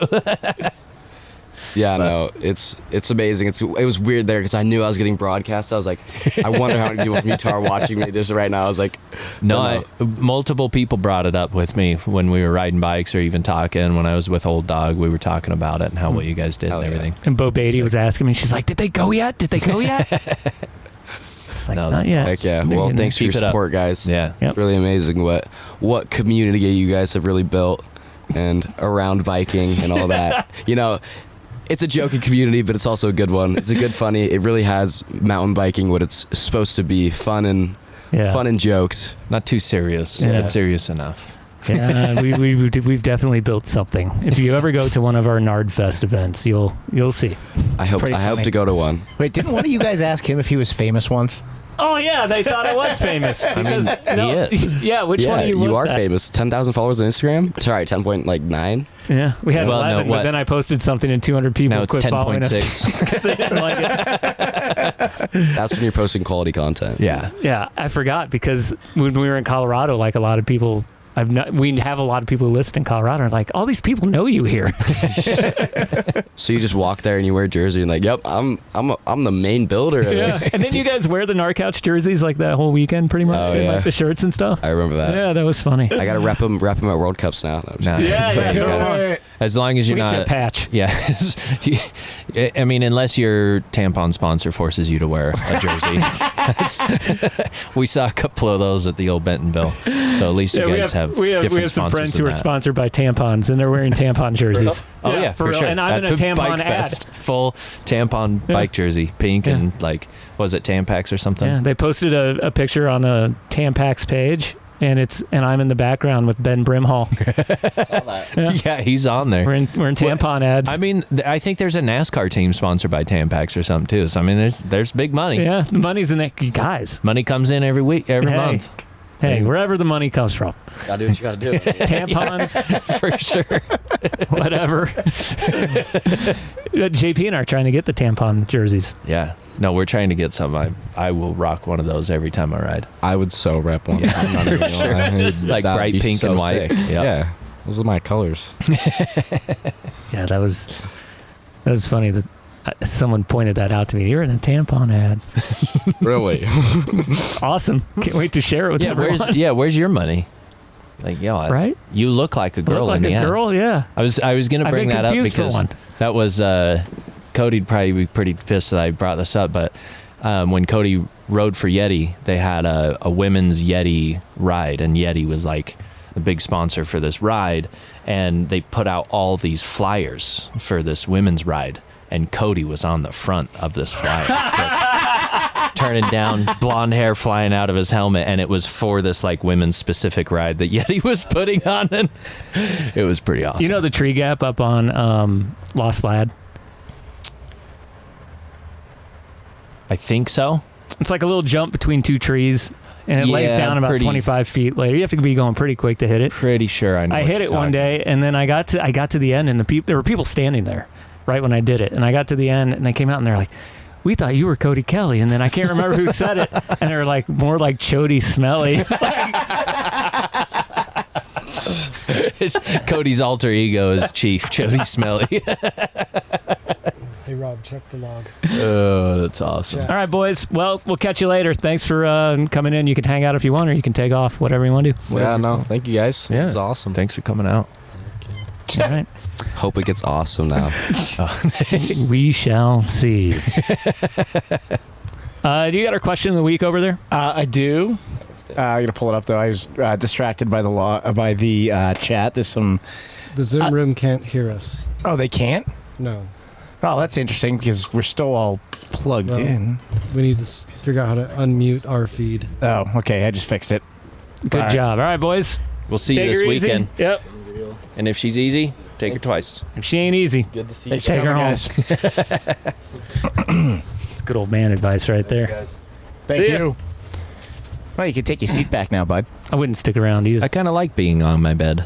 Yeah, no, it's amazing. It was weird there because I knew I was getting broadcast. I was like, I wonder how many people from Utah are watching me just right now. I was like, multiple people brought it up with me when we were riding bikes or even talking. When I was with Old Dog, we were talking about it and how well you guys did and everything. And Bo Beatty was asking me, she's like, did they go yet? Did they go yet? It's like, not yet. Heck yeah. Well, thanks for your support, guys. Yeah. It's really amazing what community you guys have really built and around biking and all that. You know, it's a joking community, but it's also a good one. It's a good, funny. It really has mountain biking what it's supposed to be: fun and jokes. Not too serious, but serious enough. Yeah, we've definitely built something. If you ever go to one of our Nardfest events, you'll see. I hope to go to one. Wait, didn't one of you guys ask him if he was famous once? Oh yeah, they thought I was famous. Because, he is. Yeah, which one of you was you are that? famous. 10,000 followers on Instagram. Sorry, 10.9. Yeah, we had 11, but then I posted something and 200 people now it's quit following us 10.6 because they didn't like it. That's when you're posting quality content. Yeah, I forgot because when we were in Colorado, like a lot of people. We have a lot of people who listen in Colorado. And like, all these people know you here. So you just walk there and you wear a jersey and like, yep, I'm the main builder of this. And then you guys wear the Gnar Couch jerseys like that whole weekend, pretty much, and like the shirts and stuff. I remember that. Yeah, that was funny. I gotta rep them at World Cups now. As long as you're We'll get not you a patch. Yeah, I mean, unless your tampon sponsor forces you to wear a jersey. We saw a couple of those at the old Bentonville, so at least you guys have we different have some sponsors friends than who are that. sponsored by tampons, and they're wearing tampon jerseys. Oh yeah, for real. sure. And I'm in a At the tampon Bike ad. Fest, full tampon bike jersey, pink and like, was it Tampax or something? Yeah, they posted a picture on the Tampax page, and I'm in the background with Ben Brimhall. Yeah, he's on there. We're in tampon ads. I mean, I think there's a NASCAR team sponsored by Tampax or something too. So I mean, there's big money. Yeah, the money's in it, guys. Money comes in every month. Hey, wherever the money comes from. Gotta do what you gotta do. Tampons, For sure. whatever. JP and I are trying to get the tampon jerseys. Yeah. No, we're trying to get some. I will rock one of those every time I ride. I would so rep one. I'm not even gonna lie. Like That'd bright be pink so and white. sick. Yep. Yeah, those are my colors. Yeah, that was funny that someone pointed that out to me. You're in a tampon ad. Really? Awesome. Can't wait to share it with everyone. Where's your money? Like, right? You look like a girl Look like in the a ad. girl, yeah. I was going to bring that up because that was Cody'd probably be pretty pissed that I brought this up, but when Cody rode for Yeti, they had a women's Yeti ride, and Yeti was like a big sponsor for this ride, and they put out all these flyers for this women's ride, and Cody was on the front of this flyer. Just turning down, blonde hair flying out of his helmet, and it was for this like women's specific ride that Yeti was putting on, and it was pretty awesome. You know the tree gap up on Lost Lad? I think so. It's like a little jump between two trees, and it lays down about 25 feet later. You have to be going pretty quick to hit it. Pretty sure I know. I hit it one day, and then I got to the end, and there were people standing there right when I did it, and I got to the end, and they came out, and they're like, "We thought you were Cody Kelly," and then I can't remember who said it, and they're like, more like Chody Smelly. Cody's alter ego is Chief Chody Smelly. Hey, Rob, check the log. Oh, that's awesome. All right, boys. Well, we'll catch you later. Thanks for coming in. You can hang out if you want, or you can take off, whatever you want to do. Yeah, no, thank you guys. Yeah. It was awesome. Thanks for coming out. All right. Hope it gets awesome now. We shall see. Do you got our question of the week over there? I do. I'm gonna pull it up though. I was distracted by the chat. There's some. The Zoom room can't hear us. Oh, they can't. No. Oh, that's interesting because we're still all plugged Well, in. We need to figure out how to unmute our feed. Oh, okay. I just fixed it. Good job. All right, boys. We'll see you Take this her easy. weekend. Yep. And if she's easy, take her twice. If she ain't easy, Good to see Thanks you. for Take her coming, home. guys. it's good old man advice right there. guys. Thank See ya. you. Well, you can take your seat back now, bud. I wouldn't stick around either. I kind of like being on my bed.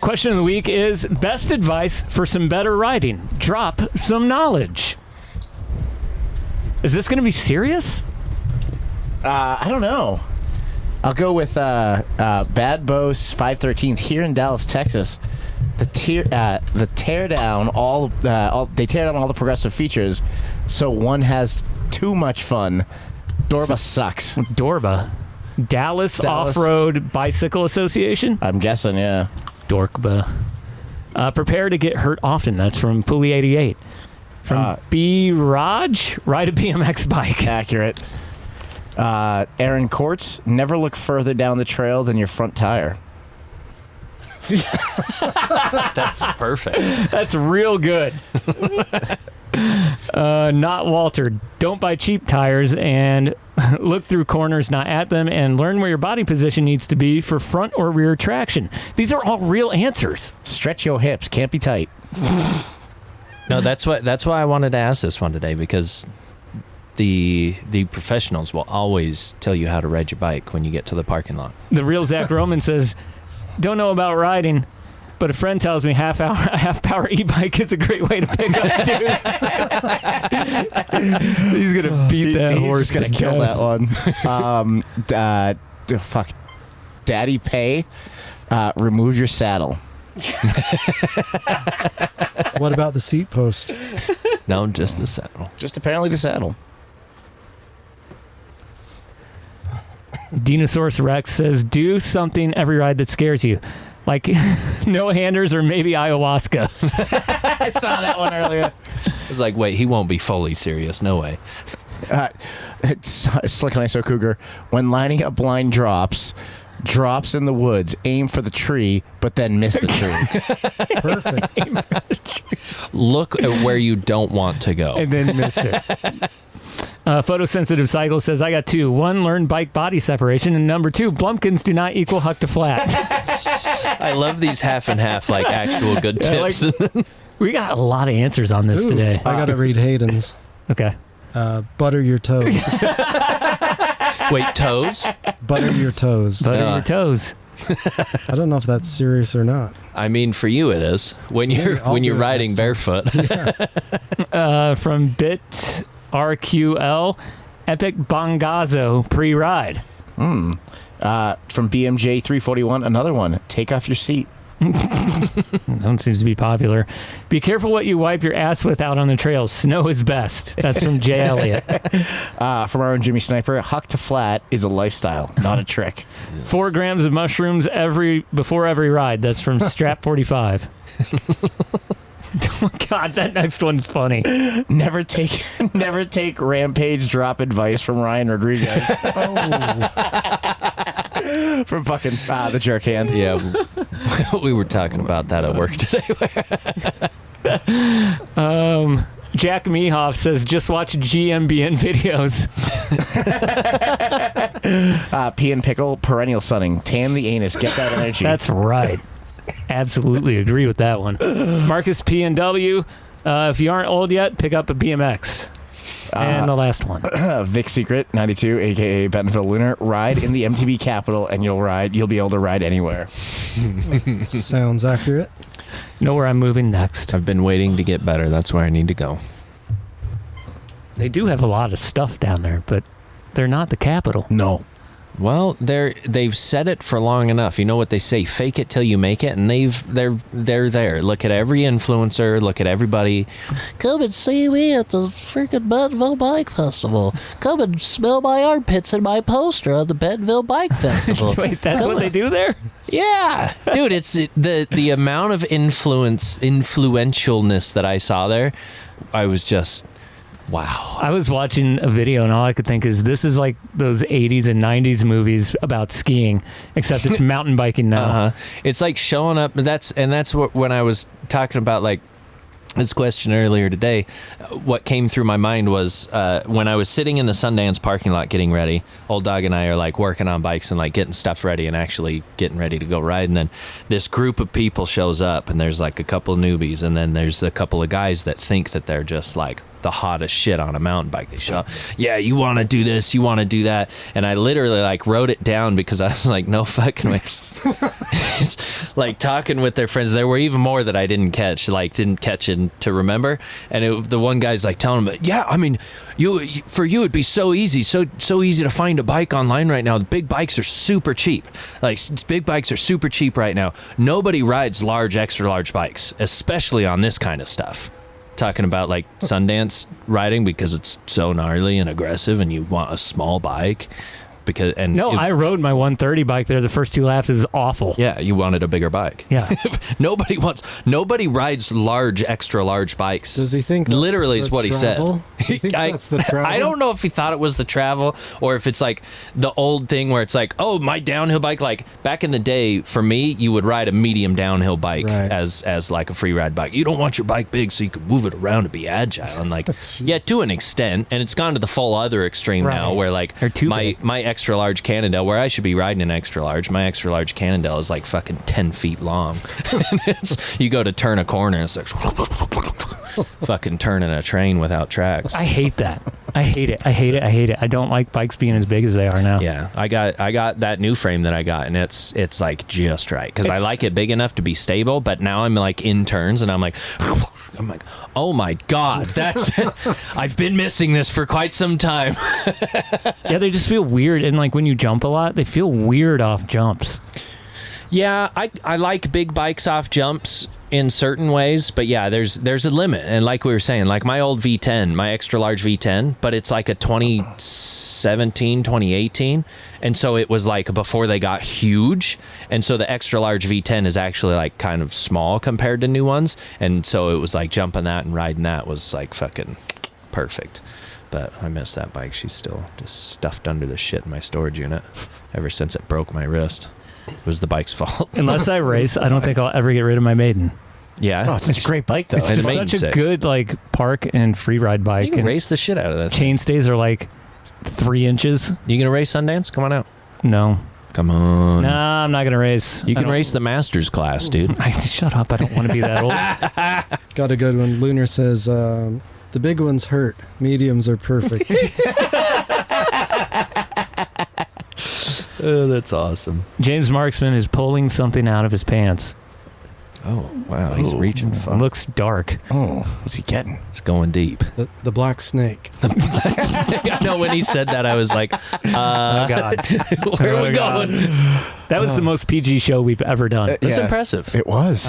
Question of the week is best advice for some better riding. Drop some knowledge. Is this going to be serious? I don't know. I'll go with Bad Bose 513 here in Dallas, Texas. They tear down all the progressive features, so one has too much fun. Dorba sucks. Dorba. Dallas Off-Road Bicycle Association? I'm guessing, yeah. Dorkba. Prepare to get hurt often. That's from Pulley 88. From B. Raj, ride a BMX bike. Accurate. Aaron Courts, never look further down the trail than your front tire. That's perfect. That's real good. Not Walter. Don't buy cheap tires and look through corners, not at them, and learn where your body position needs to be for front or rear traction. These are all real answers. Stretch your hips. Can't be tight. No, that's why I wanted to ask this one today, because the professionals will always tell you how to ride your bike when you get to the parking lot. The real Zach Roman says, don't know about riding, but a friend tells me half power e-bike is a great way to pick up dudes. He's gonna beat that horse. He's gonna to kill death. that one. Fuck. Daddy Pay. Remove your saddle. What about the seat post? No, just the saddle. Just apparently the saddle. Dinosaurus Rex says, do something every ride that scares you. Like no handers or maybe ayahuasca. I saw that one earlier. It's like, wait, he won't be fully serious. No way. Slick on ISO Cougar. When lining up blind drops in the woods, aim for the tree, but then miss the tree. Perfect. Look at where you don't want to go. And then miss it. Photosensitive Cycle says, I got two. One, learn bike body separation. And number two, Blumpkins do not equal huck to flat. I love these half and half, like actual good tips. We got a lot of answers on this today. I got to read Hayden's. Okay. Butter your toes. Wait, toes? Butter your toes. Butter your toes. I don't know if that's serious or not. I mean, for you it is. When you're I'll do it riding next time. barefoot. From Bit RQL, Epic Bongazo pre-ride. From BMJ 341, another one. Take off your seat. That one seems to be popular. Be careful what you wipe your ass with out on the trails. Snow is best. That's from Jay Elliott. From our own Jimmy Sniper, huck to flat is a lifestyle, not a trick. 4 grams of mushrooms before every ride. That's from Strap 45. Oh God, that next one's funny. Never take Rampage drop advice from Ryan Rodriguez. From fucking the jerk hand. Yeah, we were talking about that at work today. Jack Mehoff says, just watch GMBN videos. Pea and pickle, perennial sunning. Tan the anus, get that energy. That's right. Absolutely agree with that one. Marcus P&W, if you aren't old yet, pick up a BMX. And the last one. Vic Secret 92, aka Bentonville Lunar. Ride in the MTB capital, and you'll be able to ride anywhere. Sounds accurate. Know where I'm moving next. I've been waiting to get better. That's where I need to go. They do have a lot of stuff down there, but they're not the capital. No. Well, they've said it for long enough. You know what they say? Fake it till you make it, and they're there. Look at every influencer. Look at everybody. Come and see me at the freaking Bentonville Bike Festival. Come and smell my armpits in my poster on the Bentonville Bike Festival. Wait, that's what they do there? Yeah, dude, it's the amount of influentialness that I saw there. I was just Wow. I was watching a video and all I could think is this is like those 80s and 90s movies about skiing, except it's mountain biking now. It's like showing up. That's what when I was talking about like this question earlier today, what came through my mind was when I was sitting in the Sundance parking lot getting ready, old dog and I are like working on bikes and like getting stuff ready and actually getting ready to go ride. And then this group of people shows up and there's like a couple of newbies and then there's a couple of guys that think that they're just like the hottest shit on a mountain bike. They show up, yeah, you want to do this, you want to do that. And I literally like wrote it down because I was like, no fucking way. Like talking with their friends. There were even more that I didn't catch it to remember. And the one guy's like telling them, yeah, I mean, for you it'd be so easy, so easy to find a bike online right now. The big bikes are super cheap. Like big bikes are super cheap right now. Nobody rides extra large bikes, especially on this kind of stuff. Talking about like Sundance riding because it's so gnarly and aggressive and you want a small bike. I rode my 130 bike there. The first 2 laps is awful. Yeah, you wanted a bigger bike. Yeah. Nobody rides extra large bikes. Does he think that's literally the is what travel? He thinks that's the travel? I don't know if he thought it was the travel or if it's like the old thing where it's like, oh, my downhill bike. Like back in the day, for me, you would ride a medium downhill bike as like a free ride bike. You don't want your bike big so you can move it around to be agile. And like, yeah, to an extent. And it's gone to the full other extreme now where like my extra large Cannondale, where I should be riding an extra large, my extra large Cannondale is like fucking 10 feet long. You go to turn a corner and it's like fucking turning a train without tracks. I hate that. I hate it. I don't like bikes being as big as they are now. Yeah, I got that new frame that I got, and it's like just right because I like it big enough to be stable. But now I'm like in turns, and I'm like, oh my god, that's I've been missing this for quite some time. Yeah, they just feel weird, and like when you jump a lot, they feel weird off jumps. Yeah, I like big bikes off jumps in certain ways, but yeah, there's a limit. And like we were saying, like my old V10, my extra large V10, but it's like a 2017, 2018. And so it was like before they got huge. And so the extra large V10 is actually like kind of small compared to new ones. And so it was like jumping that and riding that was like fucking perfect. But I miss that bike. She's still just stuffed under the shit in my storage unit ever since it broke my wrist. It was the bike's fault. Unless I race, I don't think I'll ever get rid of my Maiden. Yeah. Oh, it's a great bike, though. It's just such a good like park and free ride bike. You can and race the shit out of that. Chain stays are like 3 inches. You gonna race Sundance? Come on out. No. Come on. Nah, I'm not gonna race. You can race the Masters class, dude. Shut up. I don't want to be that old. Got a good one. Lunar says, the big ones hurt. Mediums are perfect. Oh, that's awesome. James Marksman is pulling something out of his pants. Oh, wow. He's reaching for it. Looks dark. Oh, what's he getting? It's going deep. The black snake. I know when he said that, I was like, oh, God. Where are we going? That was the most PG show we've ever done. That's impressive. It was.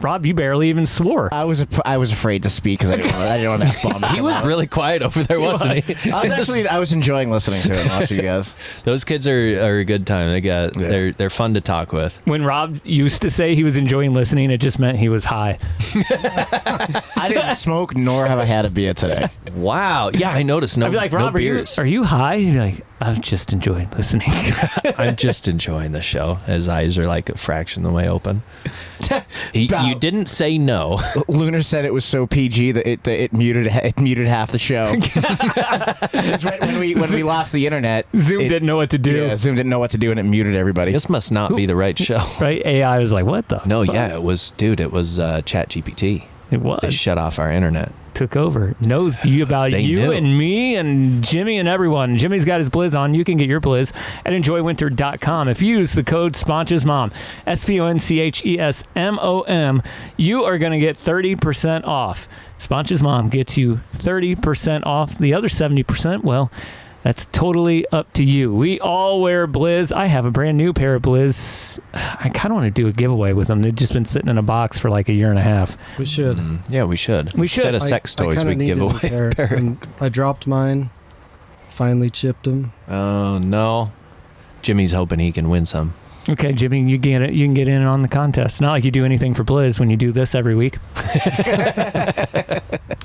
Rob, you barely even swore. I was afraid to speak because I didn't want to have fun. He was really quiet over there, wasn't he? I was enjoying listening to it. Watching you guys. Those kids are a good time. They're fun to talk with. When Rob used to say he was enjoying listening, it just meant he was high. I didn't smoke, nor have I had a beer today. Wow. Yeah, I noticed. No, I'd be like, Rob, no beers. Are you high? He'd be like, I'm just enjoying listening. I'm just enjoying the show. His eyes are like a fraction of the way open. You didn't say no. Lunar said it was so PG that it muted half the show. Right when we lost the internet, Zoom didn't know what to do. Yeah, Zoom didn't know what to do, and it muted everybody. This must not be the right show. Right? AI was like, what the fuck? Yeah, it was ChatGPT. It was. They shut off our internet. Took over. Knows about you knew. And me and Jimmy and everyone. Jimmy's got his Blizz on. You can get your Blizz at enjoywinter.com. If you use the code SponchesMom, SponchesMom, you are going to get 30% off. Sponch's Mom gets you 30% off. The other 70%, well, that's totally up to you. We all wear Blizz. I have a brand new pair of Blizz. I kind of want to do a giveaway with them. They've just been sitting in a box for like a year and a half. We should. Yeah, we should. Instead of sex toys, we give away a pair. I dropped mine. Finally chipped them. Oh, no. Jimmy's hoping he can win some. Okay, Jimmy, you can get in on the contest. It's not like you do anything for Blizz when you do this every week.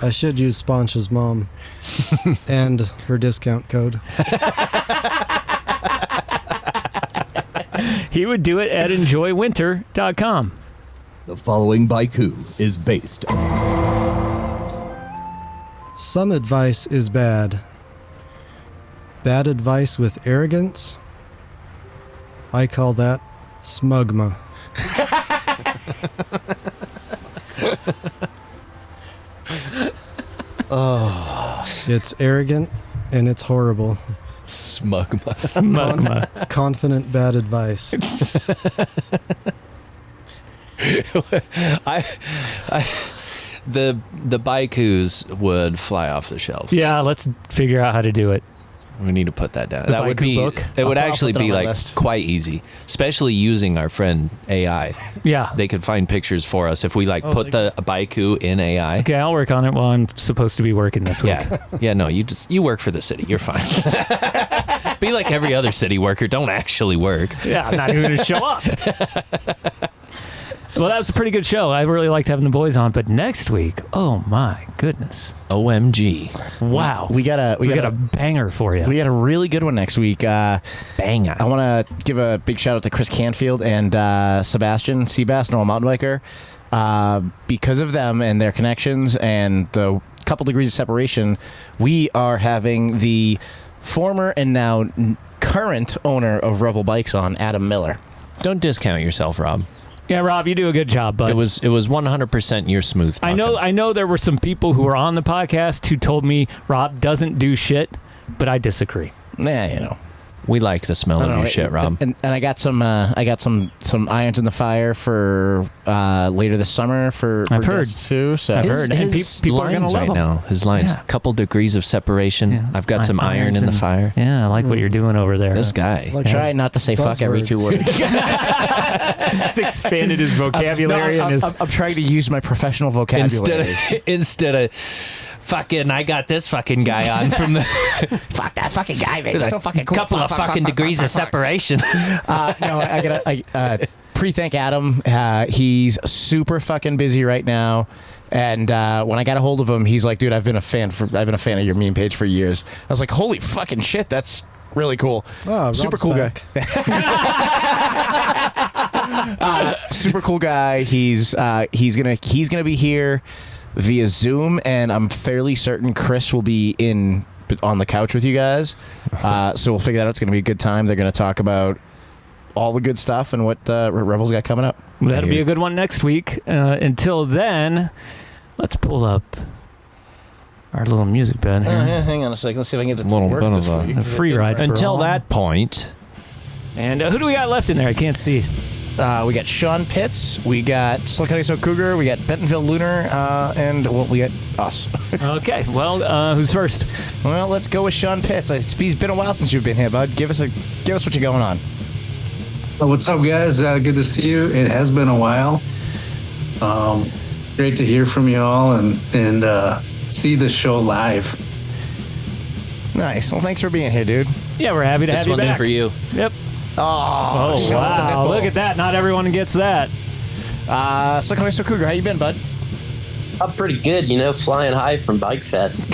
I should use Sponge's mom and her discount code. He would do it at enjoywinter.com. The following baiku is based. Some advice is bad. Bad advice with arrogance? I call that smugma. It's arrogant and it's horrible. Smugma. Confident bad advice. The baikus would fly off the shelves. Yeah, let's figure out how to do it. We need to put that down. The That would baiku be. book? It would I'll actually put that be on my like list. quite easy, especially using our friend AI. Yeah. They could find pictures for us if we put the baiku in AI. Okay, I'll work on it while I'm supposed to be working this week. Yeah. No, you work for the city. You're fine. Be like every other city worker. Don't actually work. Yeah, I'm not even going to show up. Well, that was a pretty good show. I really liked having the boys on, but next week, oh my goodness. OMG. Wow. We got a banger for you. We got a really good one next week. Banger. I want to give a big shout out to Chris Canfield and Sebastian Seabass, normal mountain biker. Because of them and their connections and the couple degrees of separation, we are having the former and now current owner of Revel Bikes on, Adam Miller. Don't discount yourself, Rob. Yeah, Rob, you do a good job, bud. It was 100% your smooth talking. I know there were some people who were on the podcast who told me Rob doesn't do shit, but I disagree. Nah, We like the smell of your shit, Rob. And I got some irons in the fire for later this summer for I've heard guests too. So I've heard. And people are gonna lines love right them. now. His lines, Yeah. couple degrees of separation. Yeah. I've got some iron in the fire. Yeah, I like what you're doing over there. This guy. Like try not to say fuck every 2 words. It's expanded his vocabulary and his. I'm trying to use my professional vocabulary. Instead of fucking, I got this fucking guy on from the Fuck that fucking guy, man. He's so fucking cool. couple of fucking degrees of separation. No, I gotta pre-thank Adam. He's super fucking busy right now. And when I got a hold of him, he's like, "Dude, I've been a fan of your meme page for years." I was like, "Holy fucking shit, that's really cool." Oh, Super Rob's cool back. guy. Super cool guy. He's gonna be here via Zoom, and I'm fairly certain Chris will be on the couch with you guys. So we'll figure that out. It's gonna be a good time. They're gonna talk about all the good stuff and what Revel's got coming up. That'll be a good one next week. Until then, let's pull up our little music bed here. Hang on a second. Let's see if I can get it Little to work bit this of week. A free ride for Until all. that point, And who do we got left in there? I can't see. We got Sean Pitts, we got Silicon Valley Cougar, we got Bentonville Lunar, and we got us. Okay, well, who's first? Well, let's go with Sean Pitts. It's been a while since you've been here, bud. Give us what you're going on. What's up, guys? Good to see you. It has been a while. Great to hear from you all and see the show live. Nice. Well, thanks for being here, dude. Yeah, we're happy to this have you one's back. for you. Yep. Oh, Oh, wow. Look at that. Not everyone gets that. Silicon Valley Cougar, how you been, bud? I'm pretty good, flying high from Bike Fest.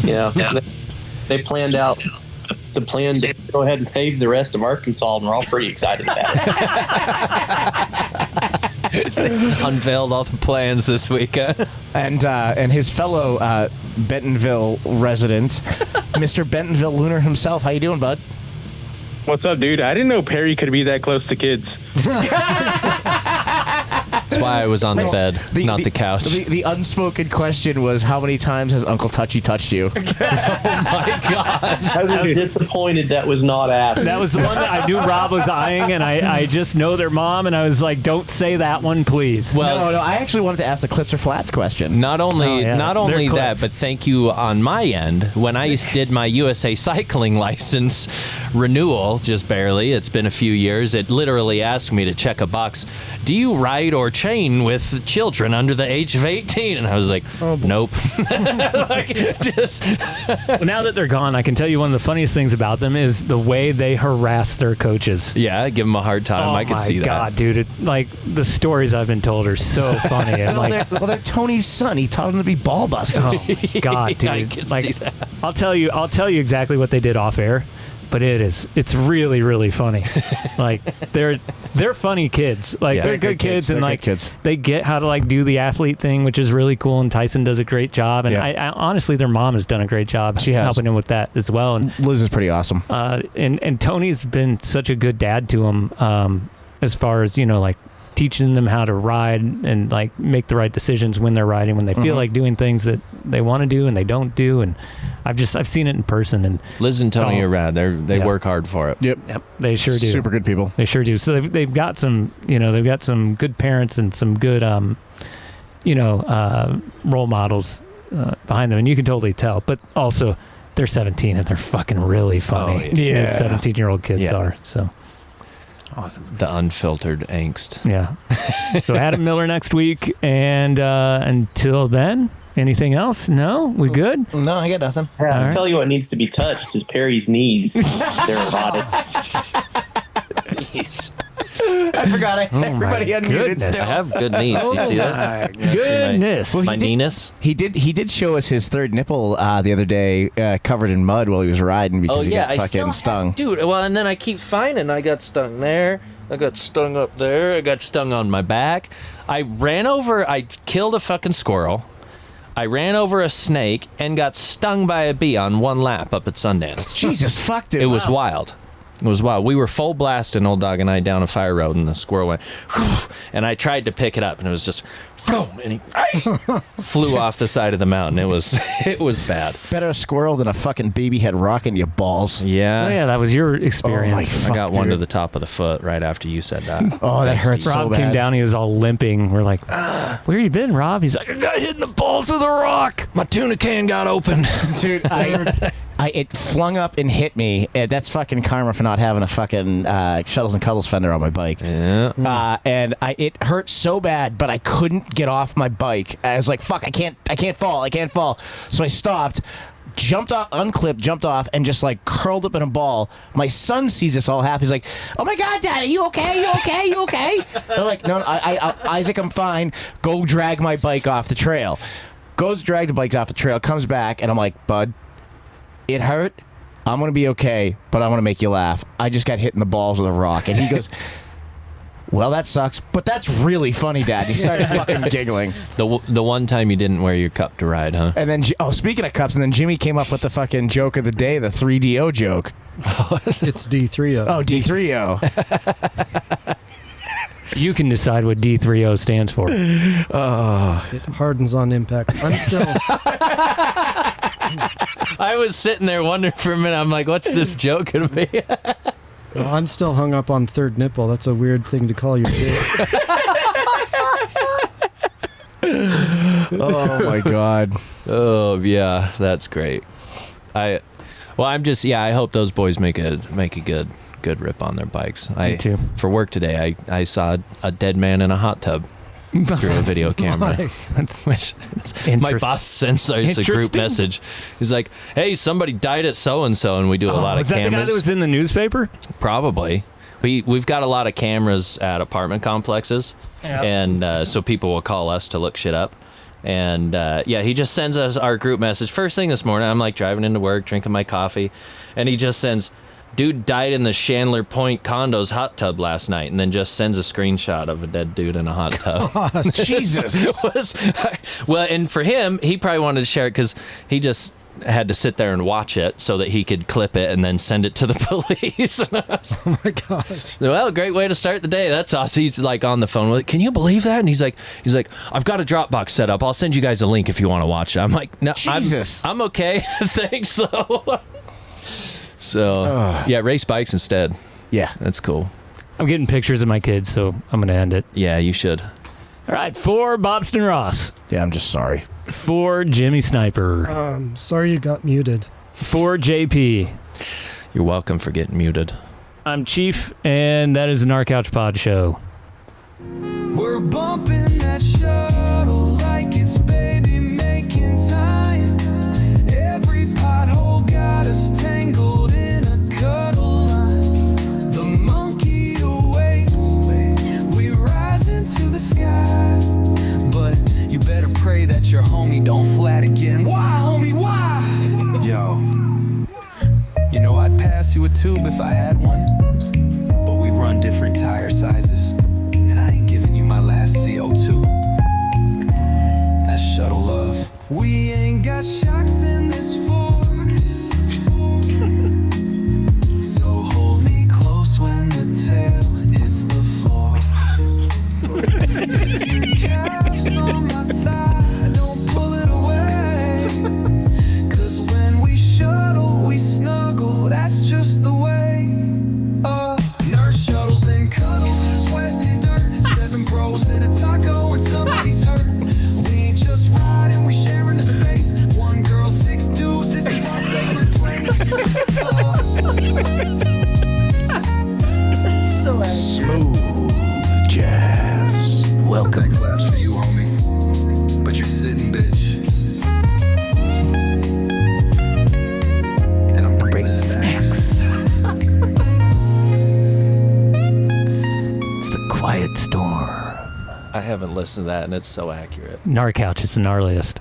They planned out the plan to go ahead and pave the rest of Arkansas, and we're all pretty excited about it. Unveiled all the plans this week. And his fellow Bentonville resident, Mr. Bentonville Lunar himself. How you doing, bud? What's up, dude? I didn't know Perry could be that close to kids. That's why I was on the bed, not the couch. The unspoken question was, how many times has Uncle Touchy touched you? Oh my God. I was disappointed that was not asked. That was the one that I knew Rob was eyeing, and I just know their mom, and I was like, don't say that one, please. Well, no, I actually wanted to ask the clips or flats question. Not only They're that, clips. but thank you on my end. When I did my USA cycling license renewal, just barely, it's been a few years, it literally asked me to check a box. Do you ride or chain with children under the age of 18. And I was like, nope. Like, just Well, now that they're gone, I can tell you one of the funniest things about them is the way they harass their coaches. yeah, give them a hard time. I can see that. Oh my God, dude! Like the stories I've been told are so funny. And like, they're Tony's son. He taught him to be ball busters. oh God, dude! I can like, see that. I'll tell you exactly what they did off air, but it's really, really funny. Like they're funny kids. Like they're good kids, and They're like good kids. they get how to like do the athlete thing, which is really cool. And Tyson does a great job. And Yeah. I honestly, their mom has done a great job She has. helping him with that as well. And Liz is pretty awesome. and Tony's been such a good dad to him, as far as like teaching them how to ride and like make the right decisions when they're riding, when they feel like doing things that they want to do and they don't do. And I've seen it in person. And Liz and Tony are rad. They Yeah. work hard for it. Yep. they sure do. Super good people. They sure do. So they've got some, they've got some good parents and some good, role models behind them, and you can totally tell. But also, they're 17 and they're fucking really funny. Oh, yeah. as 17-year-old kids Yeah. are. So awesome. The unfiltered angst. Yeah. So Adam Miller next week, and until then, anything else? No, we good? No, I got nothing. Yeah, I'll right. tell you what needs to be touched is Perry's knees. They're erotic. I forgot it. Everybody unmuted goodness. I still. have good knees. You see that? Goodness. My Well, knees. He did show us his third nipple the other day, covered in mud while he was riding because he got fucking stung. Dude, well, and then I keep finding I got stung there. I got stung up there. I got stung on my back. I killed a fucking squirrel. I ran over a snake and got stung by a bee on one lap up at Sundance. Jesus, fuck, dude. It was wild. It was wild. We were full blasting Old Dog and I down a fire road, and the squirrel went, and I tried to pick it up, and it was just, and he flew off the side of the mountain. It was bad. Better a squirrel than a fucking baby head rocking your balls. Yeah. Oh, yeah, that was your experience. Oh, my I got one to dude. the top of the foot right after you said that. Oh, that hurts so Rob bad. came down. He was all limping. We're like, where you been, Rob? He's like, I got hit in the balls with a rock. My tuna can got open. Dude, it flung up and hit me. That's fucking karma for not having a fucking Shuttles and Cuddles fender on my bike. Yeah. And it hurt so bad, but I couldn't get off my bike. I was like, fuck, I can't fall. So I stopped, jumped off, unclipped, jumped off, and just like curled up in a ball. My son sees this all happen. He's like, oh my God, Dad, are you okay? You okay? You okay? And I'm like, no, Isaac, I'm fine. Go drag my bike off the trail. Goes drag the bike off the trail, comes back, and I'm like, bud, it hurt. I'm going to be okay, but I want to make you laugh. I just got hit in the balls with a rock. And he goes, well, that sucks, but that's really funny, Dad. He started fucking giggling. The one time you didn't wear your cup to ride, huh? And then, speaking of cups, and then Jimmy came up with the fucking joke of the day, the 3DO joke. It's D3O. Oh, D3O. You can decide what D3O stands for. It hardens on impact. I'm still. I was sitting there wondering for a minute. I'm like, what's this joke gonna be? Well, I'm still hung up on third nipple. That's a weird thing to call your dick. Oh, my God. Oh yeah, that's great. I hope those boys make a good rip on their bikes. Me too. For work today, I saw a dead man in a hot tub through a video camera. That's My interesting. boss sends us a group Interesting. message. He's like, "Hey, somebody died at so and so," and we do a lot of was that cameras. the guy that was in the newspaper? Probably. We've got a lot of cameras at apartment complexes, and so people will call us to look shit up. And he just sends us our group message first thing this morning. I'm like driving into work, drinking my coffee, and he just sends, "Dude died in the Chandler Point condos hot tub last night," and then just sends a screenshot of a dead dude in a hot tub. Jesus. Well, and for him, he probably wanted to share it because he just had to sit there and watch it so that he could clip it and then send it to the police. Oh my gosh. Well, great way to start the day. That's awesome. He's like on the phone. Like, can you believe that? And he's like, I've got a Dropbox set up. I'll send you guys a link if you want to watch it. I'm like, no, Jesus. I'm okay. Thanks though. So race bikes instead. Yeah. That's cool. I'm getting pictures of my kids, so I'm going to end it. Yeah, you should. All right, for Bobston Ross. Yeah, I'm just sorry. For Jimmy Sniper. Sorry you got muted. For JP. You're welcome for getting muted. I'm Chief, and that is the Gnar Couch Pod Show. We're We're bumping that shuttle like it's baby making time. Every pothole got us tangled in a cuddle line. The monkey awaits, we rise into the sky. But you better pray that your homie don't flat again. Why, homie, why? Yo, you know I'd pass you a tube if I had one, but we run different tire sizes, and I ain't giving you my last CO2. That shuttle love. We ain't got shocks in this Ford, so hold me close when the tail hits the floor. If your calf's on my thigh, don't pull it away, 'cause when we shuttle, we snuggle, that's just the way. Nurse shuttles and cuddles, sweat and dirt, 7 bros in a taco and somebody's hurt. We ain't just riding, we sharing the space. 1 girl, 6 dudes, this is our sacred place. Smooth jazz. Welcome. Next lap's for you, homie, but you're sitting, bitch. And I'm bringing the snacks. It's the quiet storm. I haven't listened to that, and it's so accurate. Gnar Couch is the gnarliest.